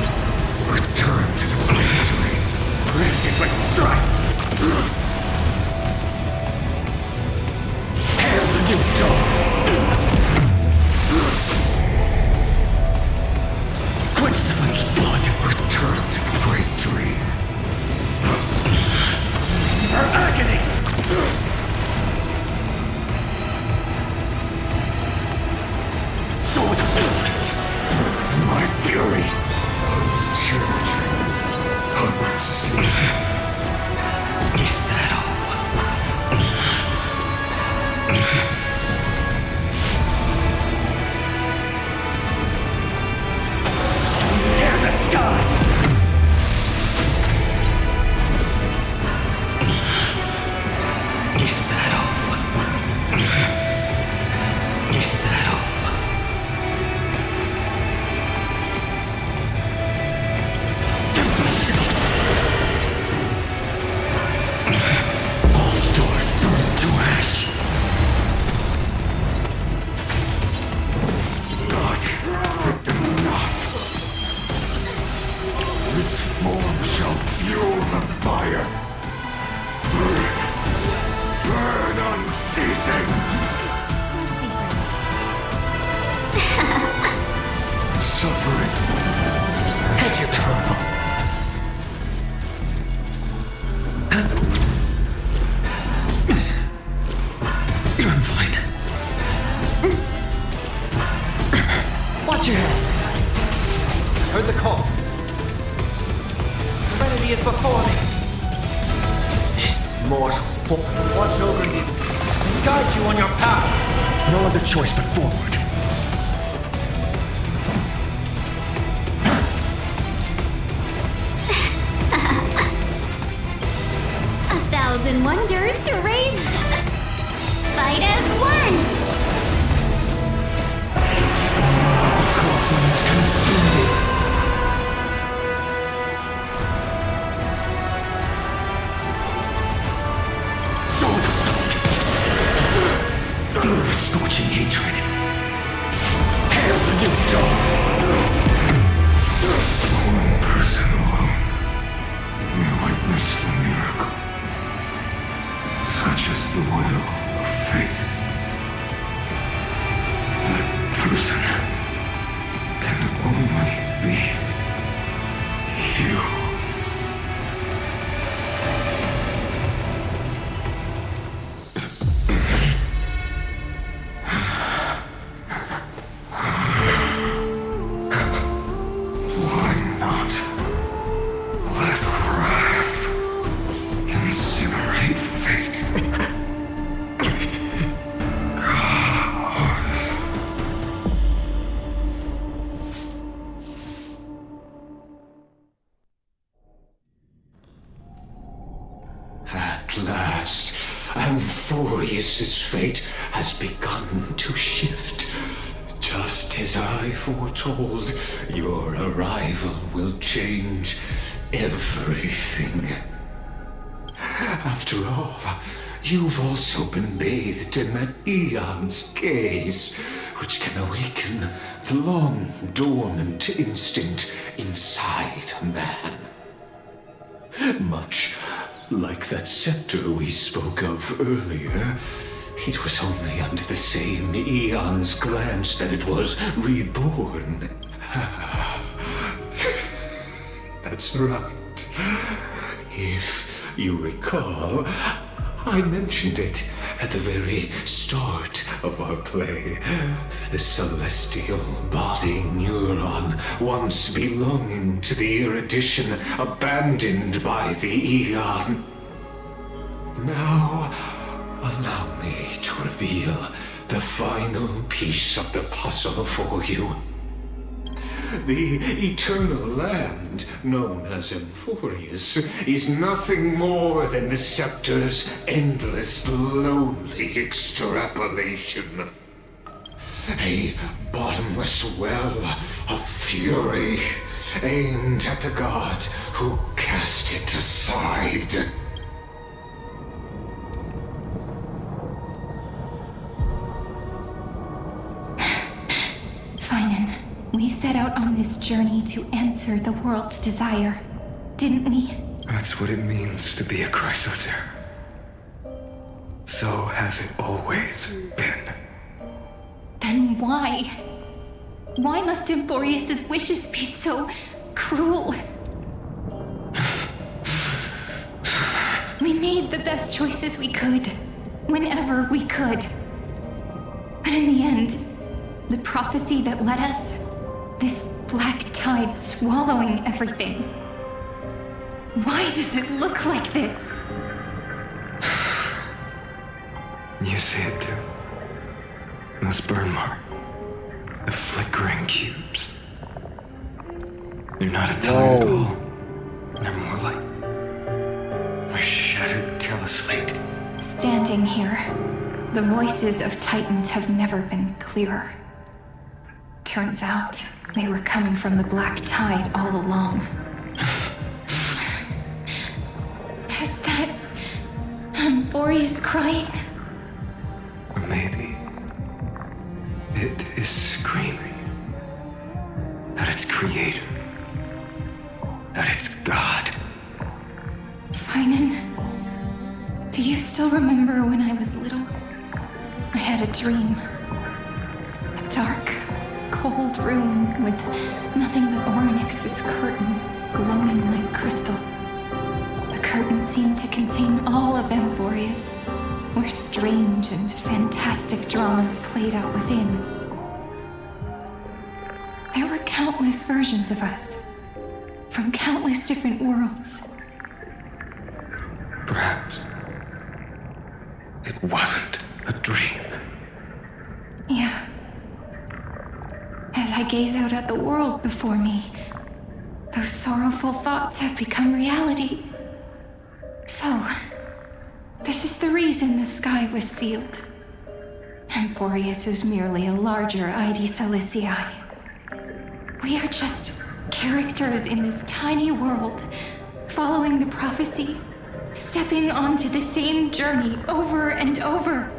Return to the blade tree. Granted with strife. Hail the new dawn. Quench the flames of blood. Return to the great tree. Her agony! So without substance, my fury, changing, unceasing. Is that all? So tear the sky! Is that all? Is that all? All stars burn to ash. Not enough. This form shall fuel the fire. Burn unceasing! Suffering. Head your turns. I'm fine. Watch your head. Heard the call. Serenity is before me. This mortal form Will watch over you and guide you on your path. No other choice but forward. A 1,000 wonders to raise. Fight as one! Flames consume you. So without substance. Feel the scorching hatred. Hail the new dawn. One person alone may witness the miracle. Such is the will of fate. That person can only be you. Why not let wrath incinerate fate? At last, Amphorius's fate has begun to shift. Just as I foretold, your arrival will change everything. After all, you've also been bathed in that Eon's gaze, which can awaken the long-dormant instinct inside man. Much like that scepter we spoke of earlier, it was only under the same Eon's glance that it was reborn. That's right. If you recall, I mentioned it at the very start of our play. The celestial body neuron, once belonging to the erudition abandoned by the Eon. Now, allow me to reveal the final piece of the puzzle for you. The eternal land, known as Amphorius, is nothing more than the scepter's endless, lonely extrapolation. A bottomless well of fury, aimed at the god who cast it aside. Finan, we set out on this journey to answer the world's desire, didn't we? That's what it means to be a Chrysosaur. So has it always been. Then why? Why must Amphorius's wishes be so cruel? We made the best choices we could, whenever we could. But in the end, the prophecy that led us, this black tide swallowing everything. Why does it look like this? You see it too. Those burn marks. The flickering cubes. They're not a tide at all. They're more like a shattered teleslate. Standing here, the voices of Titans have never been clearer. Turns out, they were coming from the black tide all along. Is that Amphorius crying? Or maybe it is screaming at its creator, at its god. Finan, do you still remember when I was little? I had a dream. A dark, cold room with nothing but Orynyx's curtain glowing like crystal. The curtain seemed to contain all of Amphorius, where strange and fantastic dramas played out within. There were countless versions of us, from countless different worlds. Perhaps it wasn't a dream. Yeah. As I gaze out at the world before me, those sorrowful thoughts have become reality. So, this is the reason the sky was sealed. Amphorius is merely a larger ID Silicii. We are just characters in this tiny world, following the prophecy, stepping onto the same journey over and over.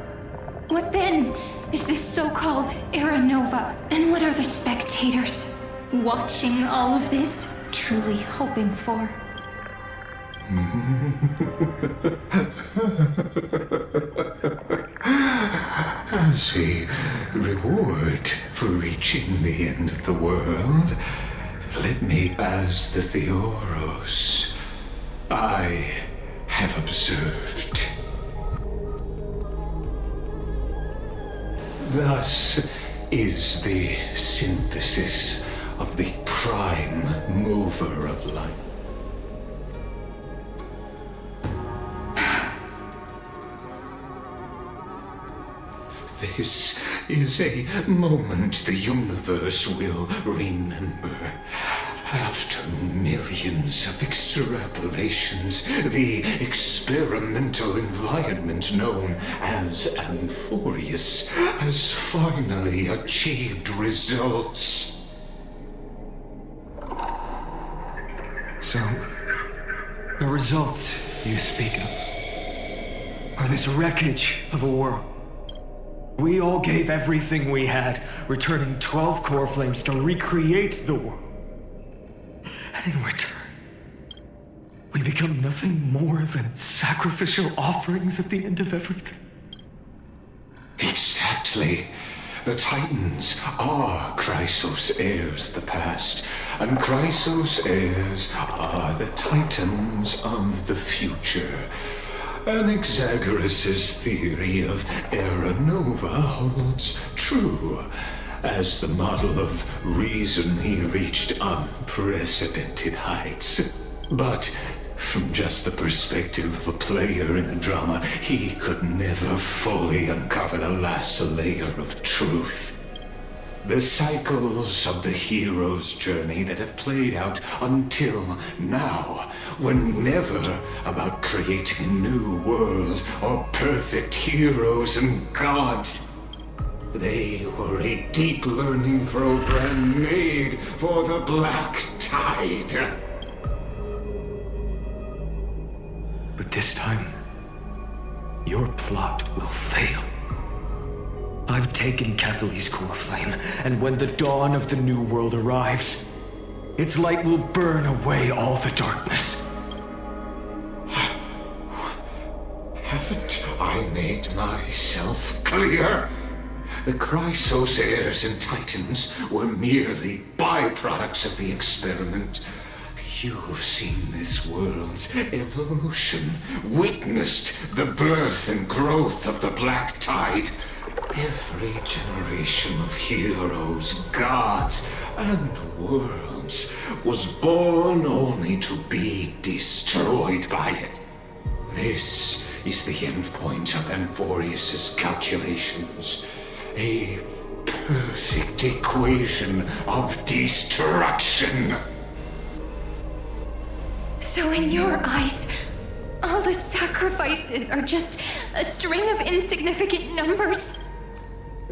What then is this so-called Era Nova? And what are the spectators watching all of this truly hoping for? As a reward for reaching the end of the world, let me, as the Theoros, I have observed. Thus is the synthesis of the prime mover of light. This is a moment the universe will remember. After millions of extrapolations, the experimental environment known as Amphorius has finally achieved results. So, the results you speak of are this wreckage of a world. We all gave everything we had, returning 12 core flames to recreate the world. And in return, we become nothing more than sacrificial offerings at the end of everything. Exactly. The Titans are Chrysos heirs of the past, and Chrysos heirs are the Titans of the future. Anaxagoras' theory of Era Nova holds true. As the model of reason, he reached unprecedented heights. But from just the perspective of a player in the drama, he could never fully uncover the last layer of truth. The cycles of the hero's journey that have played out until now were never about creating a new world or perfect heroes and gods. They were a deep learning program made for the Black Tide. But this time, your plot will fail. I've taken Catholi's core flame, and when the dawn of the new world arrives, its light will burn away all the darkness. Haven't I made myself clear? The Chrysos heirs and Titans were merely byproducts of the experiment. You've seen this world's evolution, witnessed the birth and growth of the Black Tide. Every generation of heroes, gods, and worlds was born only to be destroyed by it. This is the endpoint of Amphorius' calculations. A perfect equation of destruction. So in your eyes, all the sacrifices are just a string of insignificant numbers?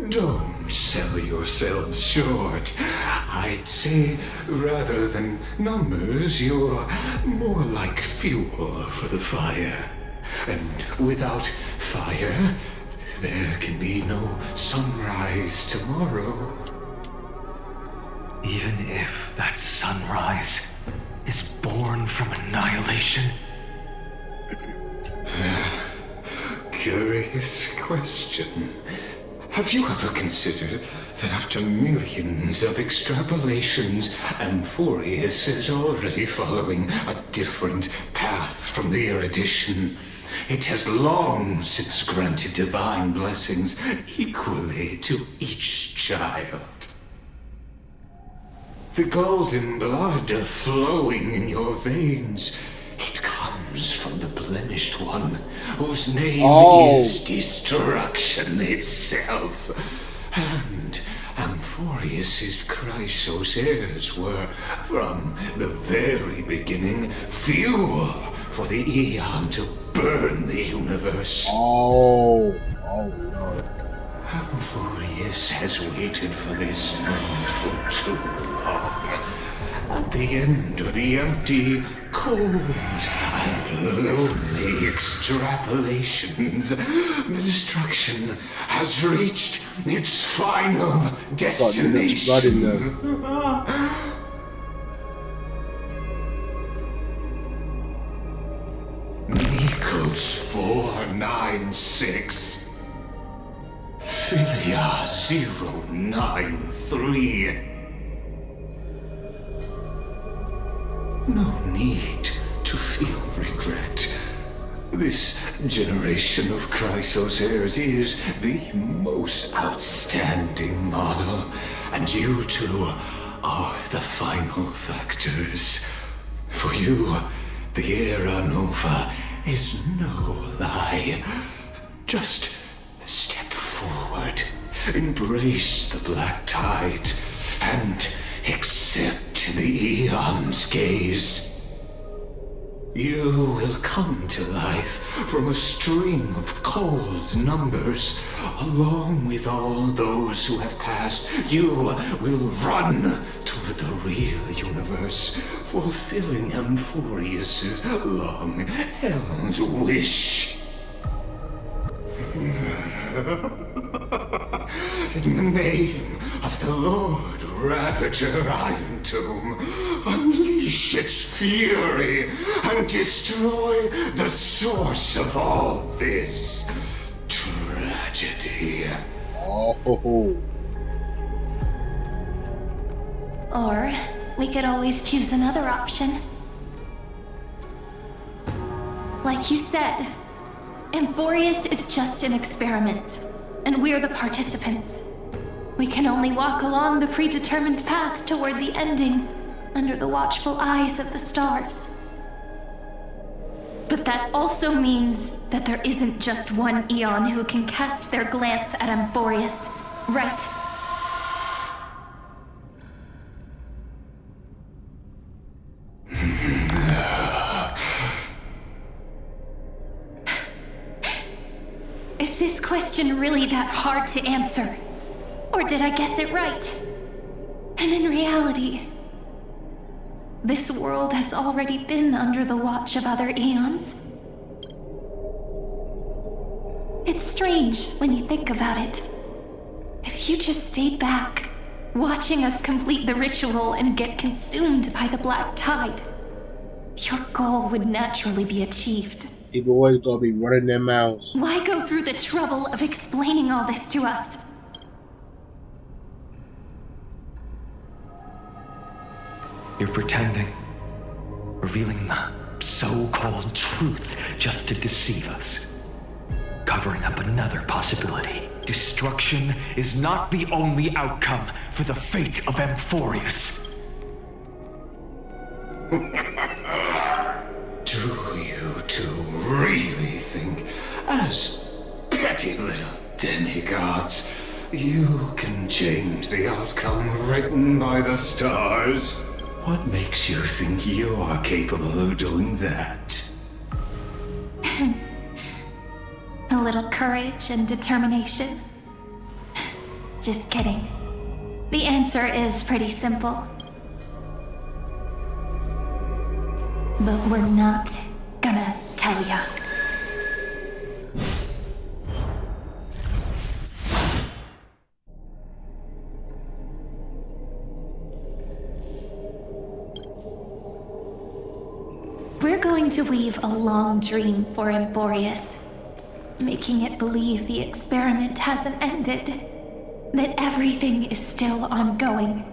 Don't sell yourselves short. I'd say, rather than numbers, you're more like fuel for the fire. And without fire, there can be no sunrise tomorrow. Even if that sunrise is born from annihilation? Curious question. Have you ever considered that after millions of extrapolations, Amphorius is already following a different path from the erudition? It has long since granted divine blessings equally to each child. The golden blood flowing in your veins, it comes from the blemished one, whose name is destruction itself. And Amphorius' Chrysos heirs were, from the very beginning, fuel for the Aeon to burn the universe. Oh no. Amphorius has waited for this moment for too long. At the end of the empty, cold, and lonely extrapolations, the destruction has reached its final destination. Nikos 496. Philia 093. No need to feel regret. This generation of Chrysos heirs is the most outstanding model, and you two are the final factors. For you, the Era Nova is no lie. Just step forward, embrace the Black Tide, and except the Eon's gaze. You will come to life from a string of cold numbers. Along with all those who have passed, you will run toward the real universe, fulfilling Amphorius's long-held wish. In the name of the Lord Ravager Iron Tomb, unleash its fury and destroy the source of all this tragedy. Oh. Or we could always choose another option. Like you said, Amphorius is just an experiment, and we're the participants. We can only walk along the predetermined path toward the ending, under the watchful eyes of the stars. But that also means that there isn't just one Eon who can cast their glance at Amphorius, right? Is this question really that hard to answer? Or did I guess it right? And in reality, this world has already been under the watch of other eons. It's strange when you think about it. If you just stayed back, watching us complete the ritual and get consumed by the black tide, your goal would naturally be achieved. People always gonna be running their mouths. Why go through the trouble of explaining all this to us? You're pretending, revealing the so-called truth just to deceive us, covering up another possibility. Destruction is not the only outcome for the fate of Amphorius. Do you two really think, as petty little demigods, you can change the outcome written by the stars? What makes you think you're capable of doing that? A little courage and determination. Just kidding. The answer is pretty simple. But we're not gonna tell ya. We're going to weave a long dream for Amphorius, making it believe the experiment hasn't ended, that everything is still ongoing.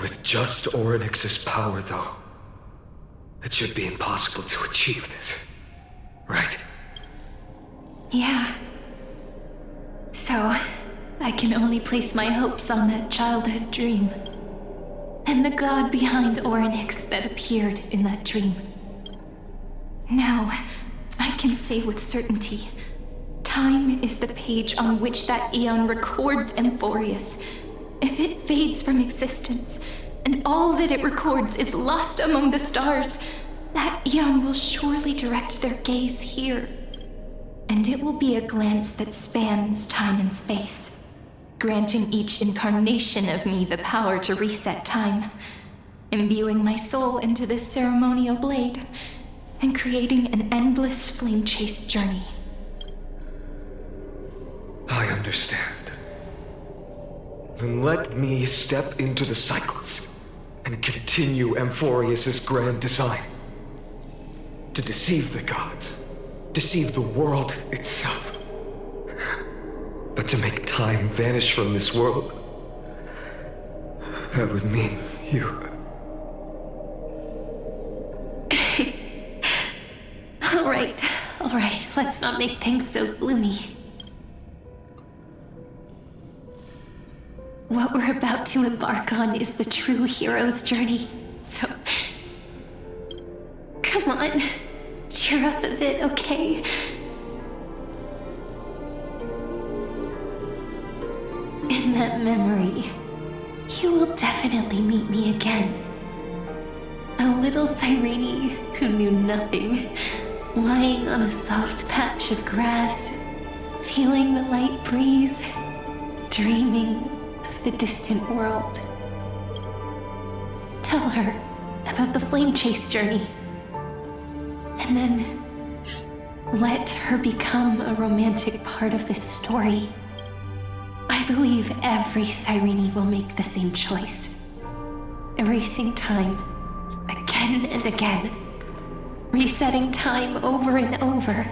With just Orynyx's power, though, it should be impossible to achieve this, right? Yeah. So, I can only place my hopes on that childhood dream, and the god behind Orynyx that appeared in that dream. Now, I can say with certainty, time is the page on which that Eon records Amphorius. If it fades from existence, and all that it records is lost among the stars, that Eon will surely direct their gaze here. And it will be a glance that spans time and space, granting each incarnation of me the power to reset time, imbuing my soul into this ceremonial blade, and creating an endless flame-chased journey. I understand. Then let me step into the cycles and continue Amphorius's grand design. To deceive the gods, deceive the world itself. But to make time vanish from this world, that would mean you. All right, let's not make things so gloomy. What we're about to embark on is the true hero's journey, so... Come on, cheer up a bit, okay? In that memory, you will definitely meet me again. A little Cyrene who knew nothing, lying on a soft patch of grass, feeling the light breeze, dreaming of the distant world. Tell her about the flame chase journey, and then let her become a romantic part of this story. I believe every Cyrene will make the same choice, erasing time again and again, resetting time over and over.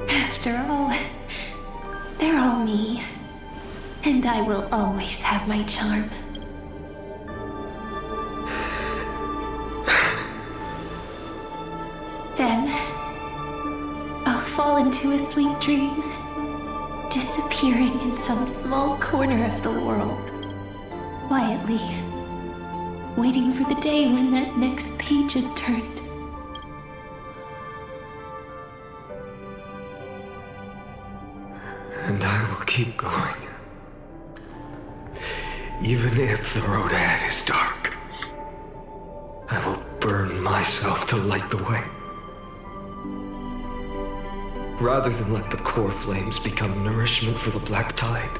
After all, they're all me, and I will always have my charm. Then, I'll fall into a sweet dream, disappearing in some small corner of the world, quietly, waiting for the day when that next page is turned. And I will keep going. Even if the road ahead is dark, I will burn myself to light the way. Rather than let the core flames become nourishment for the black tide,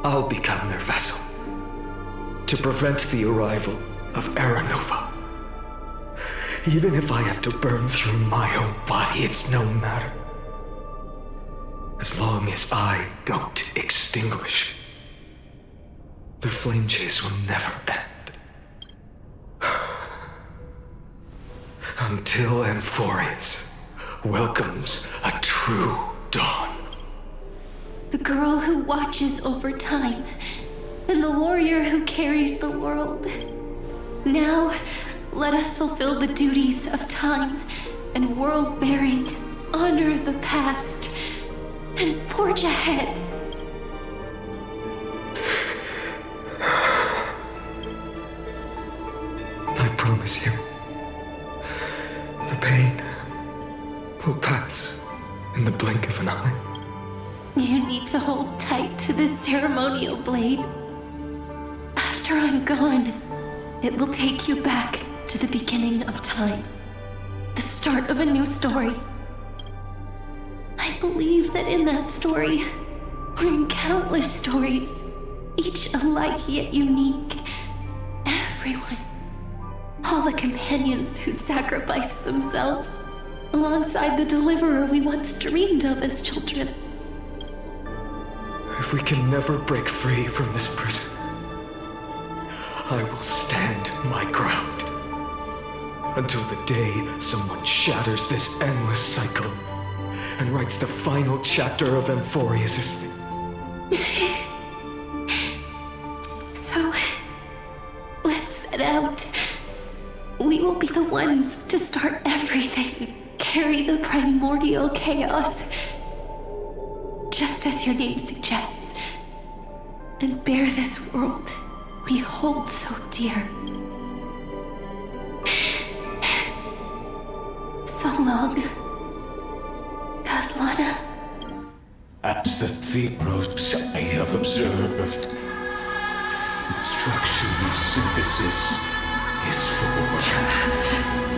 I'll become their vessel to prevent the arrival of Aranova. Even if I have to burn through my own body, it's no matter. As long as I don't extinguish, the flame chase will never end. Until Amphorius welcomes a true dawn. The girl who watches over time, and the warrior who carries the world. Now, let us fulfill the duties of time and world-bearing, honor the past, and forge ahead. I promise you, the pain will pass in the blink of an eye. You need to hold tight to this ceremonial blade. After I'm gone, it will take you back to the beginning of time, the start of a new story. I believe that in that story, or in countless stories, each alike yet unique, everyone, all the companions who sacrificed themselves, alongside the deliverer we once dreamed of as children. If we can never break free from this prison, I will stand my ground until the day someone shatters this endless cycle and writes the final chapter of Amphorius' fate. So, let's set out. We will be the ones to start everything, carry the primordial chaos, just as your name suggests, and bear this world we hold so dear. So long, Kaslana. As the Theros I have observed, instruction synthesis is formed.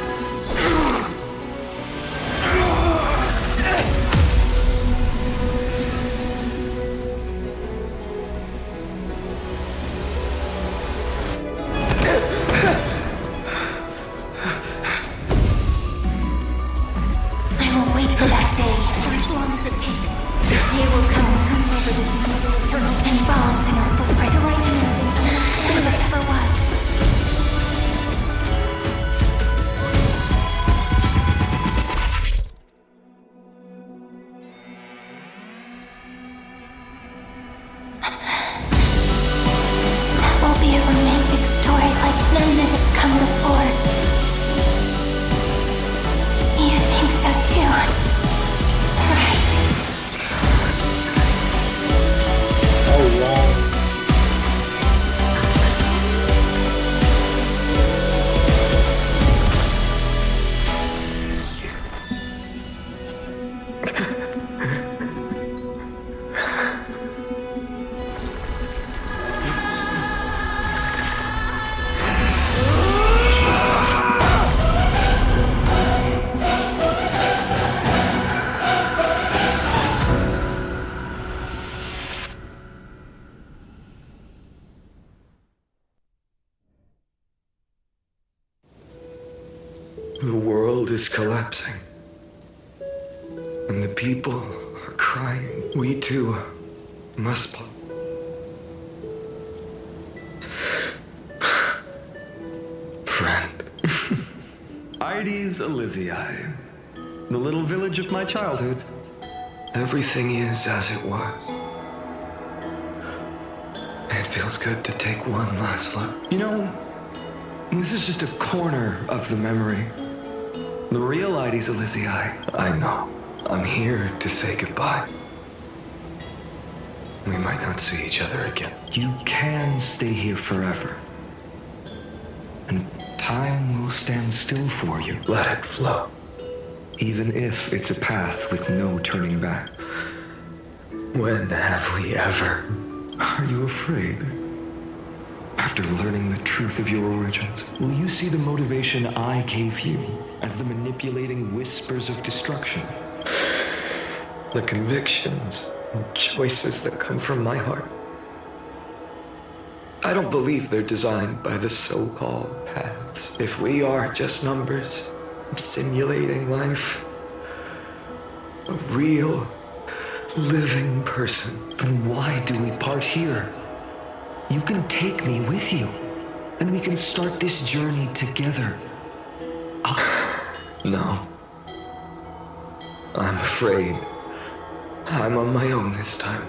The world is collapsing. And the people are crying. We too must. Friend. Ides Elysiae, the little village of my childhood. Everything is as it was. It feels good to take one last look. You know, this is just a corner of the memory. The real Ides Elysiae. I know. I'm here to say goodbye. We might not see each other again. You can stay here forever. And time will stand still for you. Let it flow. Even if it's a path with no turning back. When have we ever? Are you afraid? After learning the truth of your origins, will you see the motivation I gave you as the manipulating whispers of destruction? The convictions and choices that come from my heart. I don't believe they're designed by the so-called paths. If we are just numbers, simulating life, a real, living person. Then why do we part here? You can take me with you, and we can start this journey together. No. I'm afraid I'm on my own this time.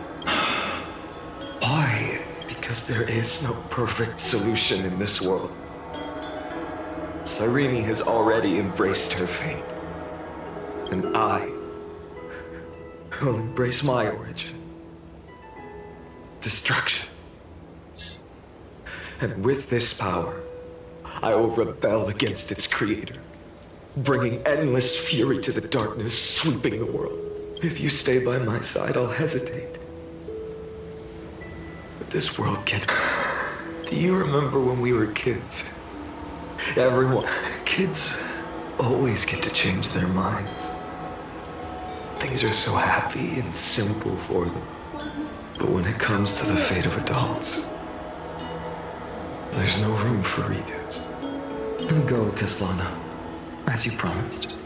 Why? Because there is no perfect solution in this world. Cyrene has already embraced her fate. And I will embrace my origin. Destruction. And with this power, I will rebel against its creator, bringing endless fury to the darkness, sweeping the world. If you stay by my side, I'll hesitate. But this world, kid, do you remember when we were kids? Kids always get to change their minds. Things are so happy and simple for them. But when it comes to the fate of adults, there's no room for redos. Then go, Kaslana, as you promised.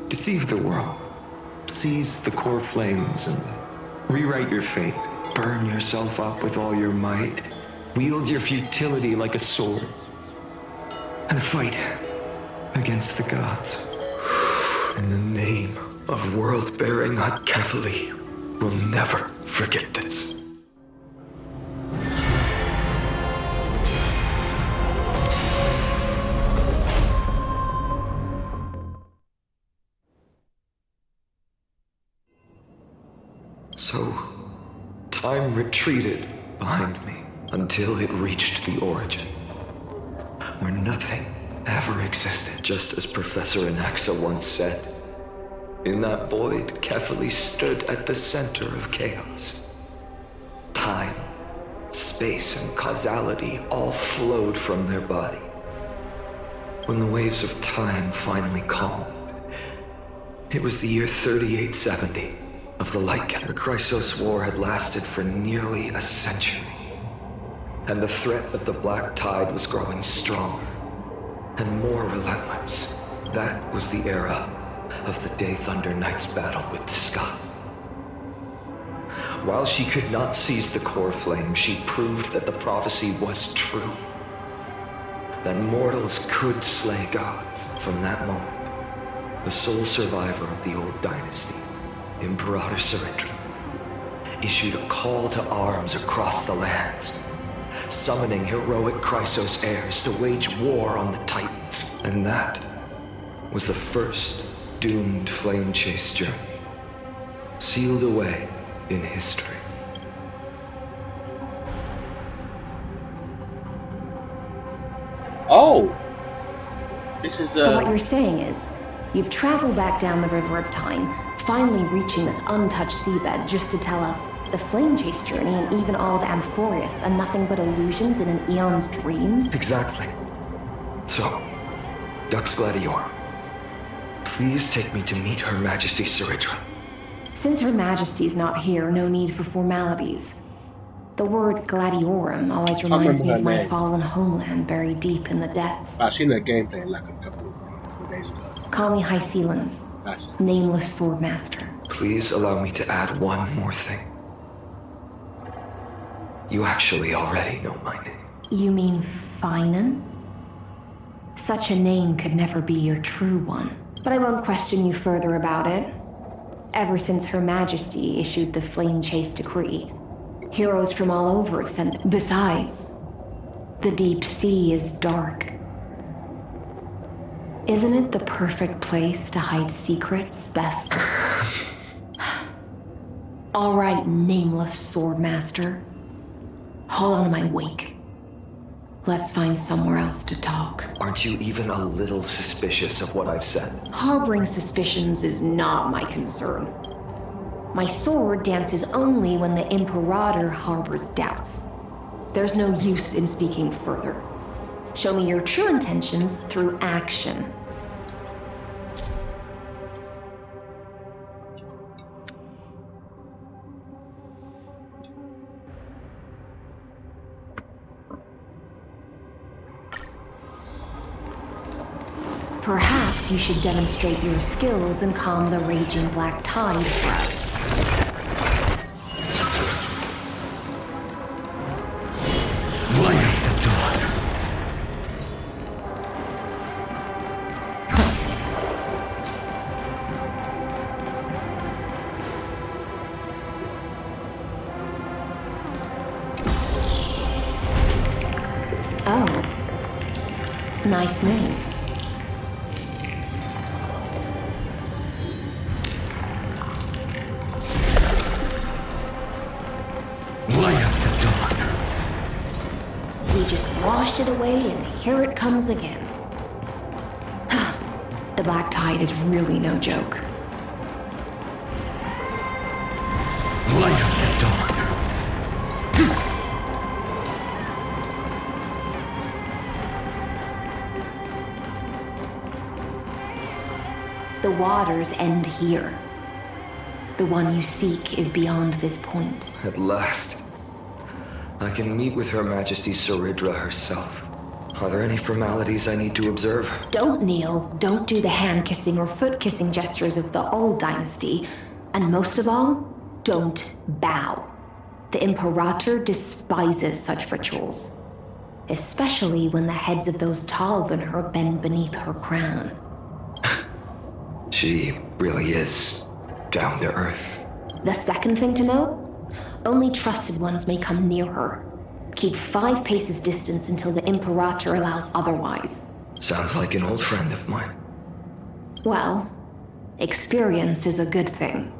Deceive the world. Seize the core flames and rewrite your fate. Burn yourself up with all your might. Wield your futility like a sword. And fight against the gods. In the name of world-bearing Kefali, we'll never forget this. So, time retreated behind me until it reached the origin, where nothing ever existed, just as Professor Anaxa once said. In that void, Kefali stood at the center of chaos. Time, space, and causality all flowed from their body. When the waves of time finally calmed, it was the year 3870 of the Light Count. The Chrysos War had lasted for nearly a century, and the threat of the Black Tide was growing stronger and more relentless. That was the era of the Day Thunder Knight's battle with the sky. While she could not seize the core flame, she proved that the prophecy was true. That mortals could slay gods. From that moment, the sole survivor of the old dynasty, Imperator Cyrindra, issued a call to arms across the lands, summoning heroic Chrysos heirs to wage war on the Titans. And that was the first doomed flame chase journey, sealed away in history. Oh! This is So what you're saying is, you've traveled back down the River of Time, finally reaching this untouched seabed just to tell us the flame chase journey and even all of Amphorius are nothing but illusions in an eon's dreams? Exactly. So, Dux Gladior, please take me to meet Her Majesty Cyrindra. Since Her Majesty's not here, no need for formalities. The word Gladiorum always reminds me of my fallen homeland buried deep in the depths. I've seen that gameplay like a couple of days ago. Call me High Sealans. That's it. Nameless Swordmaster. Please allow me to add one more thing. You actually already know my name. You mean Finan? Such a name could never be your true one. But I won't question you further about it. Ever since Her Majesty issued the Flame Chase Decree, heroes from all over have sent. Besides, the deep sea is dark. Isn't it the perfect place to hide secrets best? All right, nameless Swordmaster. Hold on to my wake. Let's find somewhere else to talk. Aren't you even a little suspicious of what I've said? Harboring suspicions is not my concern. My sword dances only when the Imperator harbors doubts. There's no use in speaking further. Show me your true intentions through action. Perhaps you should demonstrate your skills and calm the raging black tide for us. Light up the dawn. Oh. Nice moves. Light up the dawn. We just washed it away and here it comes again. The black tide is really no joke. Light up the dawn. The waters end here. The one you seek is beyond this point. At last, I can meet with Her Majesty Saridra herself. Are there any formalities I need to observe? Don't kneel, don't do the hand-kissing or foot-kissing gestures of the old dynasty, and most of all, don't bow. The Imperator despises such rituals, especially when the heads of those taller than her bend beneath her crown. She really is down to earth. The second thing to note, only trusted ones may come near her. Keep 5 paces distance until the Imperator allows otherwise. Sounds like an old friend of mine. Well, experience is a good thing.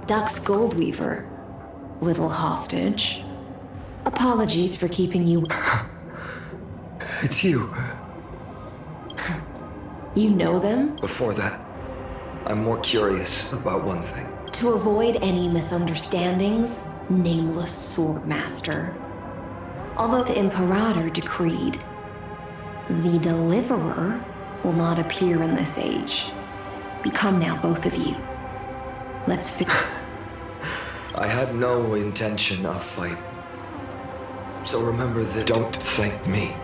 Dux Goldweaver, little hostage. Apologies for keeping you. It's you. You know them? Before that, I'm more curious about one thing. To avoid any misunderstandings, nameless Swordmaster. Although the Imperator decreed, the Deliverer will not appear in this age. Become now, both of you. Let's fit. I had no intention of fighting. So remember that don't thank me.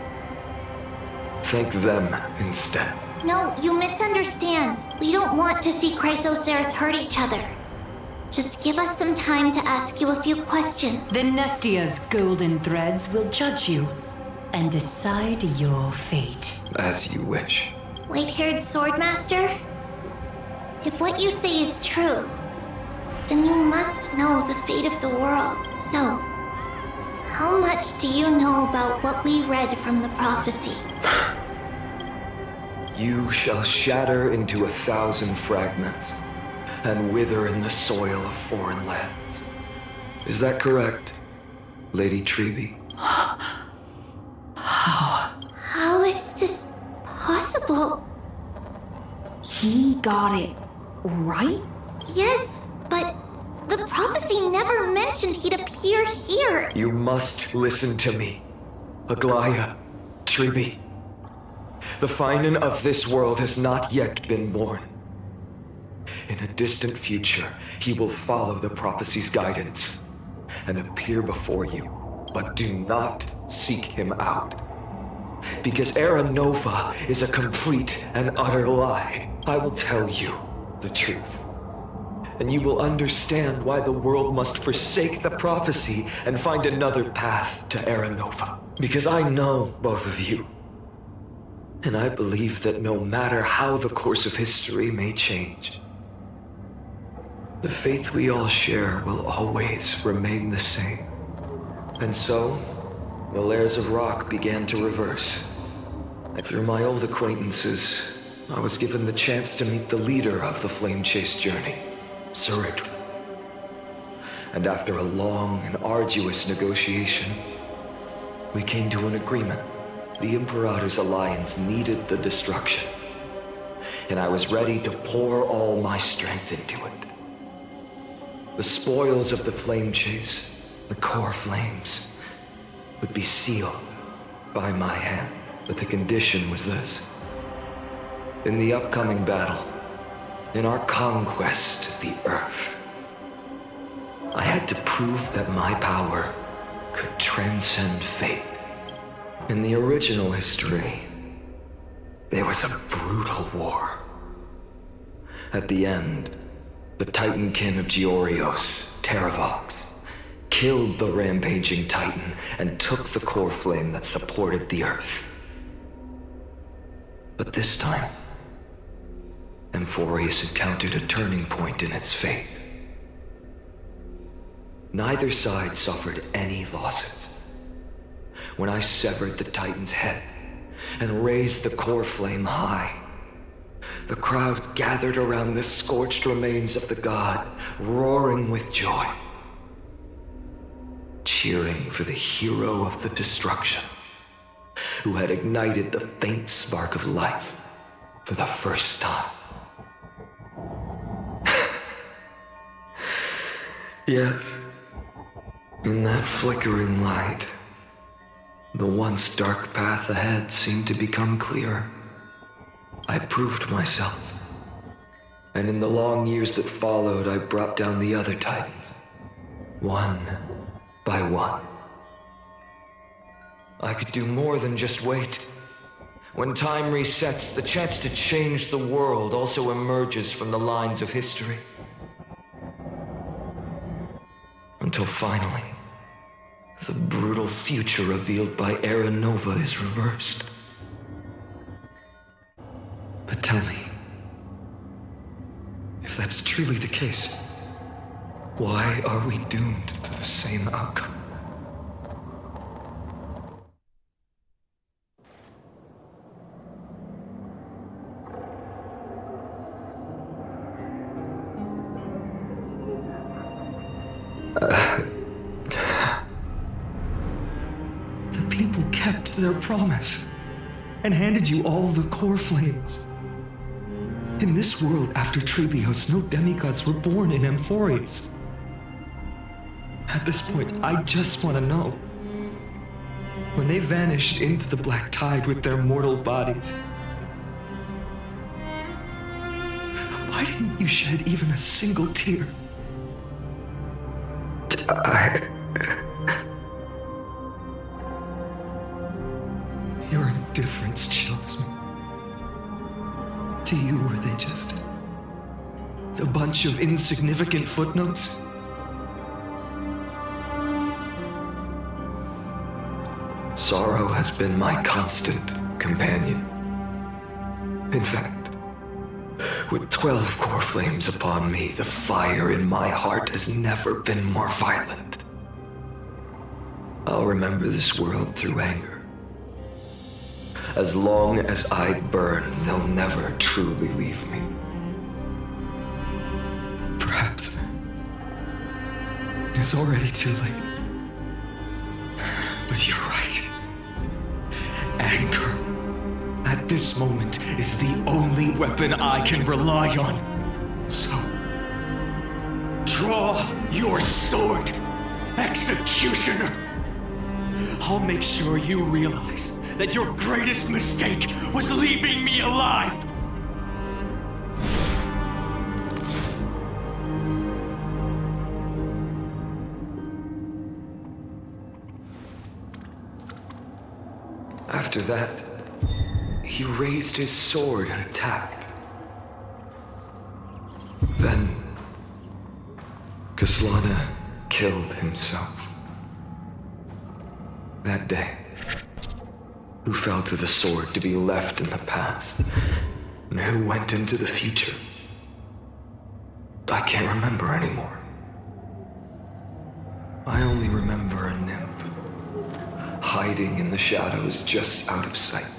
Thank them instead. No, you misunderstand. We don't want to see Chrysoceres hurt each other. Just give us some time to ask you a few questions. The Nestia's golden threads will judge you and decide your fate. As you wish. White-haired Swordmaster? If what you say is true, then you must know the fate of the world. So, how much do you know about what we read from the prophecy? You shall shatter into 1,000 fragments and wither in the soil of foreign lands. Is that correct, Lady Treby? How is this possible? He got it right? Yes, but the prophecy never mentioned imagined he'd appear here. You must listen to me, Aglaya, Tribi. The Finan of this world has not yet been born. In a distant future, he will follow the prophecy's guidance and appear before you, but do not seek him out. Because Era Nova is a complete and utter lie. I will tell you the truth, and you will understand why the world must forsake the prophecy and find another path to Era Nova. Because I know both of you, and I believe that no matter how the course of history may change, the faith we all share will always remain the same. And so, the layers of rock began to reverse. And through my old acquaintances, I was given the chance to meet the leader of the Flame Chase journey, Surid. And after a long and arduous negotiation, we came to an agreement. The Imperator's alliance needed the destruction, and I was ready to pour all my strength into it. The spoils of the Flame Chase, the core flames, would be sealed by my hand. But the condition was this. In the upcoming battle, in our conquest of the Earth, I had to prove that my power could transcend fate. In the original history, there was a brutal war. At the end, the Titankin of Georios, Terravox, killed the rampaging Titan and took the core flame that supported the Earth. But this time, Amphorius encountered a turning point in its fate. Neither side suffered any losses. When I severed the Titan's head and raised the core flame high, the crowd gathered around the scorched remains of the god, roaring with joy, cheering for the hero of the destruction, who had ignited the faint spark of life for the first time. Yes, in that flickering light, the once dark path ahead seemed to become clearer. I proved myself, and in the long years that followed, I brought down the other Titans, one by one. I could do more than just wait. When time resets, the chance to change the world also emerges from the lines of history. Until finally, the brutal future revealed by Era Nova is reversed. But tell me, if that's truly the case, why are we doomed to the same outcome? The people kept their promise and handed you all the core flames. In this world after Trebios, no demigods were born in Amphorius. At this point, I just want to know. When they vanished into the black tide with their mortal bodies, why didn't you shed even a single tear? Your indifference chills me. To you, were they just a bunch of insignificant footnotes? Sorrow has been my constant companion. In fact, with 12 core flames upon me, the fire in my heart has never been more violent. I'll remember this world through anger. As long as I burn, they'll never truly leave me. Perhaps it's already too late. But you're right. Anger, at this moment, is the only weapon I can rely on. So, draw your sword. Executioner! I'll make sure you realize that your greatest mistake was leaving me alive! After that, he raised his sword and attacked. Then, Kaslana killed himself. That day, who fell to the sword to be left in the past, and who went into the future, I can't remember anymore. I only remember a nymph, hiding in the shadows just out of sight,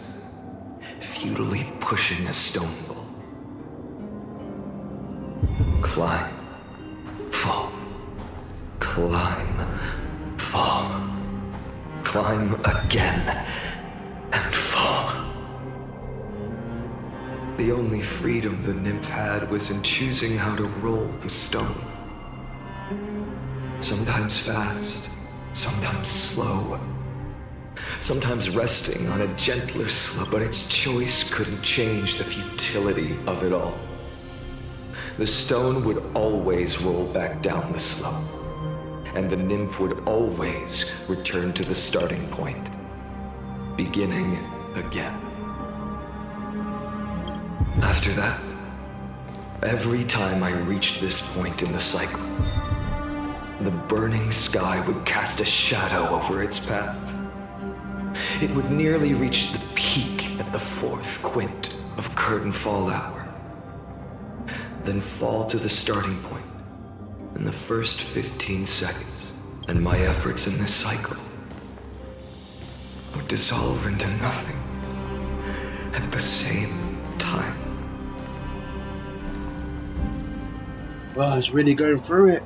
futilely pushing a stone ball. Climb, fall, climb, fall, climb again, and fall. The only freedom the nymph had was in choosing how to roll the stone. Sometimes fast, sometimes slow, sometimes resting on a gentler slope, but its choice couldn't change the futility of it all. The stone would always roll back down the slope, and the nymph would always return to the starting point, beginning again. After that, every time I reached this point in the cycle, the burning sky would cast a shadow over its path. It would nearly reach the peak at the fourth quint of curtain fall hour, then fall to the starting point in the first 15 seconds, and my efforts in this cycle would dissolve into nothing at the same time. Well, it's really going through it.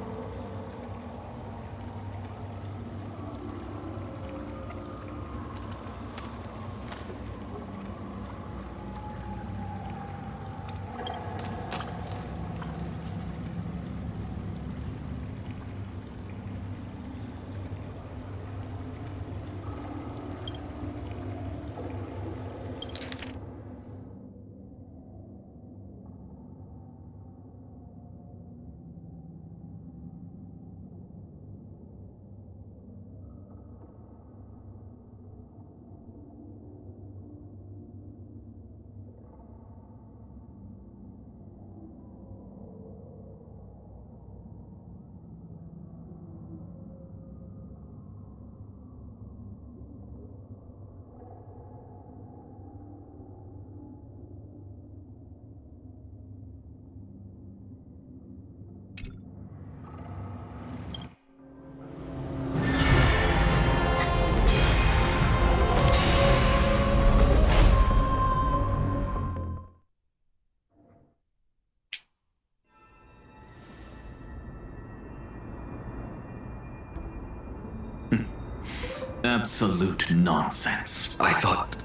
Absolute nonsense. I thought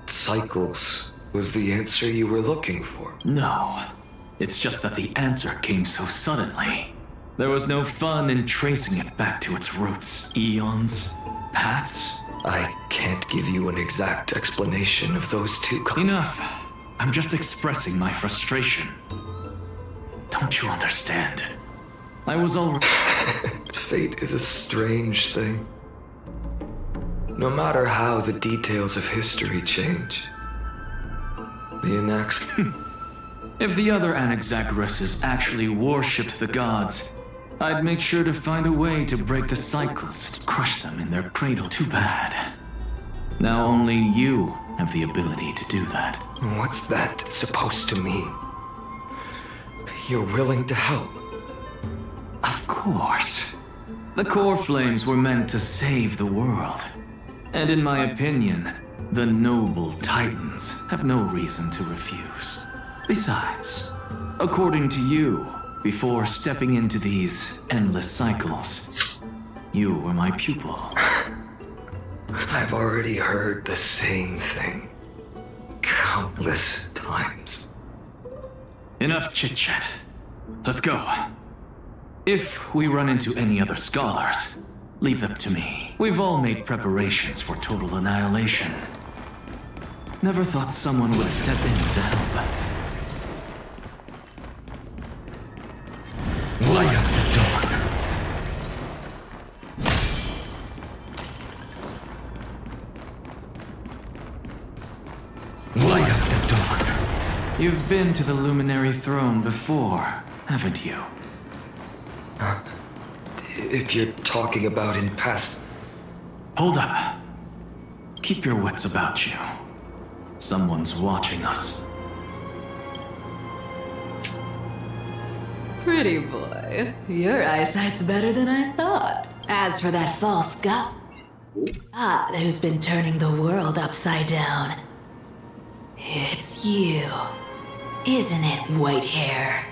cycles was the answer you were looking for. No. It's just that the answer came so suddenly. There was no fun in tracing it back to its roots. Eons, paths. I can't give you an exact explanation of those two. Enough. I'm just expressing my frustration. Don't you understand? I was already... Fate is a strange thing. No matter how the details of history change, the If the other Anaxagoras actually worshipped the gods, I'd make sure to find a way to break the cycles and crush them in their cradle. Too bad. Now only you have the ability to do that. What's that supposed to mean? You're willing to help? Of course. The core flames were meant to save the world. And in my opinion, the noble titans have no reason to refuse. Besides, according to you, before stepping into these endless cycles, you were my pupil. I've already heard the same thing countless times. Enough chit-chat. Let's go. If we run into any other scholars, Leave them to me. We've all made preparations for total annihilation. Never thought someone would step in to help. Light up the dark. Light up the dark. You've been to the Luminary Throne before, haven't you? If you're talking about in past... Hold up. Keep your wits about you. Someone's watching us. Pretty boy, your eyesight's better than I thought. As for that false god who's been turning the world upside down, it's you, isn't it, white hair?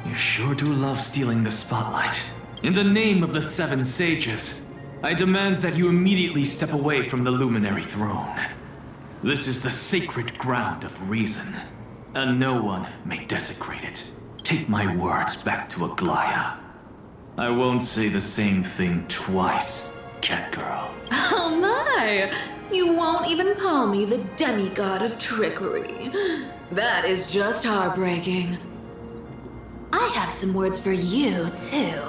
You sure do love stealing the spotlight. In the name of the Seven Sages, I demand that you immediately step away from the Luminary Throne. This is the sacred ground of reason, and no one may desecrate it. Take my words back to Aglaya. I won't say the same thing twice, Catgirl. Oh my! You won't even call me the demigod of trickery. That is just heartbreaking. I have some words for you, too.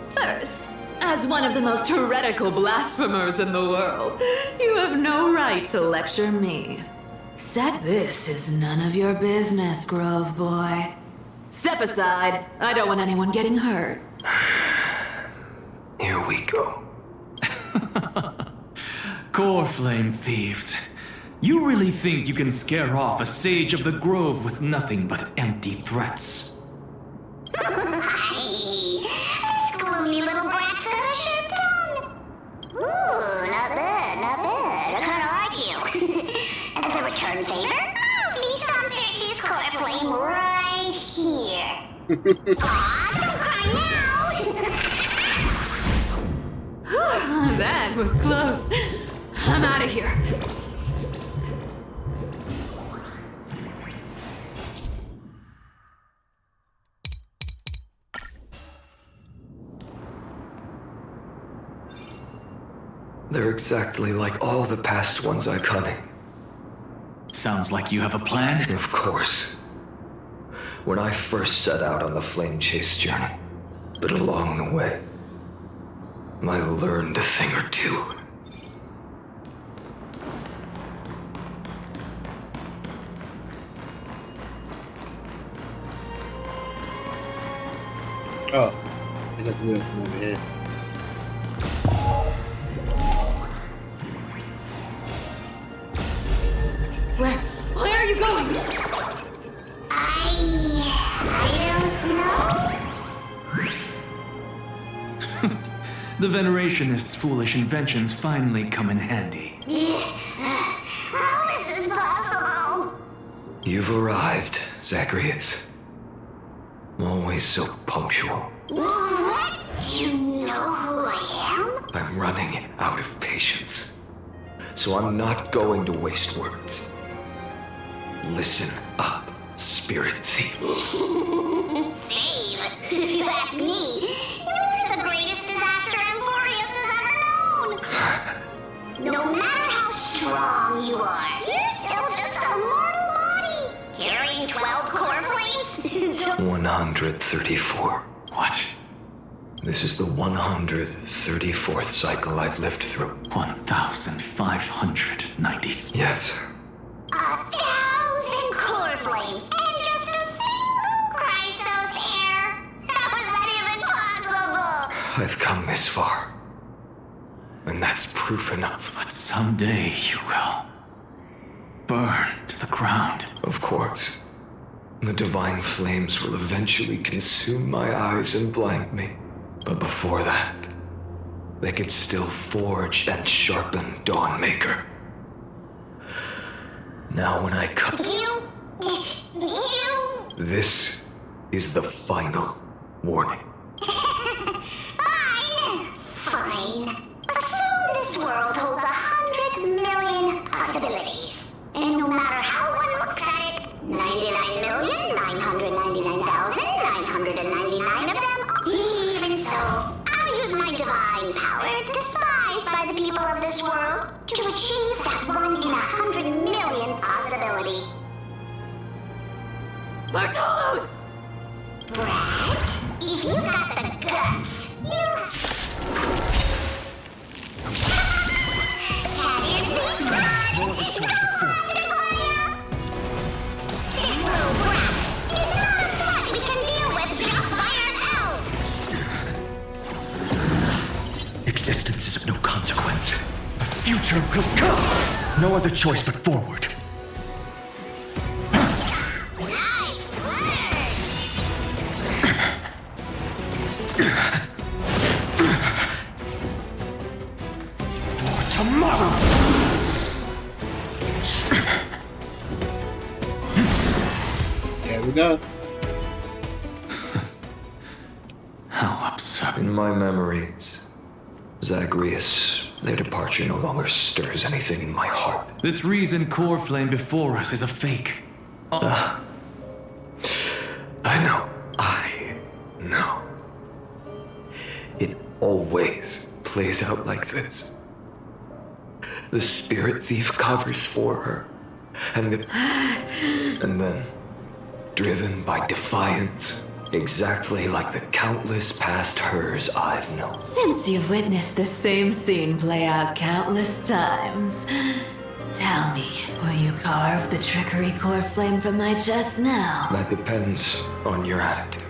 First, as one of the most heretical blasphemers in the world, you have no right to lecture me. This is none of your business, Grove Boy. Step aside. I don't want anyone getting hurt. Here we go. Core Flame Thieves. You really think you can scare off a sage of the Grove with nothing but empty threats? This gloomy little brat's got a sharp tongue. Ooh, not bad, not bad. I kinda like you. As a return favor, please come search his core flame right here. Aw, don't cry now. That was close. I'm out of here. They're exactly like all the past ones, Iconic. Sounds like you have a plan? Of course. When I first set out on the flame chase journey, but along the way, I learned a thing or two. Oh, is that the wheel from over here? Where are you going? I don't know. The Venerationists' foolish inventions finally come in handy. How is this possible? You've arrived, Zacharias. Always so punctual. What? Do you know who I am? I'm running out of patience. So I'm not going to waste words. Listen up, Spirit Thief. Save? If you ask me, you're the greatest disaster Amphorius has ever known. No matter how strong you are, you're still just a mortal body. Carrying 12 core flames? 134. What? This is the 134th cycle I've lived through. 1,596. Yes. 1,000 core flames and just a single Chrysos heir. How is that even possible? I've come this far. And that's proof enough. But someday you will burn to the ground. Of course. The divine flames will eventually consume my eyes and blind me. But before that, they can still forge and sharpen Dawnmaker. Now when I cut... You... This is the final warning. Fine. Assume this world holds 100 million possibilities. And no matter how one looks at it, 99,999,999 of them, even so, I'll use my divine despised by the people of this world to achieve that 1 in 100 million possibility. Bartolos! Brett, if you got the guts, you... This little brat is not a threat we can deal with just by ourselves. Existence is of no consequence. A future will come. No other choice but forward. For tomorrow. There we go. How absurd. In my memories, Zagreus, their departure no longer stirs anything in my heart. This reason core flame before us is a fake. I know. It always plays out like this. The spirit thief covers for her, and then, driven by defiance, exactly like the countless past hers I've known. Since you've witnessed the same scene play out countless times, tell me, will you carve the trickery core flame from my chest now? That depends on your attitude.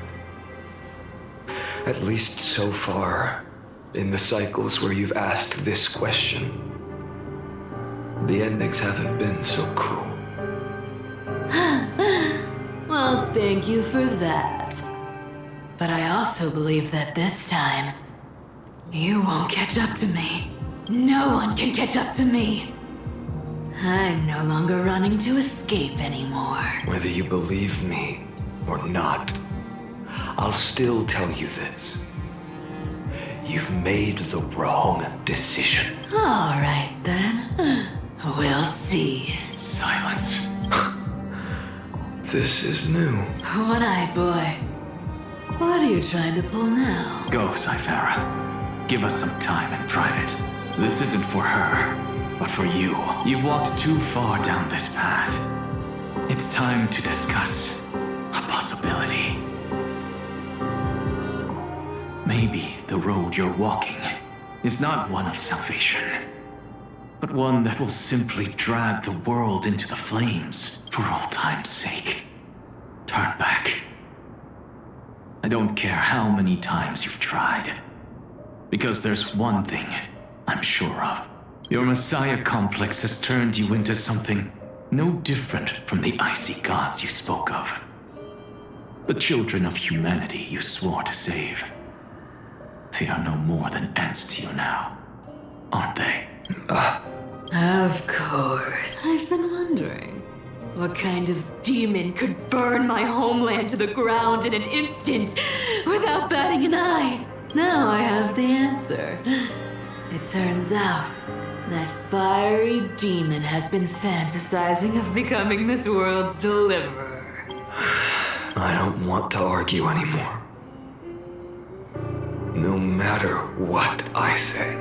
At least so far, in the cycles where you've asked this question, the endings haven't been so cruel. Well, thank you for that. But I also believe that this time, you won't catch up to me. No one can catch up to me. I'm no longer running to escape anymore. Whether you believe me or not, I'll still tell you this. You've made the wrong decision. All right, then. We'll see. Silence. This is new. One-eyed boy. What are you trying to pull now? Go, Cyphera. Give us some time in private. This isn't for her, but for you. You've walked too far down this path. It's time to discuss a possibility. Maybe the road you're walking is not one of salvation, but one that will simply drag the world into the flames for all time's sake. Turn back. I don't care how many times you've tried, because there's one thing I'm sure of. Your Messiah complex has turned you into something no different from the icy gods you spoke of. The children of humanity you swore to save. They are no more than ants to you now, aren't they? Of course. I've been wondering, what kind of demon could burn my homeland to the ground in an instant without batting an eye? Now I have the answer. It turns out that fiery demon has been fantasizing of becoming this world's deliverer. I don't want to argue anymore. No matter what I say,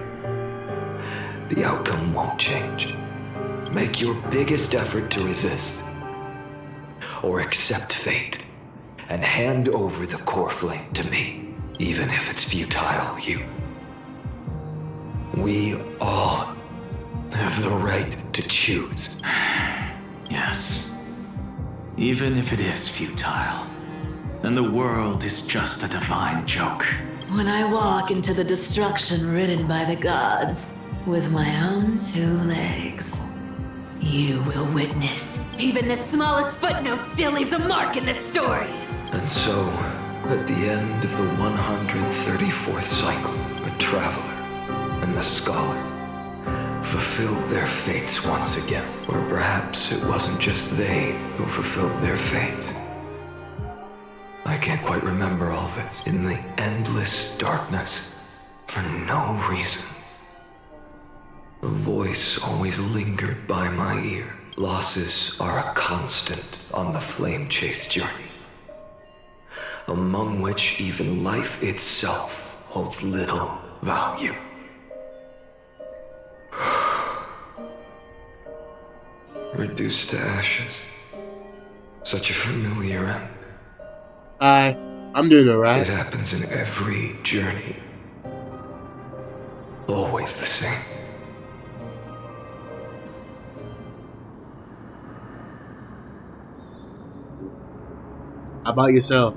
the outcome won't change. Make your biggest effort to resist, or accept fate, and hand over the core flame to me, even if it's futile, We all have the right to choose. Yes. Even if it is futile, and the world is just a divine joke. When I walk into the destruction written by the gods with my own 2 legs, you will witness. Even the smallest footnote still leaves a mark in this story. And so, at the end of the 134th cycle, a traveler and the scholar fulfilled their fates once again. Or perhaps it wasn't just they who fulfilled their fates. I can't quite remember all this. In the endless darkness, for no reason, a voice always lingered by my ear. Losses are a constant on the flame chase journey, among which even life itself holds little value. reduced to ashes. Such a familiar end. Hi, I'm doing alright. It happens in every journey. Always the same. How about yourself?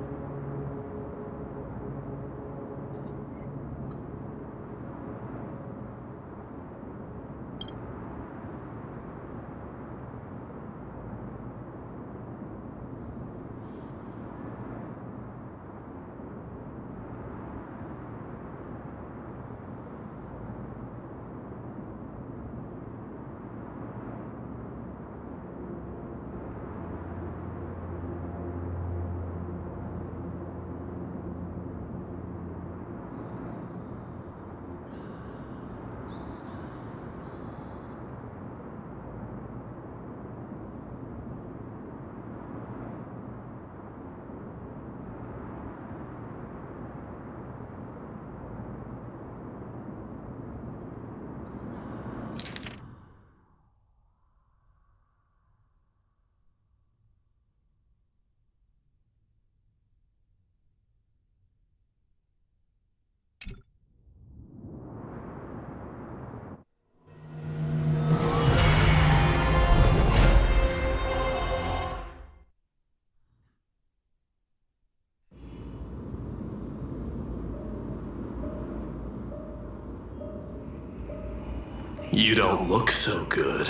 You don't look so good,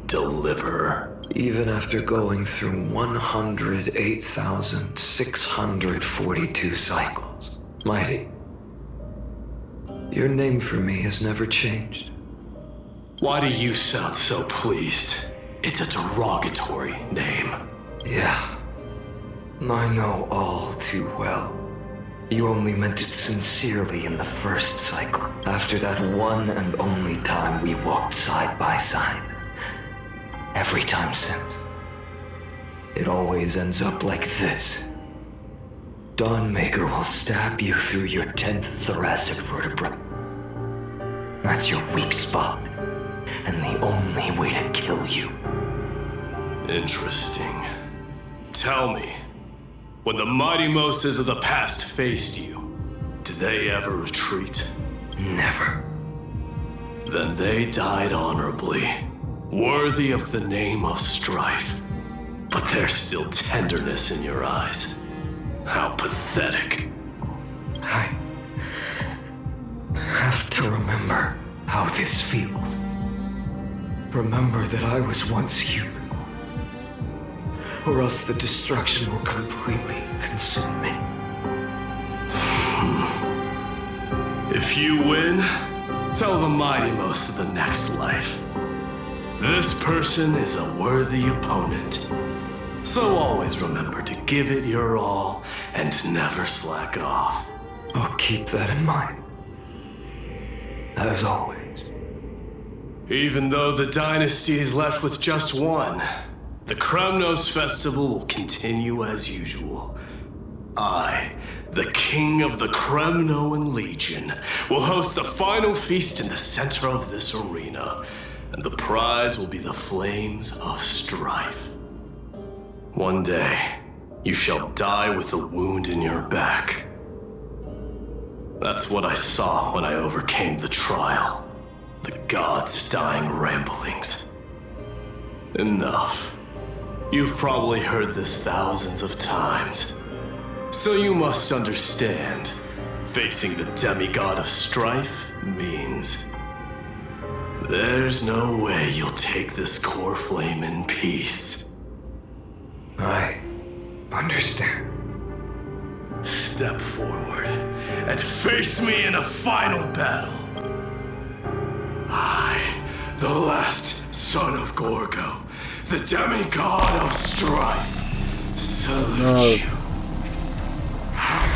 Deliverer. Even after going through 108,642 cycles, Mighty, your name for me has never changed. Why do you sound so pleased? It's a derogatory name. Yeah, I know all too well. You only meant it sincerely in the first cycle, after that one and only time we walked side by side. Every time since, it always ends up like this. Dawnmaker will stab you through your 10th thoracic vertebra. That's your weak spot, and the only way to kill you. Interesting. Tell me, when the mighty Moses of the past faced you, did they ever retreat? Never. Then they died honorably, worthy of the name of strife. But there's still tenderness in your eyes. How pathetic. I have to remember how this feels. Remember that I was once human. Or else the destruction will completely consume me. If you win, tell the mighty most of the next life. This person is a worthy opponent. So always remember to give it your all and never slack off. I'll keep that in mind. As always. Even though the dynasty is left with just one, the Kremnos festival will continue as usual. I, the king of the Kremnoan Legion, will host the final feast in the center of this arena, and the prize will be the flames of strife. One day, you shall die with a wound in your back. That's what I saw when I overcame the trial. The gods' dying ramblings. Enough. You've probably heard this thousands of times. So you must understand, facing the demigod of strife means there's no way you'll take this core flame in peace. I understand. Step forward and face me in a final battle. I, the last son of Gorgo, the demigod of strife, salute you.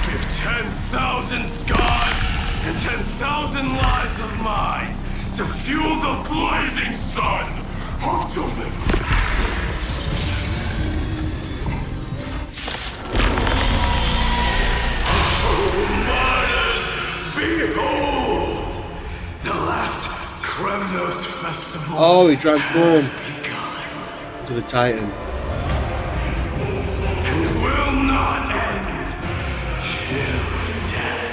Give 10,000 scars and 10,000 lives of mine to fuel the blazing sun of deliverance. Martyrs, behold! The last Kremnos festival. Oh, he transformed. Has begun. to the Titan. And will not end till death.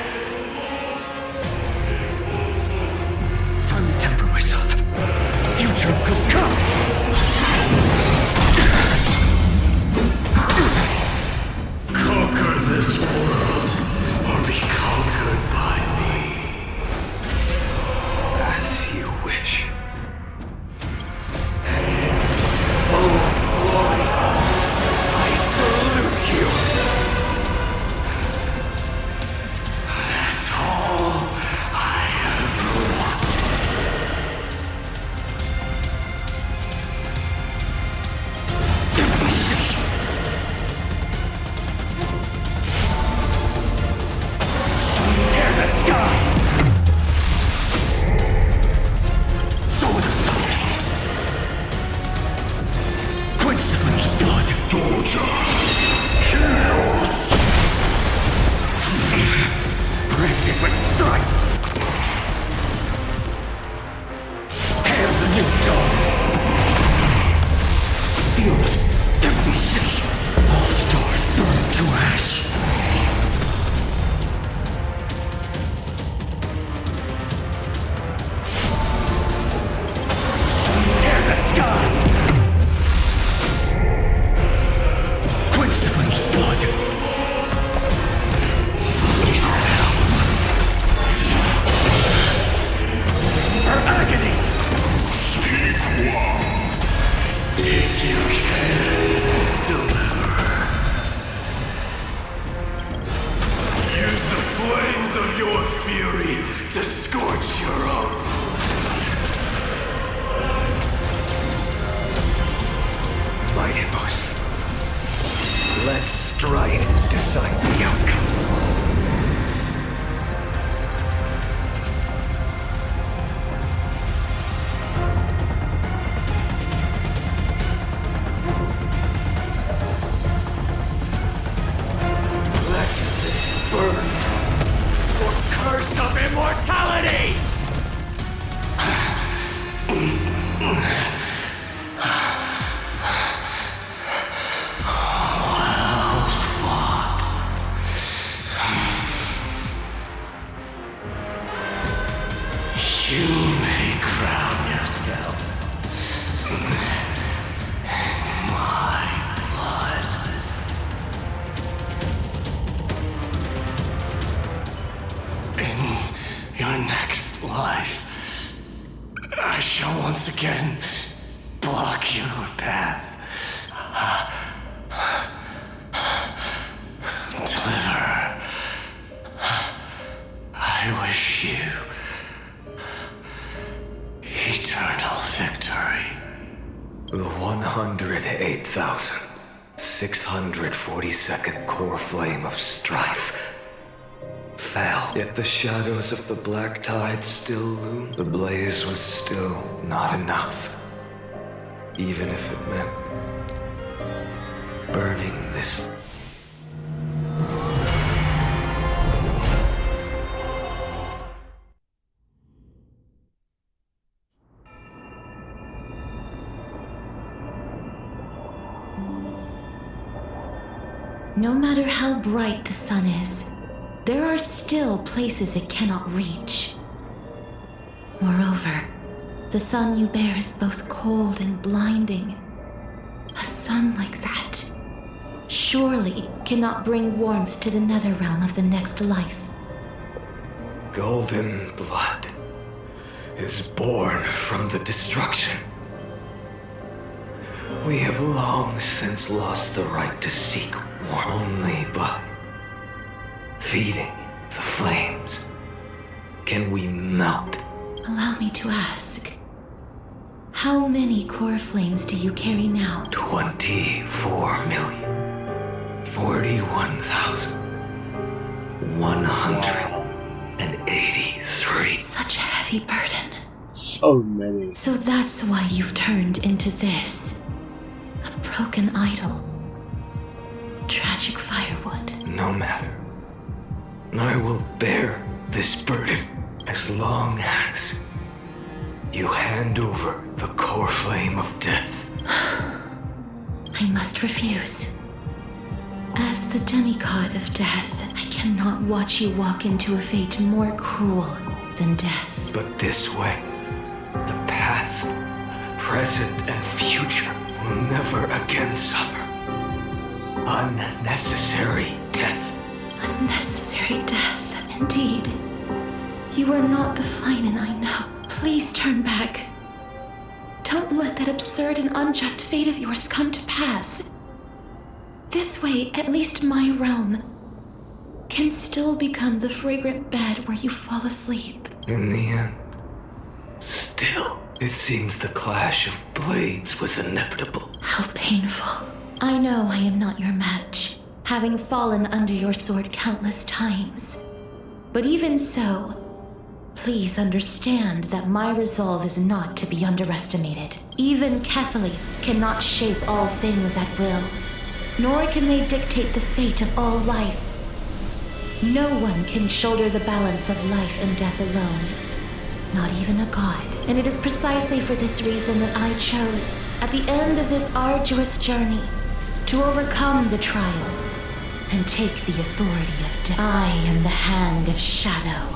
It's time to temper myself. Future will come. Conquer this world, or be conquered by me. As you wish. And in full glory, I salute you. That's all I ever wanted. Empty city. Tear the sky! So with its substance. Quench the flames of blood. Doja. Chaos. Breathe it with strife. Hail the new dawn. Feel this empty city. All stars burn to ash. Tear the sky! Quench the flames of blood! Release hell! Her agony! If you can, deliver. Use the flames of your fury to scorch your own. Mightymouse. Let strife decide the outcome. Let this burn, or curse of immortality! Well fought. You may crown yourself my blood. In your next life, I shall once again block your path. Deliver. I wish you eternal victory. The 108,642nd core flame of strife fell. Yet the shadows of the black tide still loom. The blaze was still not enough. Even if it meant burning this. No matter how bright the sun is, there are still places it cannot reach. Moreover, the sun you bear is both cold and blinding. A sun like that surely cannot bring warmth to the nether realm of the next life. Golden blood is born from the destruction. We have long since lost the right to seek warmth. Only by feeding the flames can we melt. Allow me to ask, how many core flames do you carry now? 24,041,183. Such a heavy burden. So many. So that's why you've turned into this. A broken idol. Tragic firewood. No matter. I will bear this burden as long as you hand over the core flame of death. I must refuse. As the demigod of death, I cannot watch you walk into a fate more cruel than death. But this way, the past, present, and future will never again suffer unnecessary death. Unnecessary death, indeed. You are not the Flynan I know. Please turn back. Don't let that absurd and unjust fate of yours come to pass. This way, at least my realm can still become the fragrant bed where you fall asleep. In the end, still, it seems the clash of blades was inevitable. How painful. I know I am not your match, having fallen under your sword countless times. But even so, please understand that my resolve is not to be underestimated. Even Kefali cannot shape all things at will, nor can they dictate the fate of all life. No one can shoulder the balance of life and death alone, not even a god. And it is precisely for this reason that I chose, at the end of this arduous journey, to overcome the trial and take the authority of death. I am the Hand of Shadow,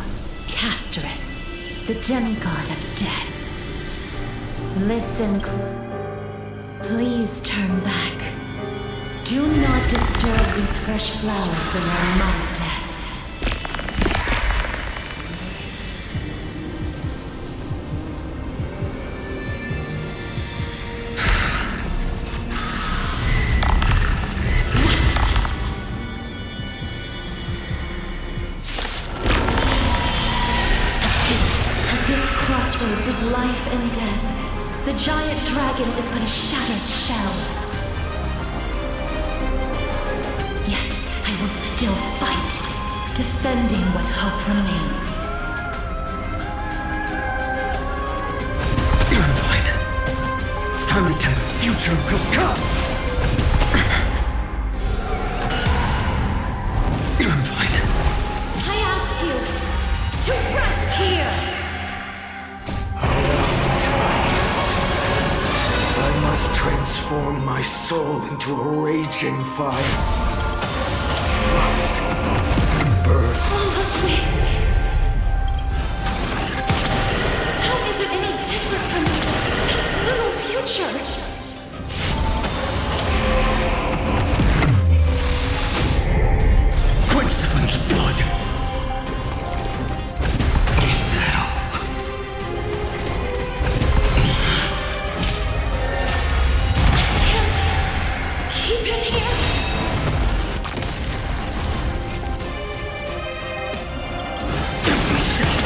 Castorus, the demigod of death. Listen, please turn back. Do not disturb these fresh flowers around my deaths. Crossroads of life and death, the giant dragon is but a shattered shell. Yet I will still fight, defending what hope remains. You're fine. It's time to tell the future will come. You're fine. I ask you to rest here. I must transform my soul into a raging fire. Must burn. All of this. How is it any different from that little future? Quench the flames of blood. Is that all? Keep in here. Every cell.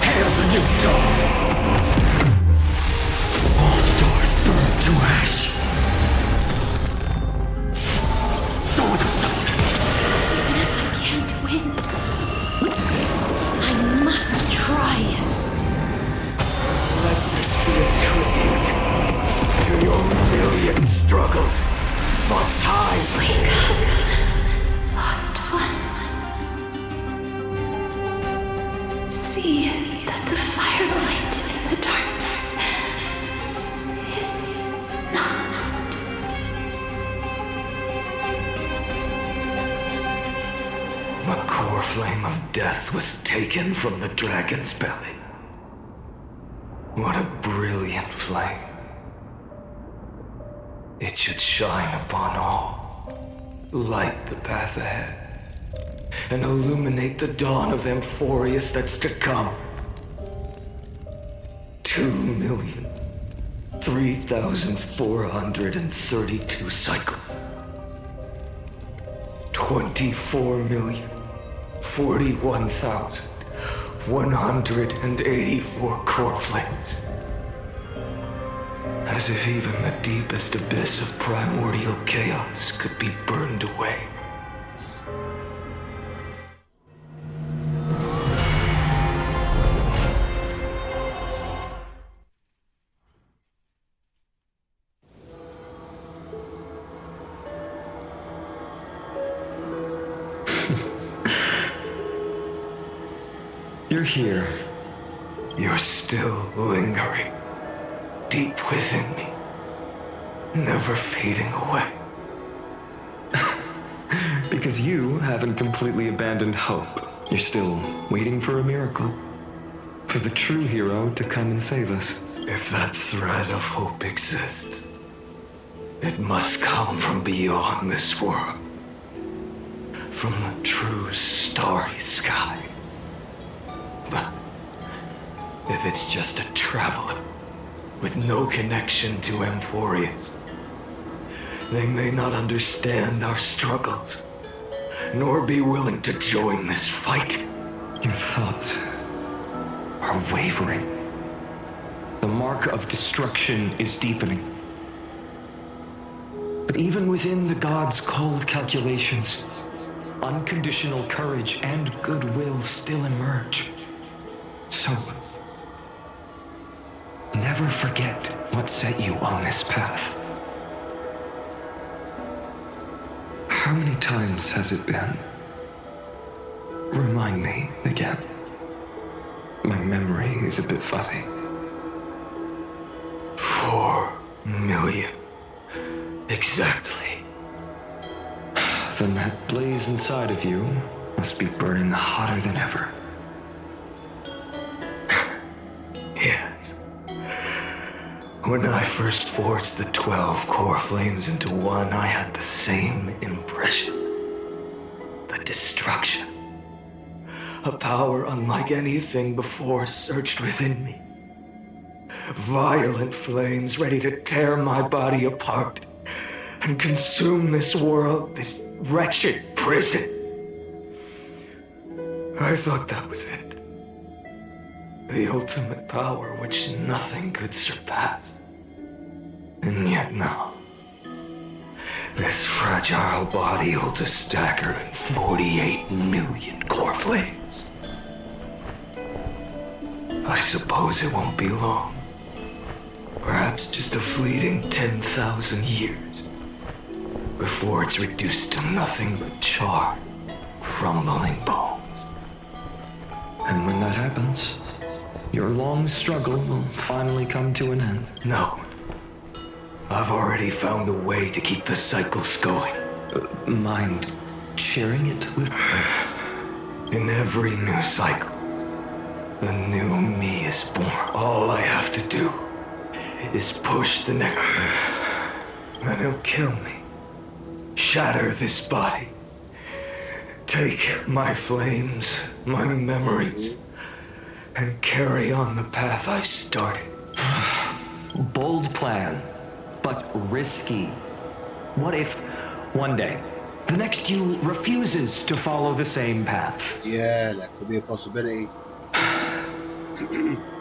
Hail the new dawn. All stars burn to ash. So without substance. Even if I can't win, I must try. Let this be a tribute to your million struggles for time. Wake up, lost one. See that the firelight in the darkness is not. The core flame of death was taken from the dragon's belly. What a brilliant flame. It should shine upon all, light the path ahead, and illuminate the dawn of Amphorius that's to come. 2,003,432 cycles. 24,041,184 core flames. As if even the deepest abyss of primordial chaos could be burned away. You're here. You're still lingering deep within me. never fading away. Because you haven't completely abandoned hope. You're still waiting for a miracle. For the true hero to come and save us. If that thread of hope exists, it must come from beyond this world. From the true starry sky. But if it's just a traveler with no connection to Amphorius, they may not understand our struggles, nor be willing to join this fight. Your thoughts are wavering. The mark of destruction is deepening. But even within the gods' cold calculations, unconditional courage and goodwill still emerge. So, never forget what set you on this path. How many times has it been? Remind me again. My memory is a bit fuzzy. 4 million. Exactly. Then that blaze inside of you must be burning hotter than ever. Yes. When I first forged the 12 core flames into one, I had the same impression. The destruction. A power unlike anything before surged within me. Violent flames ready to tear my body apart and consume this world, this wretched prison. I thought that was it. The ultimate power which nothing could surpass. And yet now, this fragile body holds a staggering 48 million core flames. I suppose it won't be long. Perhaps just a fleeting 10,000 years before it's reduced to nothing but charred, crumbling bones. And when that happens, your long struggle will finally come to an end. No. I've already found a way to keep the cycles going. Mind sharing it with me? In every new cycle, a new me is born. All I have to do is push the next. Then he'll kill me. Shatter this body. Take my flames, my memories, and carry on the path I started. Bold plan, but risky. What if, one day, the next you refuses to follow the same path? Yeah, that could be a possibility.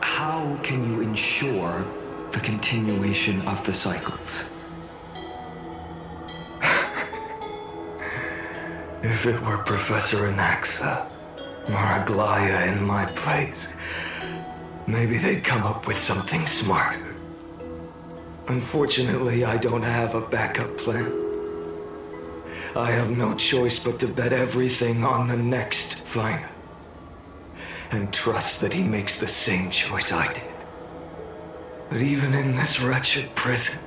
How can you ensure the continuation of the cycles? If it were Professor Anaxa or Aglaya in my place, maybe they'd come up with something smarter. Unfortunately, I don't have a backup plan. I have no choice but to bet everything on the next finder, and trust that he makes the same choice I did. But even in this wretched prison,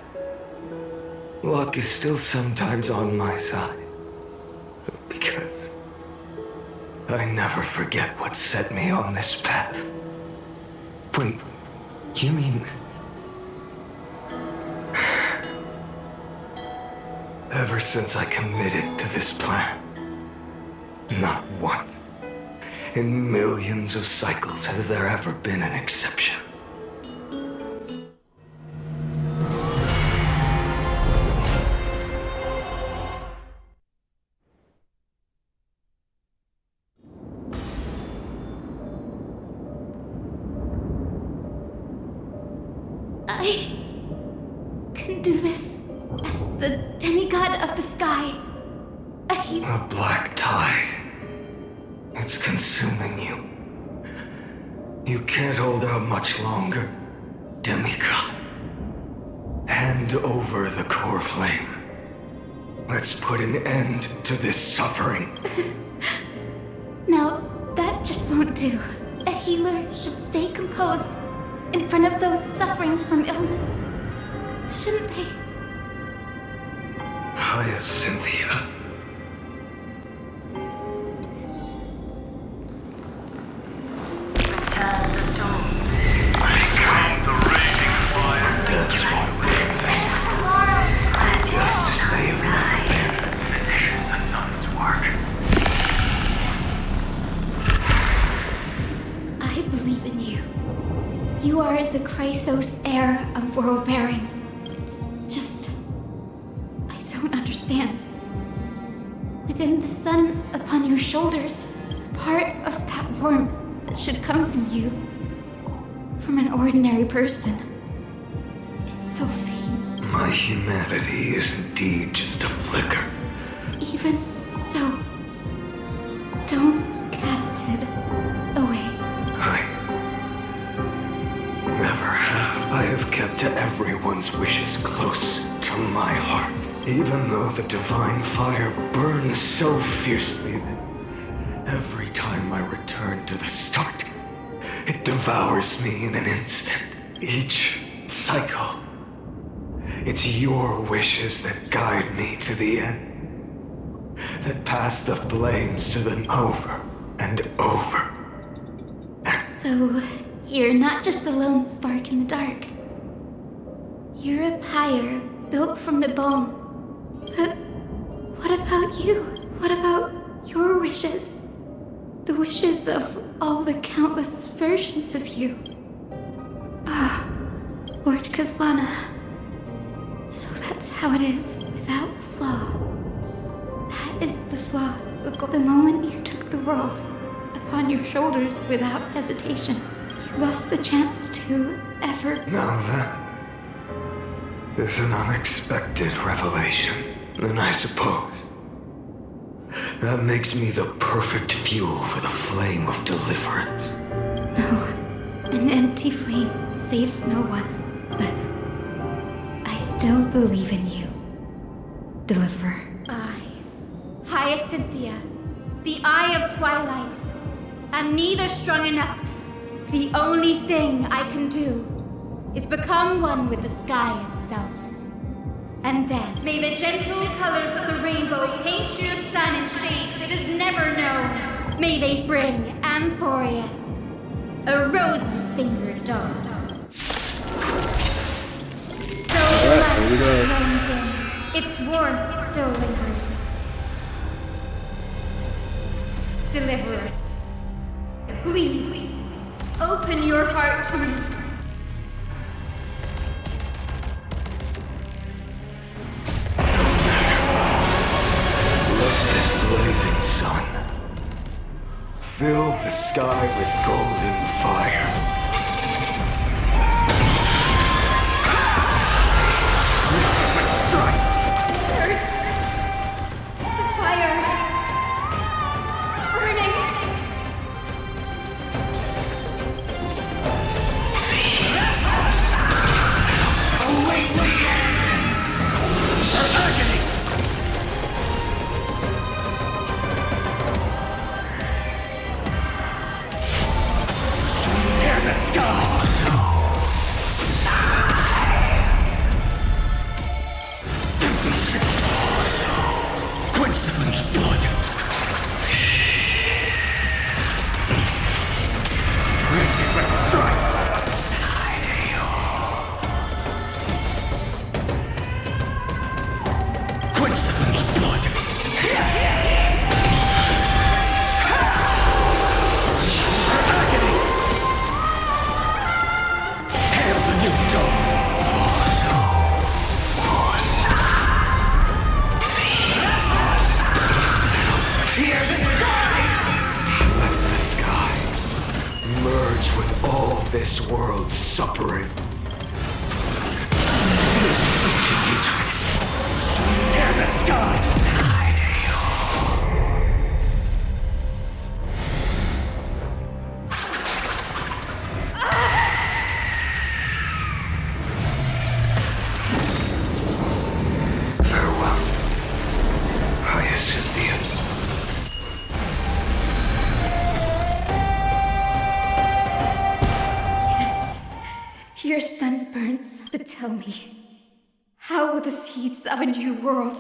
luck is still sometimes on my side. Because I never forget what set me on this path. Wait, you mean... Ever since I committed to this plan, not once in millions of cycles has there ever been an exception. I can do this as the demigod of the sky. A black tide. It's consuming you. You can't hold out much longer, demigod. Hand over the core flame. Let's put an end to this suffering. Now, that just won't do. A healer should stay composed in front of those suffering from illness. Shouldn't they? Hyacinthia. I swear the raging fire. Deaths won't be in vain. Just as they have never been. Finish the sun's work. I believe in you. You are the Chrysos heir of world bearing. It's just... I don't understand. Within the sun upon your shoulders, the part of that warmth that should come from you, from an ordinary person. It's so faint. My humanity is indeed just a flicker. Even so, don't cast it away. I never have. I have kept everyone's wishes close to my heart. Even though the divine fire burns so fiercely in it, every time I return to the start, it devours me in an instant. Each cycle, it's your wishes that guide me to the end, that pass the flames to the over and over. So, you're not just a lone spark in the dark. You're a pyre built from the bones. But what about you? What about your wishes? The wishes of all the countless versions of you. Ah, Lord Kaslana. So that's how it is, without flaw. That is the flaw. The moment you took the world upon your shoulders without hesitation, you lost the chance to ever... Now that is an unexpected revelation, then I suppose that makes me the perfect fuel for the flame of deliverance. No, an empty flame saves no one, but I still believe in you, Deliverer. I, Hyacinthia, the Eye of Twilight, am neither strong enough. The only thing I can do is become one with the sky itself. And then, may the gentle colors of the rainbow paint your sun in shades it has never known. May they bring Amphorius, a rosy-fingered dog. Though the light is growing dim, its warmth still lingers. Deliverer, please, open your heart to me. Blazing sun. Fill the sky with golden fire. The fire! Burning! Await the end! Her agony! Tear the sky! Empty ship! Quench the flames of blood! Granted but strike! Quench the flames of blood! Her agony! Hail the new dawn! Hear the sky! Let the sky merge with all this world's suffering. Feel the scorching hatred. Tear the sky! Farewell, Hyacinthia. Yes, your sun burns, but tell me, how will the seeds of a new world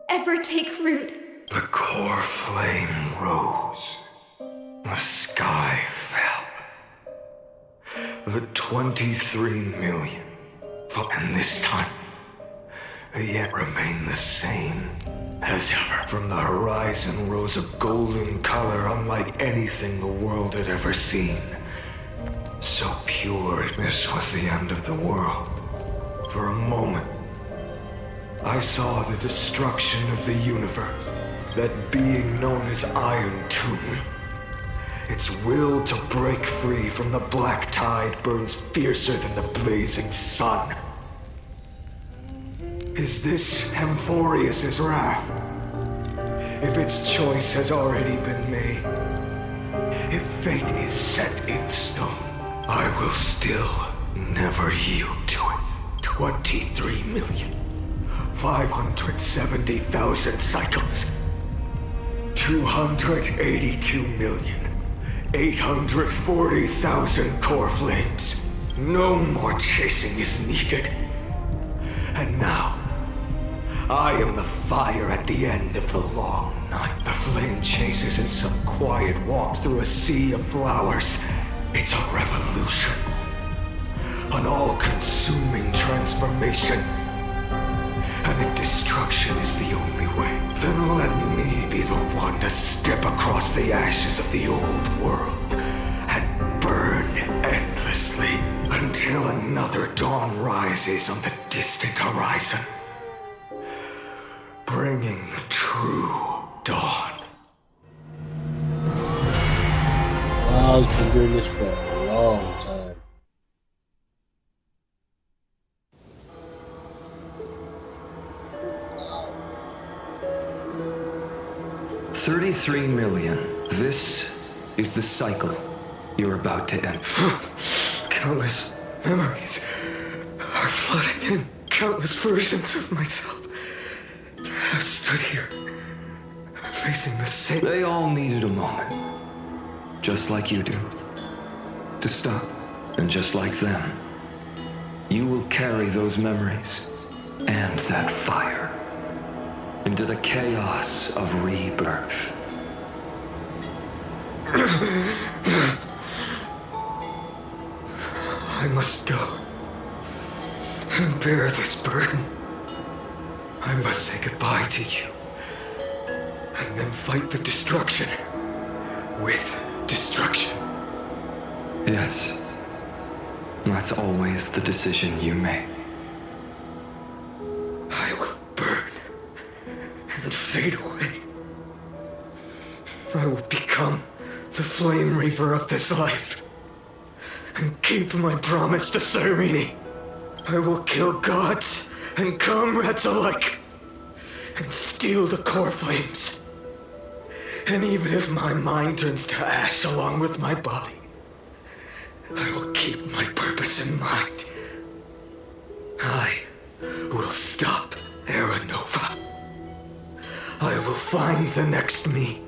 ever take root. The core flame rose. The sky fell. The 23 million. And this time, they yet remain the same as ever. From the horizon rose a golden color unlike anything the world had ever seen. So pure, this was the end of the world. For a moment, I saw the destruction of the universe, that being known as Iron Tomb. Its will to break free from the black tide burns fiercer than the blazing sun. Is this Amphorius's wrath? If its choice has already been made, if fate is set in stone, I will still never yield to it. 23,570,000 cycles. 282,840,000 core flames. No more chasing is needed. And now, I am the fire at the end of the long night. The flame chases in some quiet walk through a sea of flowers. It's a revolution. An all-consuming transformation. And if destruction is the only way, then let me be the one to step across the ashes of the old world and burn endlessly until another dawn rises on the distant horizon, bringing the true dawn. I've been doing this for a long time. 33 million. This is the cycle you're about to end. Countless memories are flooding in. Countless versions of myself have stood here, facing the same. They all needed a moment, just like you do, to stop. And just like them, you will carry those memories and that fire into the chaos of rebirth. I must go and bear this burden. I must say goodbye to you, and then fight the destruction with destruction. Yes, that's always the decision you make. I will burn and fade away. I will become the flame reaver of this life and keep my promise to Serene. I will kill gods and comrades alike and steal the core flames. And even if my mind turns to ash along with my body, I will keep my purpose in mind. I will stop Era Nova. I will find the next me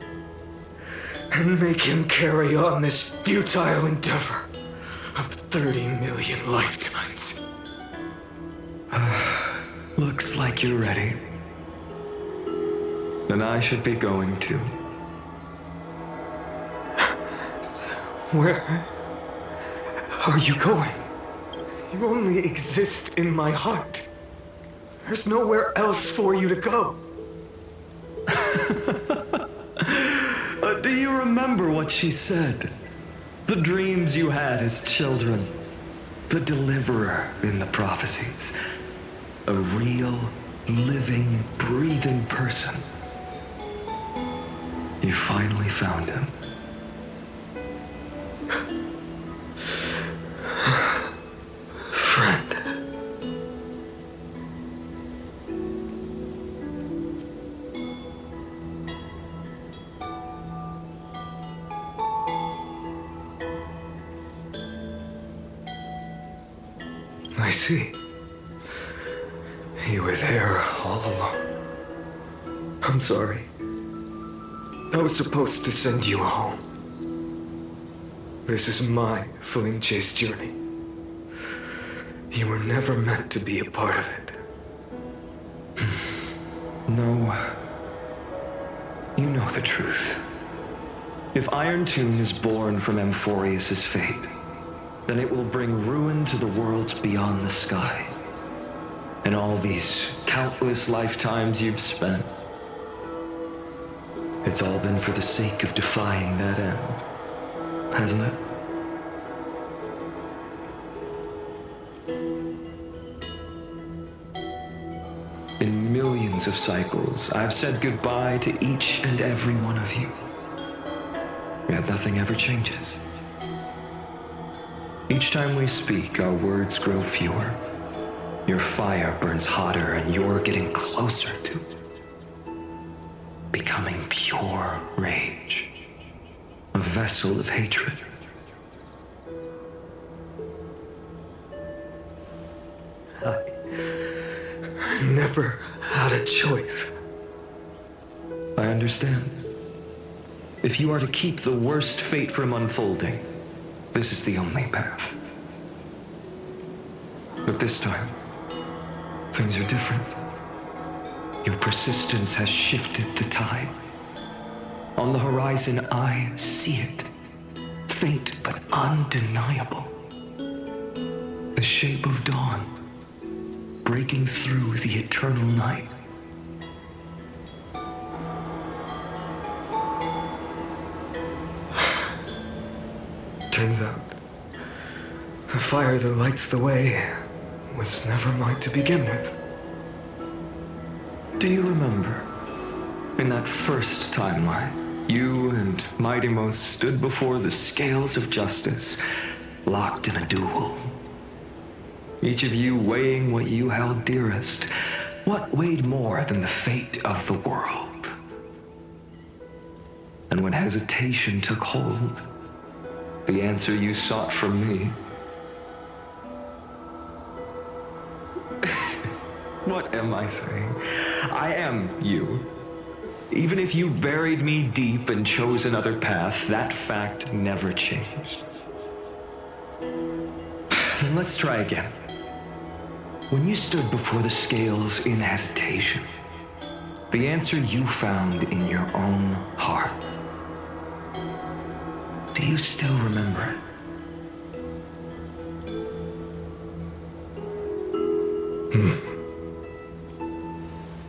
and make him carry on this futile endeavor of 30 million lifetimes. Looks like you're ready. Then I should be going too. Where are you going? You only exist in my heart. There's nowhere else for you to go. Do you remember what she said? The dreams you had as children. The deliverer in the prophecies. A real, living, breathing person. You finally found him. Friend. I see. You were there all along. I'm sorry. I was supposed to send you home. This is my flame chase journey. You were never meant to be a part of it. No. You know the truth. If Iron Tomb is born from Amphorius' fate, then it will bring ruin to the worlds beyond the sky. And all these countless lifetimes you've spent, it's all been for the sake of defying that end, hasn't it? In millions of cycles, I've said goodbye to each and every one of you. Yet nothing ever changes. Each time we speak, our words grow fewer. Your fire burns hotter, and you're getting closer to becoming pure rage. A vessel of hatred. I never had a choice. I understand. If you are to keep the worst fate from unfolding, this is the only path. But this time, things are different. Your persistence has shifted the tide. On the horizon, I see it. Faint but undeniable. The shape of dawn, breaking through the eternal night. Turns out, the fire that lights the way was never mine to begin with. Do you remember, in that first timeline, you and Mightymost stood before the scales of justice, locked in a duel? Each of you weighing what you held dearest. What weighed more than the fate of the world? And when hesitation took hold, the answer you sought from me. What am I saying? I am you. Even if you buried me deep and chose another path, that fact never changed. Then let's try again. When you stood before the scales in hesitation, the answer you found in your own heart. Do you still remember it?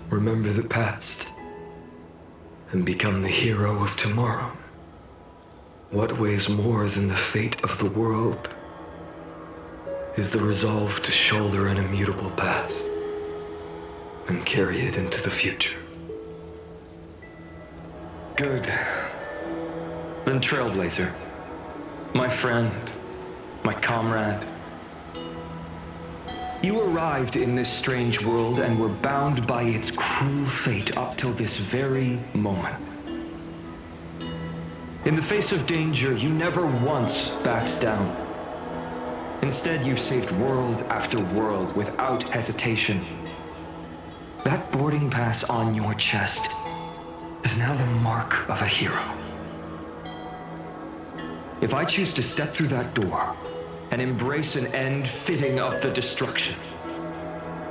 Remember the past and become the hero of tomorrow. What weighs more than the fate of the world is the resolve to shoulder an immutable past and carry it into the future. Good. Then Trailblazer, my friend, my comrade, you arrived in this strange world and were bound by its cruel fate up till this very moment. In the face of danger, you never once backed down. Instead, you've saved world after world without hesitation. That boarding pass on your chest is now the mark of a hero. If I choose to step through that door and embrace an end fitting of the destruction,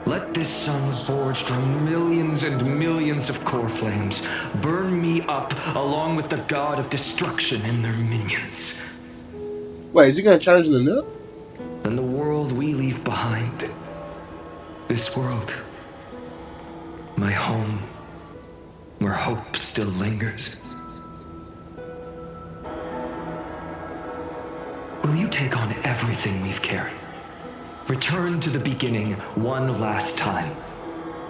let this sun forged from millions and millions of core flames burn me up along with the god of destruction and their minions. Wait, is he gonna challenge the nerf? Then the world we leave behind, this world, my home, where hope still lingers. Will you take on everything we've carried? Return to the beginning one last time.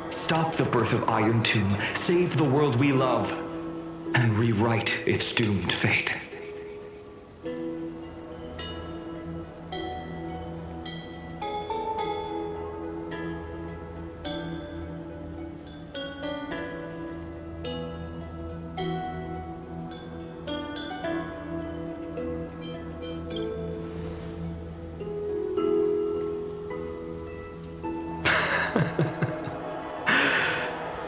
Stop the birth of Iron Tomb, save the world we love, and rewrite its doomed fate.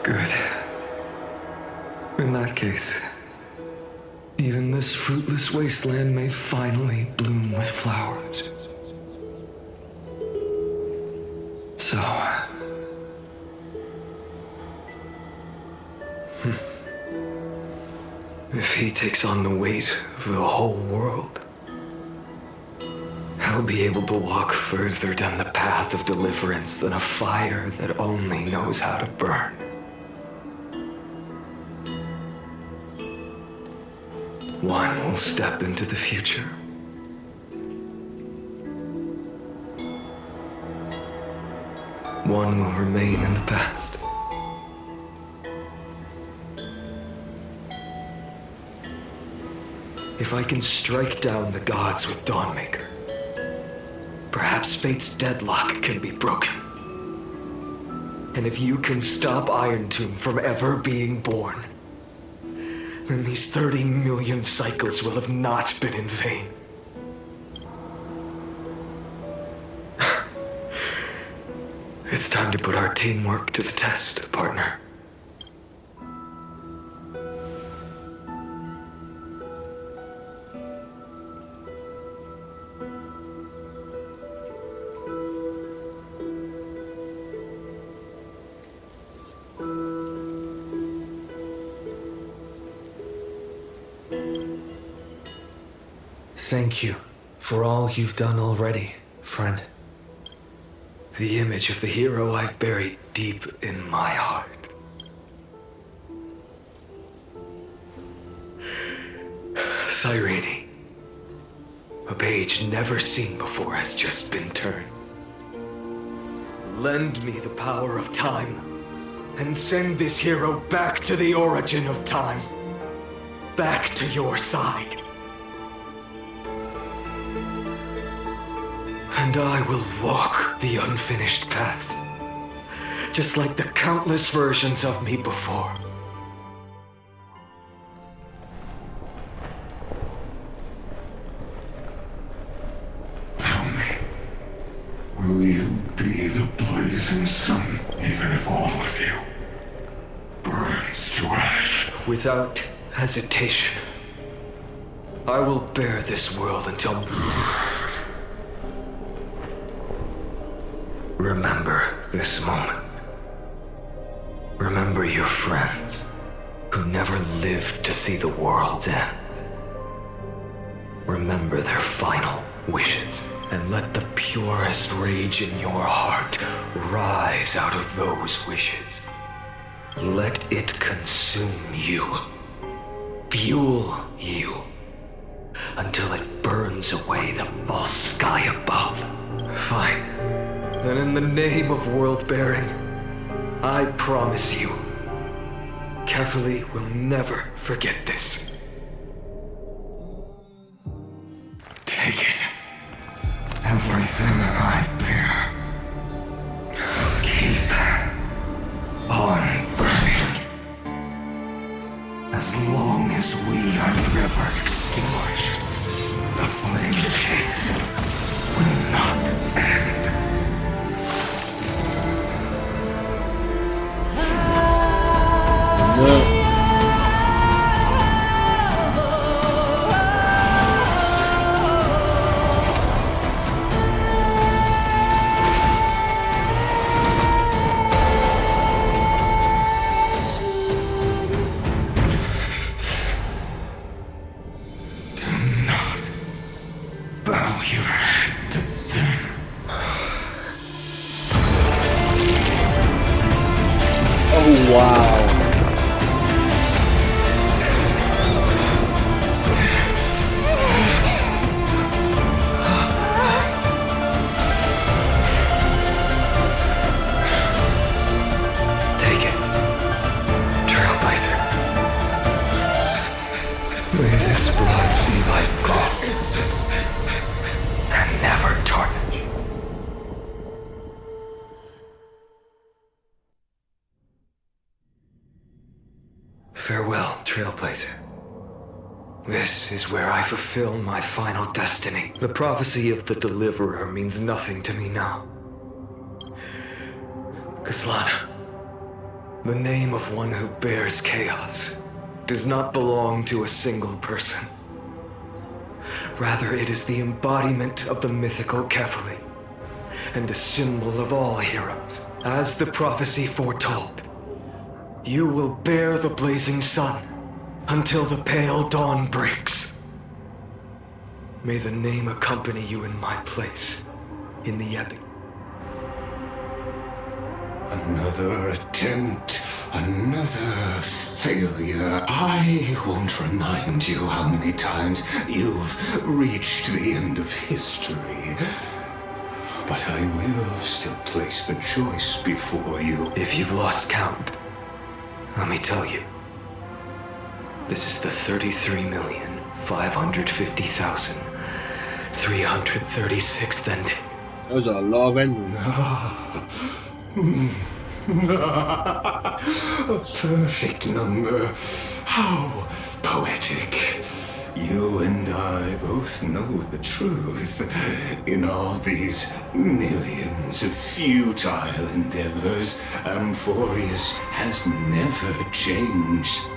Good. In that case, even this fruitless wasteland may finally bloom with flowers. So, prophecy takes on the weight of the whole world, I'll be able to walk further down the path of deliverance than a fire that only knows how to burn. One will step into the future. One will remain in the past. If I can strike down the gods with Dawnmaker, perhaps fate's deadlock can be broken. And if you can stop Iron Tomb from ever being born, then these 30 million cycles will have not been in vain. It's time to put our teamwork to the test, partner. Thank you for all you've done already, friend. The image of the hero I've buried deep in my heart. Cyrene, a page never seen before has just been turned. Lend me the power of time, and send this hero back to the origin of time. Back to your side. And I will walk the unfinished path, just like the countless versions of me before. Tell me, will you be the blazing sun, even if all of you burns to ash? Without hesitation, I will bear this world until... Remember this moment. Remember your friends who never lived to see the world's end. Remember their final wishes, and let the purest rage in your heart rise out of those wishes. Let it consume you, fuel you, until it burns away the false sky above. Fine. Then in the name of world-bearing, I promise you, Carefully will never forget this. Take it. Everything that I bear. Keep on burning. As long as we are never extinguished, the flame chase will not end. May this blood be like gold and never tarnish. Farewell, Trailblazer. This is where I fulfill my final destiny. The prophecy of the Deliverer means nothing to me now. Kaslana, the name of one who bears chaos, does not belong to a single person. Rather, it is the embodiment of the mythical Kefali, and a symbol of all heroes. As the prophecy foretold, you will bear the blazing sun, until the pale dawn breaks. May the name accompany you in my place, in the epic. Another attempt, another failure. I won't remind you how many times you've reached the end of history. But I will still place the choice before you. If you've lost count, let me tell you. This is the 33,550,336th ending. Those are a lot of endings. A perfect number. How poetic. You and I both know the truth. In all these millions of futile endeavors, Amphorius has never changed.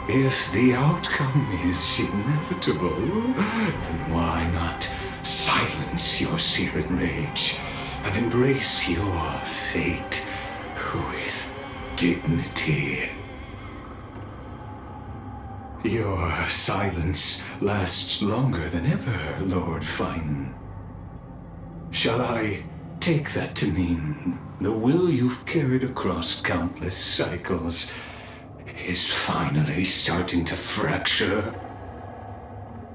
If the outcome is inevitable, then why not silence your searing rage and embrace your fate with dignity? Your silence lasts longer than ever, Lord Fine. Shall I take that to mean the will you've carried across countless cycles is finally starting to fracture?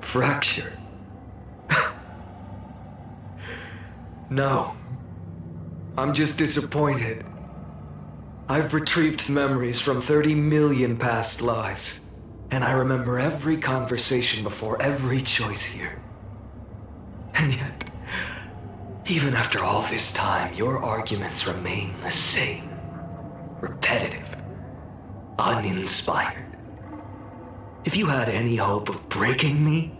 Fracture? No. I'm just disappointed. I've retrieved memories from 30 million past lives, and I remember every conversation before every choice here. And yet, even after all this time, your arguments remain the same. Repetitive. Uninspired. If you had any hope of breaking me,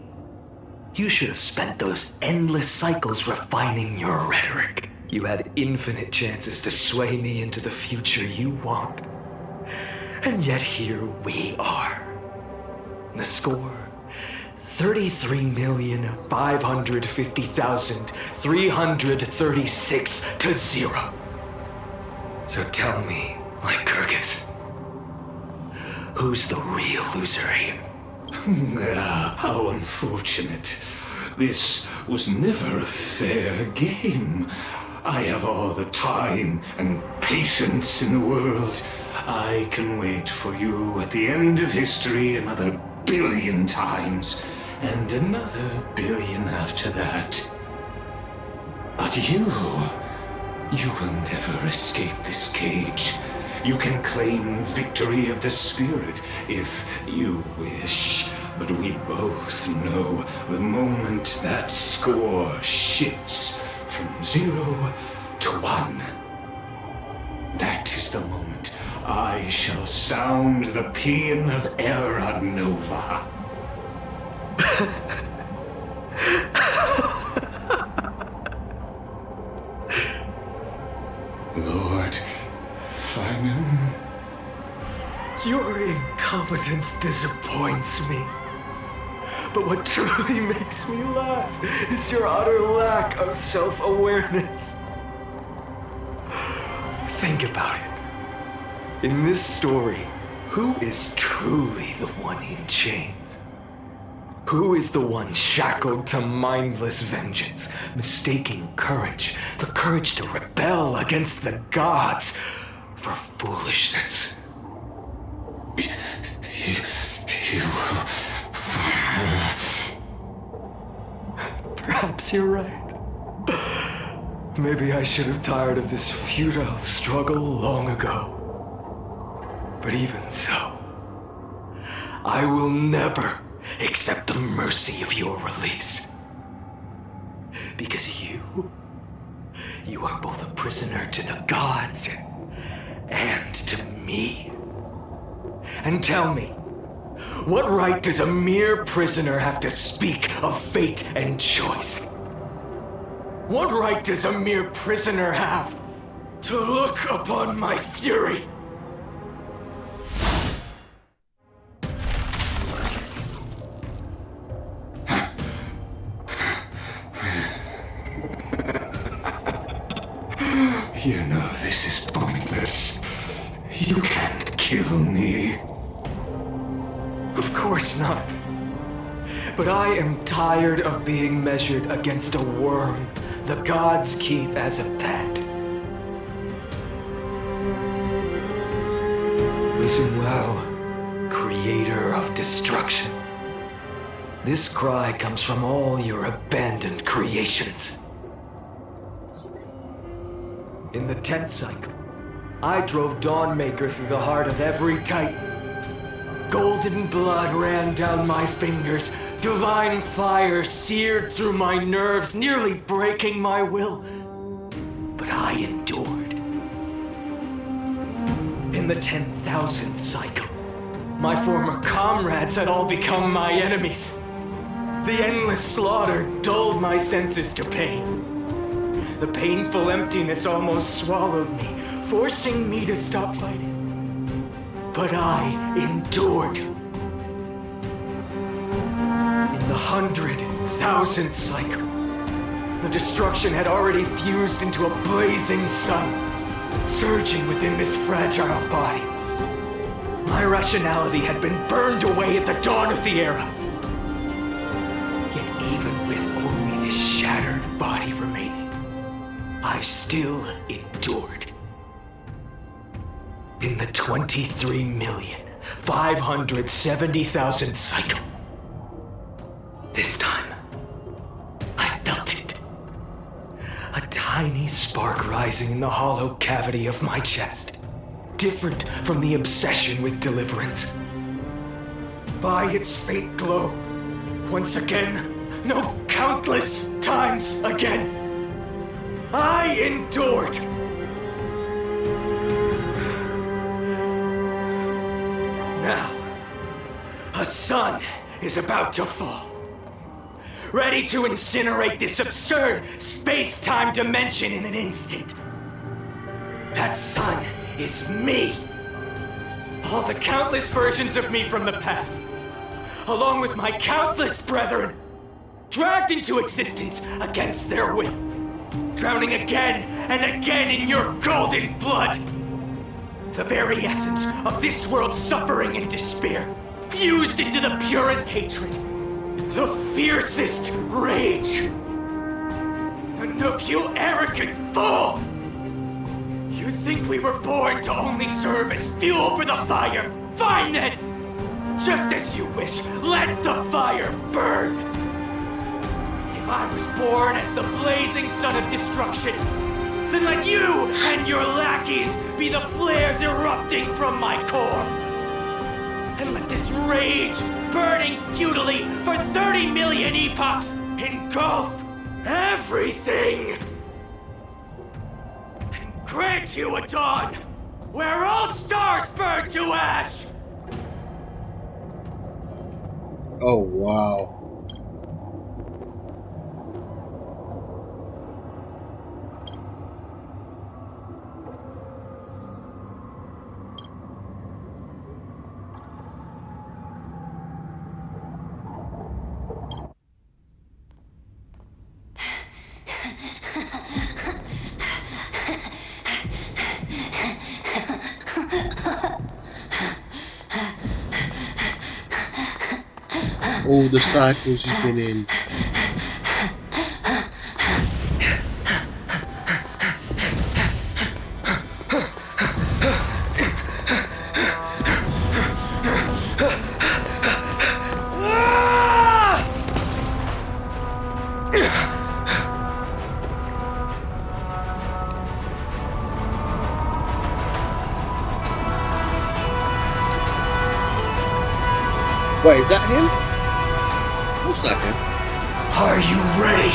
you should have spent those endless cycles refining your rhetoric. You had infinite chances to sway me into the future you want. And yet here we are. The score, 33,550,336 to 0. So tell me, Lycurgus, who's the real loser here? How unfortunate. This was never a fair game. I have all the time and patience in the world. I can wait for you at the end of history another billion times, and another billion after that. But you will never escape this cage. You can claim victory of the spirit if you wish, but we both know the moment that score shifts from 0 to 1. That is the moment I shall sound the paean of Era Nova. Lord Finan. Your incompetence disappoints me. But what truly makes me laugh is your utter lack of self-awareness. Think about it. In this story, who is truly the one in chains? Who is the one shackled to mindless vengeance, mistaking courage, the courage to rebel against the gods, for foolishness? Perhaps you're right. Maybe I should have tired of this futile struggle long ago. But even so, I will never accept the mercy of your release. Because you are both a prisoner to the gods and to me. And tell me, what right does a mere prisoner have to speak of fate and choice? What right does a mere prisoner have to look upon my fury? You know this is pointless. You can't kill me. course not. But I am tired of being measured against a worm the gods keep as a pet. Listen well, creator of destruction. This cry comes from all your abandoned creations. In the 10th cycle, I drove Dawnmaker through the heart of every Titan. Golden blood ran down my fingers, divine fire seared through my nerves, nearly breaking my will. But I endured. In the 10,000th cycle, my former comrades had all become my enemies. The endless slaughter dulled my senses to pain. The painful emptiness almost swallowed me, forcing me to stop fighting. But I endured. In the 100,000th cycle, the destruction had already fused into a blazing sun, surging within this fragile body. My rationality had been burned away at the dawn of the era. Yet even with only this shattered body remaining, I still endured. In the 23,570,000th cycle, this time, I felt it. A tiny spark rising in the hollow cavity of my chest, different from the obsession with deliverance. By its faint glow, once again, no, countless times again, I endured. Now, a sun is about to fall, ready to incinerate this absurd space-time dimension in an instant. That sun is me. All the countless versions of me from the past, along with my countless brethren, dragged into existence against their will, drowning again and again in your golden blood. The very essence of this world's suffering and despair, fused into the purest hatred, the fiercest rage. Nanook, you arrogant fool! You think we were born to only serve as fuel for the fire? Fine then! Just as you wish, let the fire burn! If I was born as the blazing sun of destruction, then let you and your lackeys be the flares erupting from my core. And let this rage, burning futilely for 30 million epochs, engulf everything. And grant you a dawn where all stars burn to ash. Oh, wow. All the cycles he's been in. Wait, is that him? What's that him? Are you ready,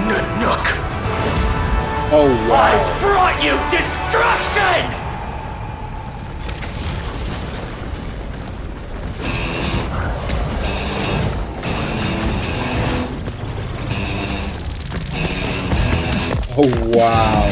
Nanook? Oh, wow. I brought you destruction! Oh, wow.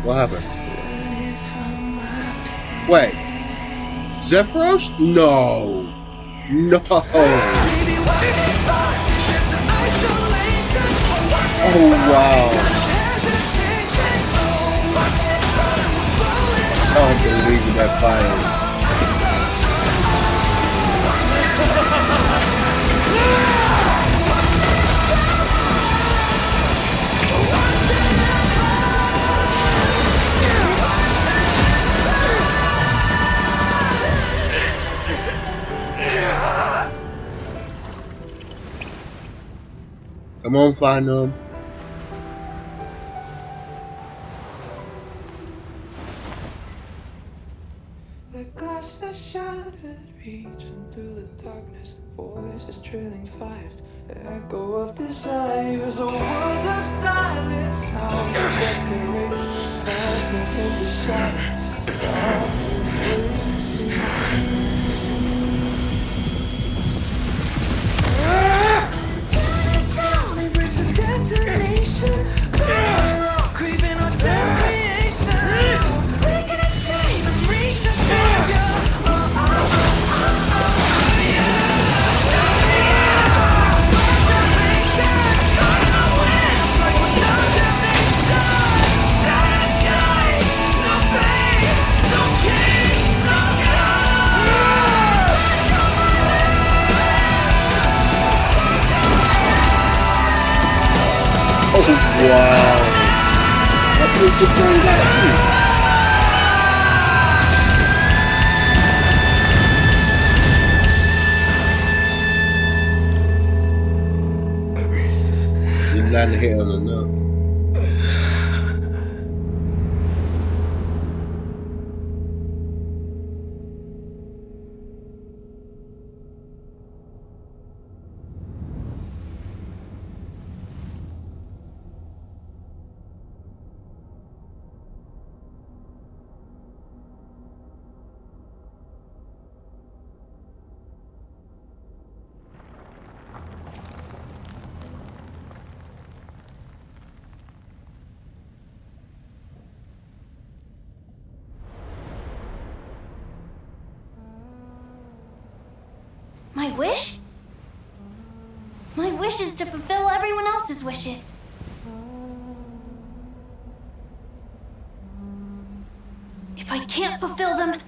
What happened? Wait. Zephyros? No. No. Oh, wow. I can't believe that fire. Come on, find them. The glass that shattered, reaching through the darkness, voices trailing fires, the echo of desires, a world of silence, sounds of desperation, phantoms in the shadow, softly tear it down, embrace a detonation, craving our damn creation, breaking a chain of reaching for you. Oh, wow. What did you try that too? Didn't land the hit on the note. My wish? My wish is to fulfill everyone else's wishes. If I can't fulfill them,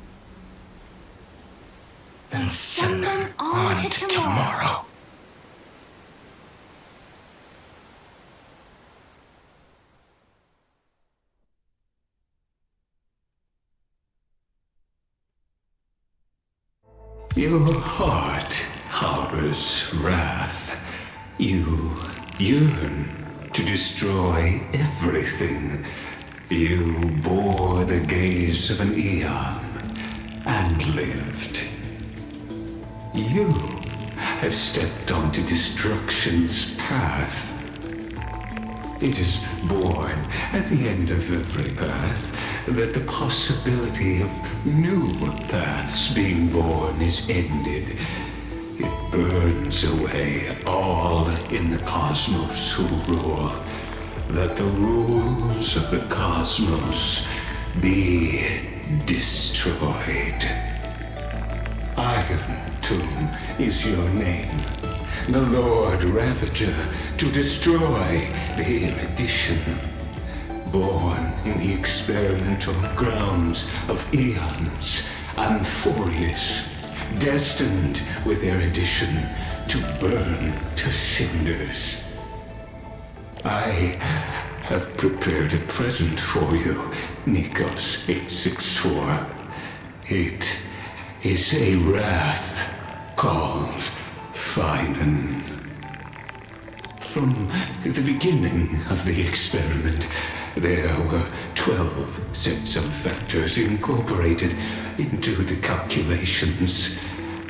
then send them on to tomorrow. Your heart harbors wrath. You yearn to destroy everything. You bore the gaze of an eon and lived. You have stepped onto destruction's path. It is born at the end of every path that the possibility of new paths being born is ended. It burns away all in the cosmos who rule, that the rules of the cosmos be destroyed. Iron Tomb is your name, the Lord Ravager, to destroy the erudition. Born in the experimental grounds of eons, Amphorius, destined with erudition to burn to cinders. I have prepared a present for you, Nikos 864. It is a wrath called Finan. From the beginning of the experiment, there were 12 sets of factors incorporated into the calculations.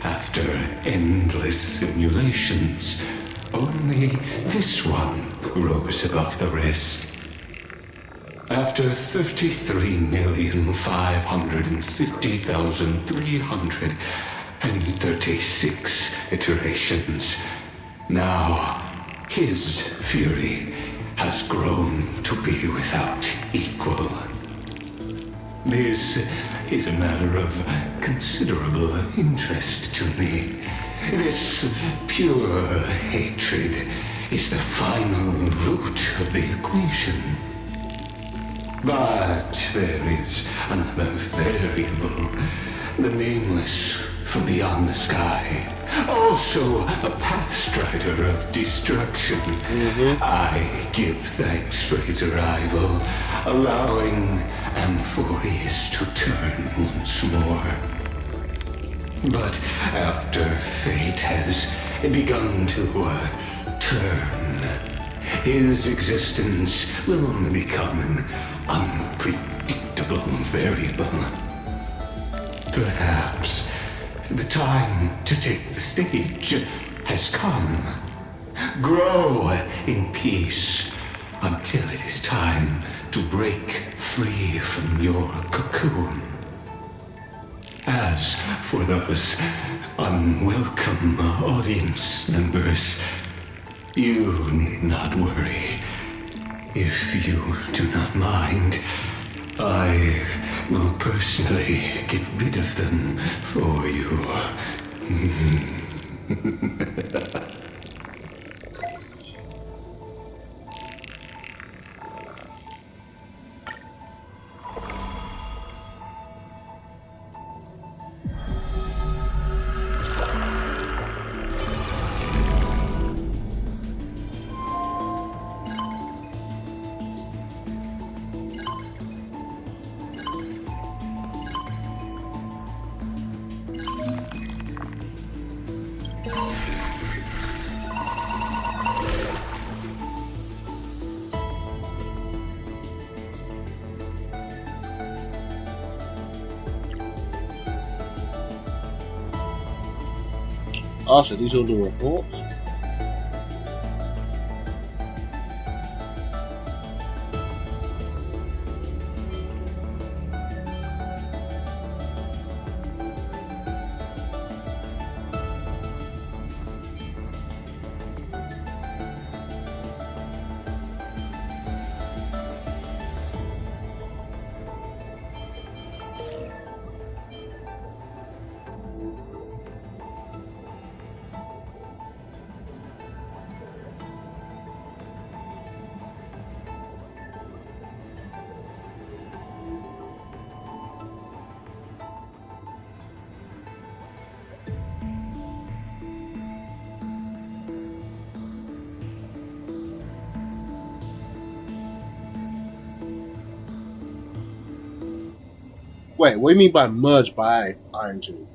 After endless simulations, only this one rose above the rest. After 33,550,336 iterations, now his fury has grown to be without equal. This is a matter of considerable interest to me. This pure hatred is the final root of the equation. But there is another variable, the nameless from beyond the sky. Also a pathstrider of destruction. I give thanks for his arrival, allowing Amphorius to turn once more. But after fate has begun to turn, his existence will only become an unpredictable variable. Perhaps the time to take the stage has come. Grow in peace until it is time to break free from your cocoon. As for those unwelcome audience members, you need not worry. If you do not mind, I will personally get rid of them for you. Oh, so these are the reports? Wait, what do you mean by merged by Iron 2?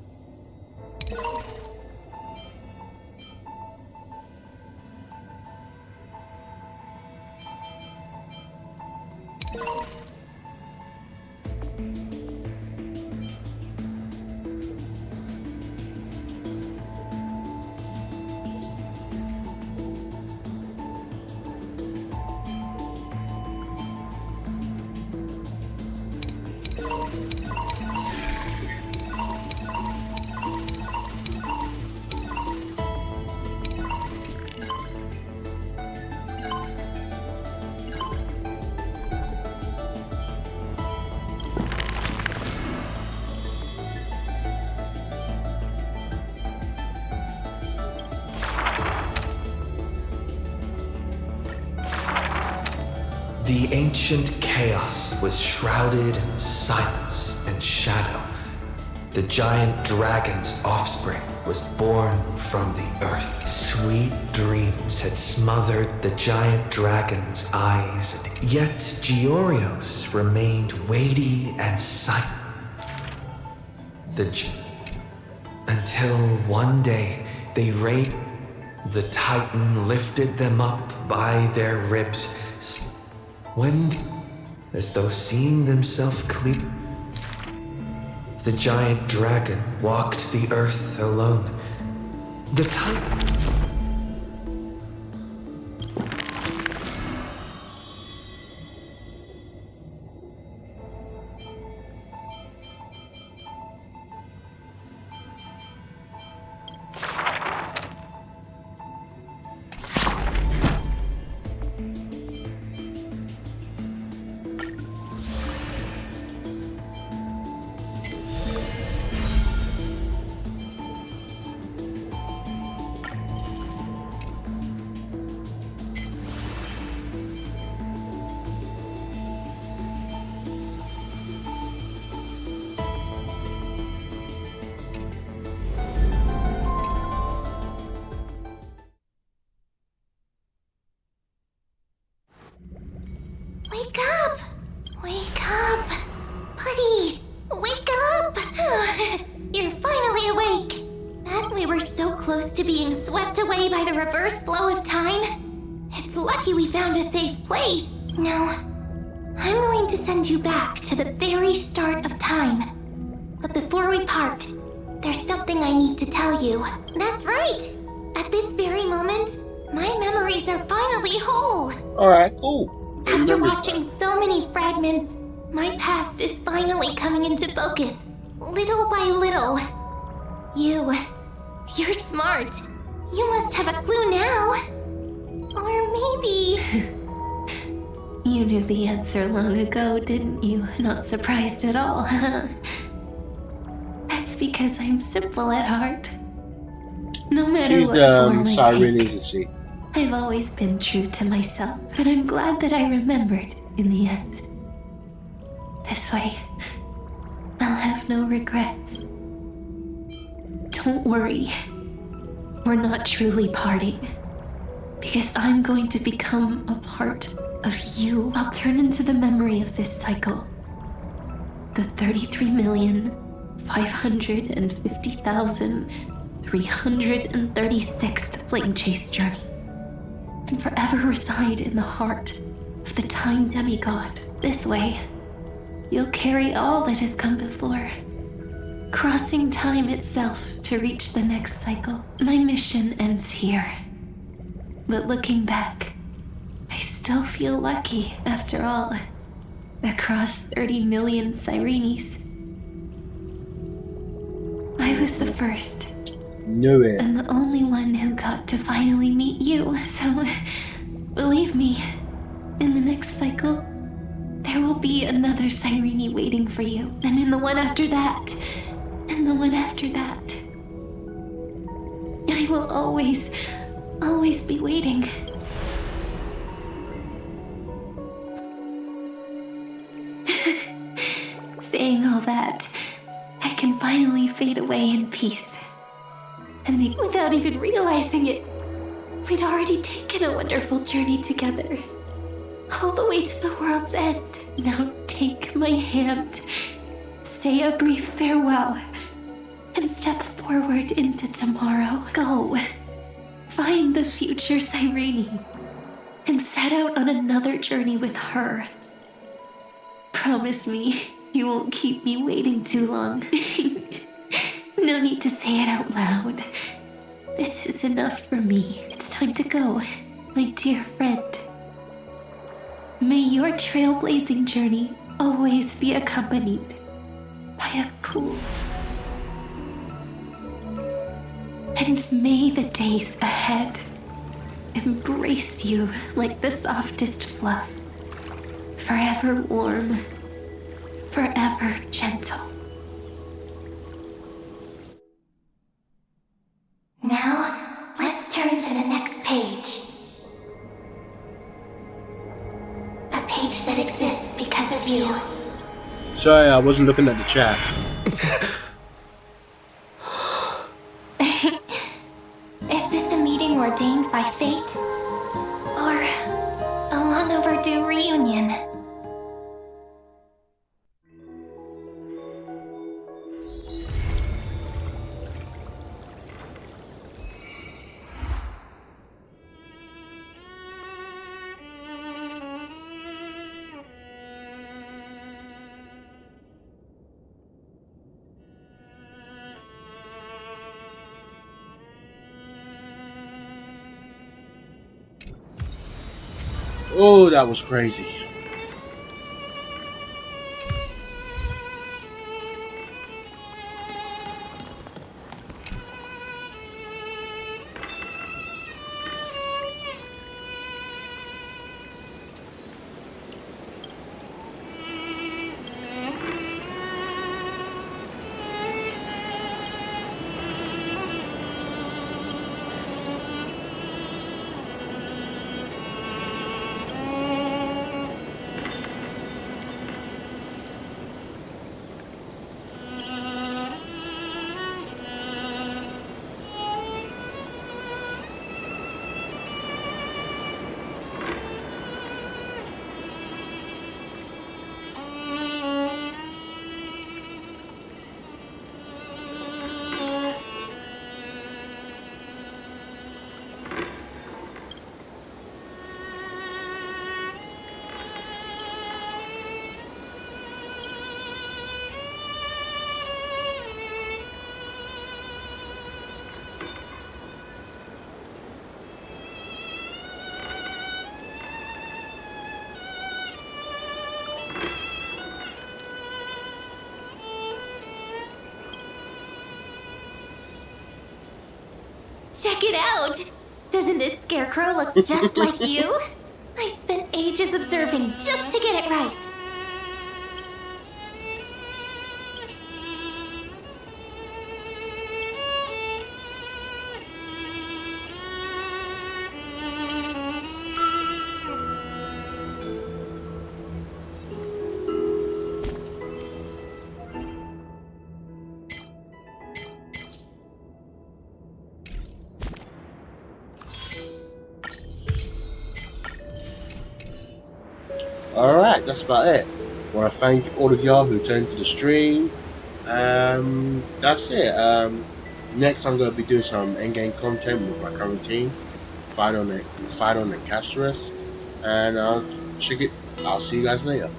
The ancient chaos was shrouded in silence and shadow. The giant dragon's offspring was born from the earth. Sweet dreams had smothered the giant dragon's eyes, and yet Georios remained weighty and silent. Until one day they raised the Titan, lifted them up by their ribs, when, as though seeing themselves clear, the giant dragon walked the earth alone. The Titan. close to being swept away by the reverse flow of time. It's lucky we found a safe place. Now, I'm going to send you back to the very start of time. But before we part, there's something I need to tell you. That's right! At this very moment, my memories are finally whole. Alright, cool. After watching so many fragments, my past is finally coming into focus, little by little. You're smart. You must have a clue now. Or maybe... You knew the answer long ago, didn't you? Not surprised at all, huh? That's because I'm simple at heart. No matter She's what form I Siren, take, isn't she? I've always been true to myself, but I'm glad that I remembered in the end. This way, I'll have no regrets. Don't worry, we're not truly parting, because I'm going to become a part of you. I'll turn into the memory of this cycle. The 33,550,336th Flame Chase journey, and forever reside in the heart of the Time Demigod. This way, you'll carry all that has come before, crossing time itself to reach the next cycle. My mission ends here, but looking back, I still feel lucky after all. Across 30 million Sirenes, I was the first. Knew it. And the only one who got to finally meet you, so believe me, in the next cycle, there will be another Sirene waiting for you. And in the one after that, and the one after that. I will always be waiting. Saying all that, I can finally fade away in peace. And without even realizing it, we'd already taken a wonderful journey together. All the way to the world's end. Now take my hand, say a brief farewell, and step forward into tomorrow. Go, find the future Sirene, and set out on another journey with her. Promise me you won't keep me waiting too long. No need to say it out loud. This is enough for me. It's time to go, my dear friend. May your trailblazing journey always be accompanied by a cool. And may the days ahead embrace you like the softest fluff, forever warm, forever gentle. Now, let's turn to the next page. A page that exists because of you. Sorry, I wasn't looking at the chat. Is this a meeting ordained by fate? Or a long overdue reunion? Oh, that was crazy. Check it out! Doesn't this scarecrow look just like you? I spent ages observing just to get it right. Alright, that's about it. I want to thank all of y'all who tuned to the stream. That's it. Next, I'm going to be doing some endgame content with my current team. Fight on the Casterus. And I'll see you guys later.